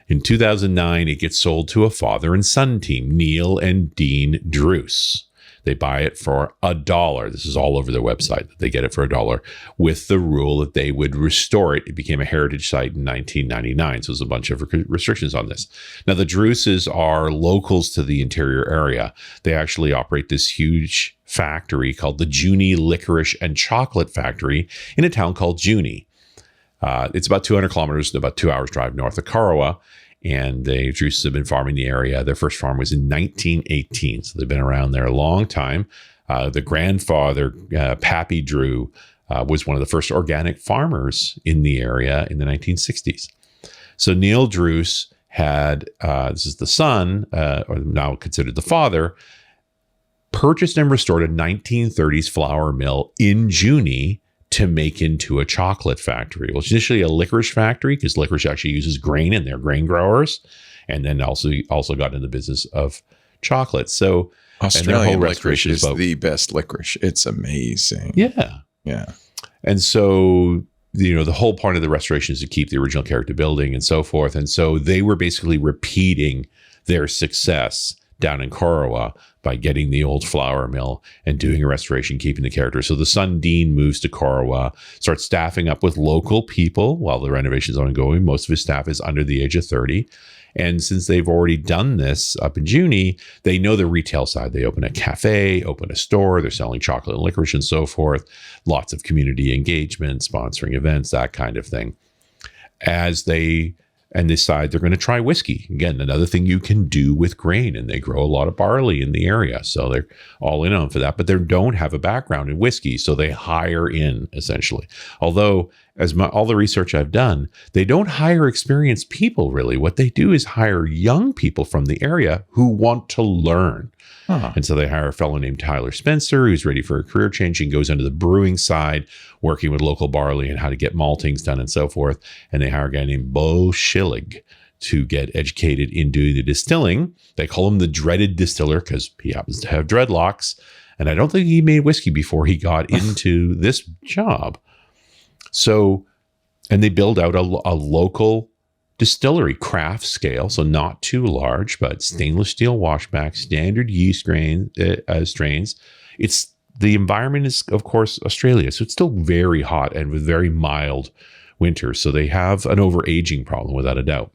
In 2009, it gets sold to a father and son team, Neil and Dean Druce. They buy it for $1. This is all over their website. They get it for $1 with the rule that they would restore it. It became a heritage site in 1999. So there's a bunch of restrictions on this. Now, the Druces are locals to the interior area. They actually operate this huge factory called the Junee Licorice and Chocolate Factory in a town called Junee. It's about 200 kilometers, about 2 hours drive north of Korowa. And the Druces have been farming the area. Their first farm was in 1918. So they've been around there a long time. The grandfather, Pappy Drew, was one of the first organic farmers in the area in the 1960s. So Neil Druce had, this is the son, or now considered the father, purchased and restored a 1930s flour mill in Junee to make into a chocolate factory. Well, it's initially a licorice factory because licorice actually uses grain and they're grain growers, and then also got in the business of chocolate. So Australian licorice is the best licorice. It's amazing. Yeah. And so, the whole point of the restoration is to keep the original character building and so forth. And so they were basically repeating their success down in Korowa by getting the old flour mill and doing a restoration, keeping the character. So the son, Dean, moves to Korowa, starts staffing up with local people while the renovations are ongoing. Most of his staff is under the age of 30. And since they've already done this up in Junee, they know the retail side. They open a cafe, open a store, they're selling chocolate and licorice and so forth. Lots of community engagement, sponsoring events, that kind of thing. As they decide they're going to try whiskey. Again, another thing you can do with grain, and they grow a lot of barley in the area. So they're all in on for that, but they don't have a background in whiskey. So they hire in essentially. Although all the research I've done, they don't hire experienced people really. What they do is hire young people from the area who want to learn. And so they hire a fellow named Tyler Spencer, who's ready for a career change and goes into the brewing side, working with local barley and how to get maltings done and so forth. And they hire a guy named Bo Schillig to get educated in doing the distilling. They call him the dreaded distiller because he happens to have dreadlocks. And I don't think he made whiskey before he got into this job. So, and they build out a local distillery, craft scale, so not too large, but stainless steel washback, standard yeast strains. The environment is, of course, Australia, so it's still very hot and with very mild winters. So they have an overaging problem without a doubt.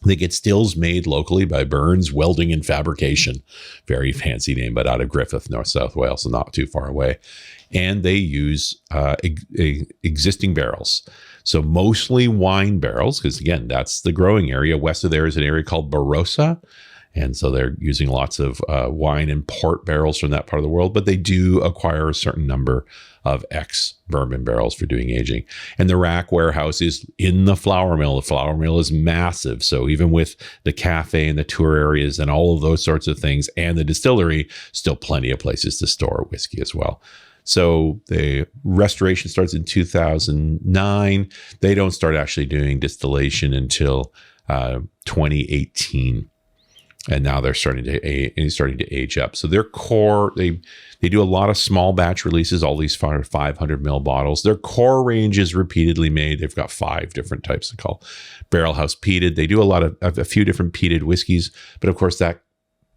They get stills made locally by Burns Welding and Fabrication. Very fancy name, but out of Griffith, North South Wales, so not too far away. And they use existing barrels. So mostly wine barrels, because again, that's the growing area. West of there is an area called Barossa. And so they're using lots of wine and port barrels from that part of the world, but they do acquire a certain number of ex-bourbon barrels for doing aging. And the rack warehouse is in the flour mill. The flour mill is massive. So even with the cafe and the tour areas and all of those sorts of things and the distillery, still plenty of places to store whiskey as well. So the restoration starts in 2009. They don't start actually doing distillation until 2018. And now they're starting to age up. So their core, they do a lot of small batch releases, all these 500 ml bottles. Their core range is repeatedly made. They've got 5 different types they call barrel house peated. They do a few different peated whiskeys, but of course that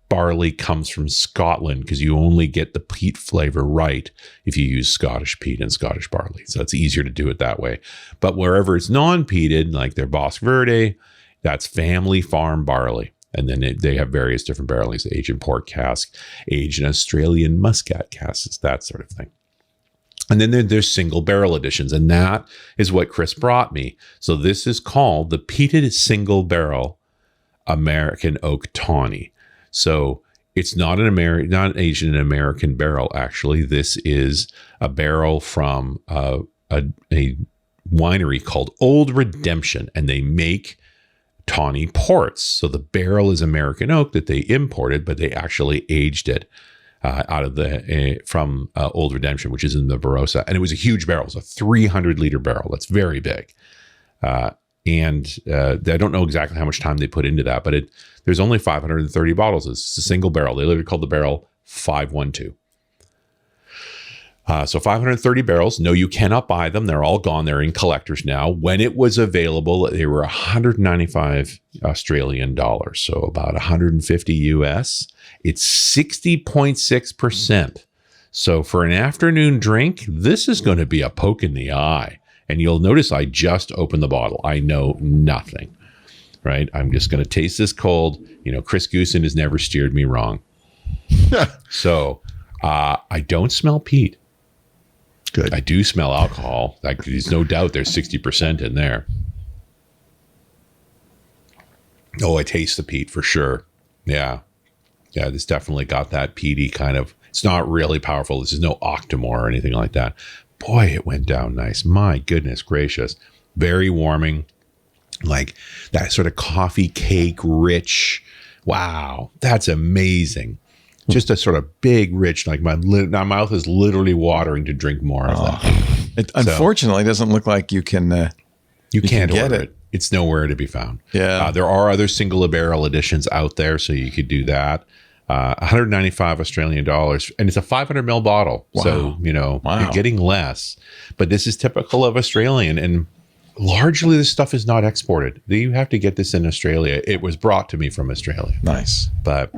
barley comes from Scotland because you only get the peat flavor right if you use Scottish peat and Scottish barley. So it's easier to do it that way. But wherever it's non-peated, like their Bosque Verde, that's family farm barley. And then they have various different barrels, aged in port cask, aged in Australian muscat casks, that sort of thing. And then there's single barrel editions, and that is what Chris brought me. So this is called the Peated Single Barrel American Oak Tawny. So it's not aged in an American barrel, actually. This is a barrel from a winery called Old Redemption, and they make tawny ports. So the barrel is American oak that they imported, but they actually aged it from Old Redemption, which is in the Barossa. And it was a huge barrel. It's a 300-liter barrel. That's very big. And I don't know exactly how much time they put into that, but there's only 530 bottles. It's a single barrel. They literally called the barrel 512. So 530 barrels. No, you cannot buy them. They're all gone. They're in collectors now. When it was available, they were 195 Australian dollars. So about 150 US. It's 60.6%. So for an afternoon drink, this is going to be a poke in the eye. And you'll notice I just opened the bottle. I know nothing, right? I'm just going to taste this cold. Chris Goosen has never steered me wrong. So I don't smell peat. Good. I do smell alcohol. There's no doubt there's 60% in there. Oh, I taste the peat for sure. Yeah. Yeah, this definitely got that peaty kind of, it's not really powerful. This is no Octomore or anything like that. Boy, it went down nice. My goodness gracious. Very warming. Like that sort of coffee cake rich. Wow, that's amazing. Just a sort of big, rich, like my mouth is literally watering to drink more of that. It unfortunately doesn't look like you can. You can't order it. It's nowhere to be found. Yeah. There are other single barrel editions out there, so you could do that. 195 Australian dollars, and it's a 500 ml bottle. Wow. So, you're getting less. But this is typical of Australian, and largely this stuff is not exported. You have to get this in Australia. It was brought to me from Australia. Nice. But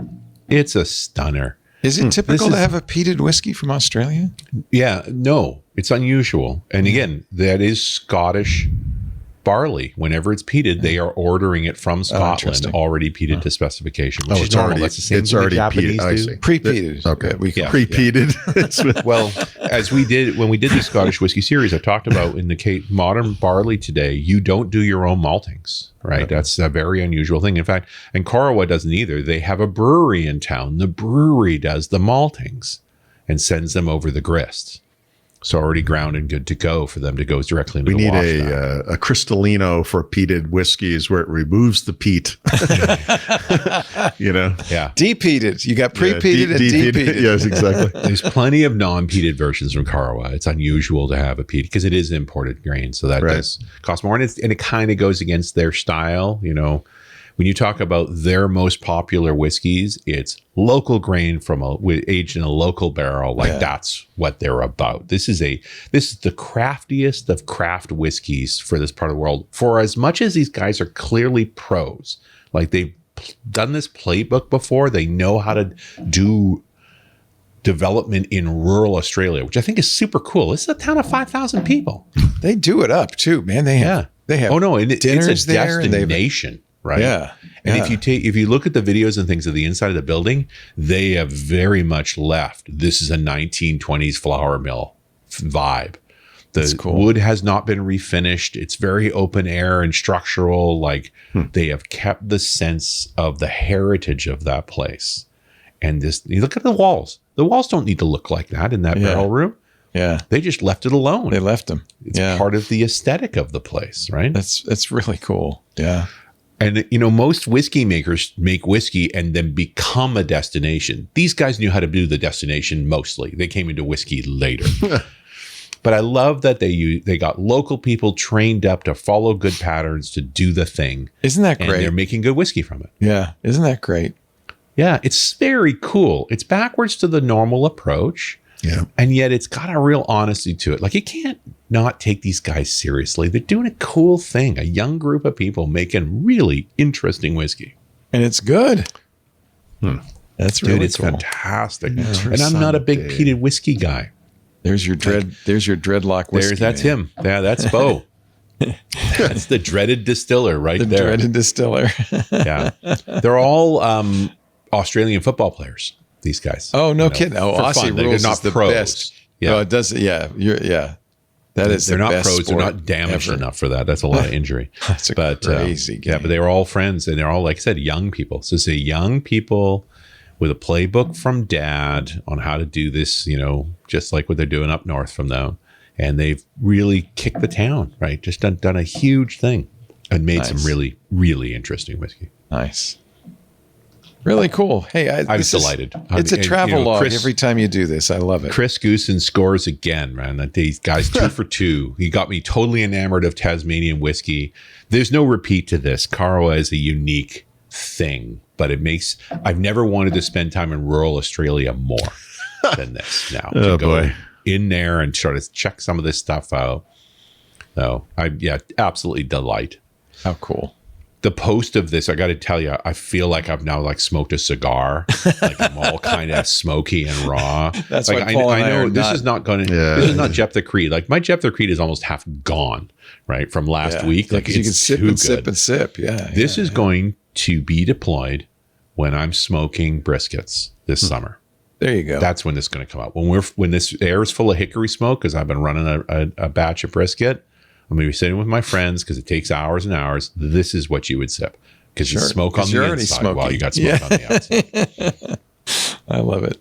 it's a stunner. Is it typical to have a peated whiskey from Australia? Yeah, no, it's unusual. And again, that is Scottish barley. Whenever it's peated, they are ordering it from Scotland, already peated to specification. Which is normal. That's the same thing the Japanese do. Pre-peated. Okay, pre-peated. Well, when we did the Scottish whiskey series, I talked about in the modern barley today, you don't do your own maltings, right? Okay. That's a very unusual thing. In fact, and Corowa doesn't either. They have a brewery in town. The brewery does the maltings and sends them over the grist. So already ground and good to go for them to go directly into the wash. We need a Cristalino for peated whiskeys where it removes the peat. Yeah. De-peated. You got pre-peated and de-peated. Yes, exactly. There's plenty of non-peated versions from Corowa. It's unusual to have a peat because it is imported grain. So that does cost more. And it kind of goes against their style. When you talk about their most popular whiskeys, it's local grain aged in a local barrel. That's what they're about. This is the craftiest of craft whiskeys for this part of the world. For as much as these guys are clearly pros, like they've done this playbook before, they know how to do development in rural Australia, which I think is super cool. This is a town of 5,000 people. They do it up too, man. They have Oh no, it's dinners a destination. right? Yeah. And Yeah. if you look at the videos and things of the inside of the building, they have very much left. This is a 1920s flour mill vibe. The cool. wood has not been refinished. It's very open air and structural. Like they have kept the sense of the heritage of that place. And this, you look at the walls. The walls don't need to look like that in that barrel room. Yeah. They just left it alone. They left them. It's part of the aesthetic of the place, right? That's really cool. Yeah. And, you know, most whiskey makers make whiskey and then become a destination. These guys knew how to do the destination mostly. They came into whiskey later. But I love that they got local people trained up to follow good patterns, to do the thing. Isn't that great? And they're making good whiskey from it. Yeah. Isn't that great? Yeah, it's very cool. It's backwards to the normal approach. Yeah. And yet it's got a real honesty to it. Like, you can't not take these guys seriously. They're doing a cool thing. A young group of people making really interesting whiskey. And it's good. That's really It's cool. fantastic. And I'm not a big peated whiskey guy. There's your dreadlock whiskey. That's him. Yeah, that's Bo. That's the dreaded distiller right the there. dreaded distiller. Yeah. They're all Australian football players, these guys. Oh, no kidding. Oh, for Aussie fun. They're rules not is the pros. best. Yeah. Oh, it does. Yeah. That is They're the not best pros. They're sport not damaged ever. enough for that. That's a lot of injury. That's a crazy game. Yeah, but they were all friends, and they're all, like I said, young people. So say young people with a playbook from dad on how to do this, you know, just like what they're doing up north from them. And they've really kicked the town, right? Just done a huge thing and made some really, really interesting whiskey. Nice. Really cool. Hey, I was delighted. It's a And, travel you know, log every time you do this. I love it. Chris Goosen scores again, man. That these guys 2 for 2. He got me totally enamored of Tasmanian whiskey. There's no repeat to this. Carawa is a unique thing, but I've never wanted to spend time in rural Australia more than this now. Oh, to go boy. in there and try to check some of this stuff out. So absolutely delight. How cool. The post of this, I got to tell you, I feel like I've now like smoked a cigar. Like I'm all kind of smoky and raw. That's like why Paul and I know are this not- is not going to. Yeah. This is not Jeff the Creed. Like my Jeff the Creed is almost half gone, right, from last week. Like because you can it's sip too and good. sip and sip. Yeah. This is going to be deployed when I'm smoking briskets this summer. There you go. That's when this is going to come out. When this air is full of hickory smoke, because I've been running a batch of brisket. I'm going to be sitting with my friends because it takes hours and hours. This is what you would sip. Because you smoke on the inside while you got smoke on the outside. I love it.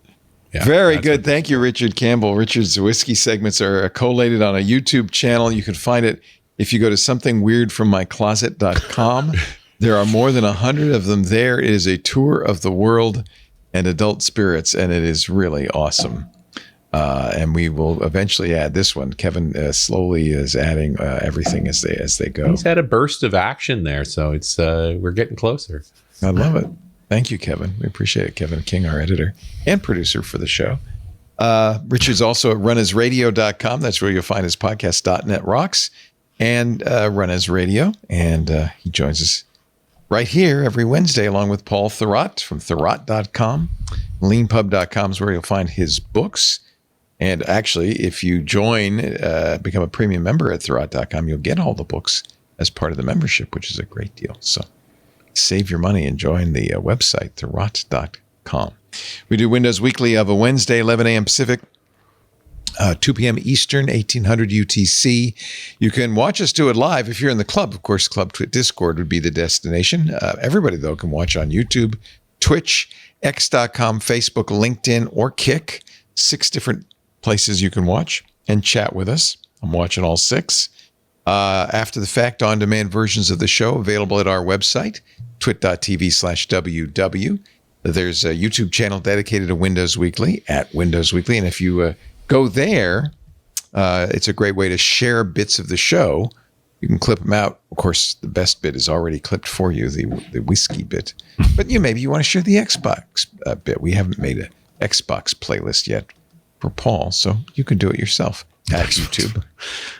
Yeah, Very that's good. Thank you, Richard Campbell. Richard's whiskey segments are collated on a YouTube channel. You can find it if you go to somethingweirdfrommycloset.com. There are more than 100 of them there. It is a tour of the world and adult spirits, and it is really awesome. And we will eventually add this one. Kevin slowly is adding everything as they go. He's had a burst of action there, so it's we're getting closer. I love it. Thank you, Kevin. We appreciate it. Kevin King, our editor and producer for the show. Richard's also at RunAsRadio.com. That's where you'll find his podcast, .NET Rocks, and RunAs Radio. And he joins us right here every Wednesday, along with Paul Thurrott from Thurrott.com. LeanPub.com is where you'll find his books. And actually, if you join, become a premium member at Thurrott.com, you'll get all the books as part of the membership, which is a great deal. So save your money and join the website, Thurrott.com. We do Windows Weekly of a Wednesday, 11 a.m. Pacific, 2 p.m. Eastern, 1800 UTC. You can watch us do it live if you're in the club. Of course, Club Discord would be the destination. Everybody, though, can watch on YouTube, Twitch, X.com, Facebook, LinkedIn, or Kick. 6 different places you can watch and chat with us. I'm watching all 6. After the fact, on-demand versions of the show available at our website, twit.tv/WW. There's a YouTube channel dedicated to Windows Weekly, at Windows Weekly. And if you go there, it's a great way to share bits of the show. You can clip them out. Of course, the best bit is already clipped for you, the whiskey bit. But maybe you want to share the Xbox bit. We haven't made an Xbox playlist yet for Paul, so you can do it yourself at YouTube.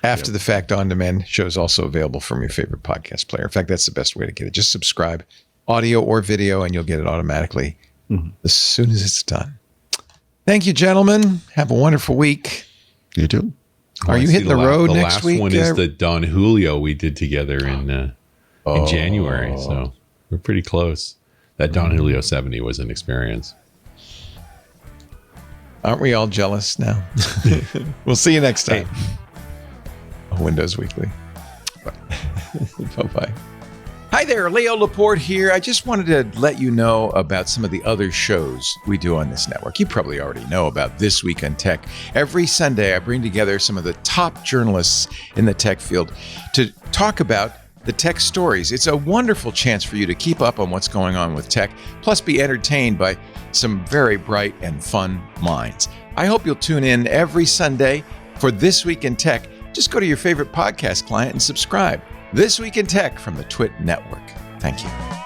After the fact, on-demand show is also available from your favorite podcast player. In fact, that's the best way to get it. Just subscribe, audio or video, and you'll get it automatically as soon as it's done. Thank you, gentlemen. Have a wonderful week. You too. Are you hitting the road next week? The last one is the Don Julio we did together in January. So We're pretty close. That Don Julio 70 was an experience. Aren't we all jealous now? We'll see you next time. On Windows Weekly. Bye-bye. Hi there, Leo Laporte here. I just wanted to let you know about some of the other shows we do on this network. You probably already know about This Week in Tech. Every Sunday, I bring together some of the top journalists in the tech field to talk about the tech stories. It's a wonderful chance for you to keep up on what's going on with tech, plus be entertained by some very bright and fun minds. I hope you'll tune in every Sunday for This Week in Tech. Just go to your favorite podcast client and subscribe. This Week in Tech from the Twit Network. Thank you.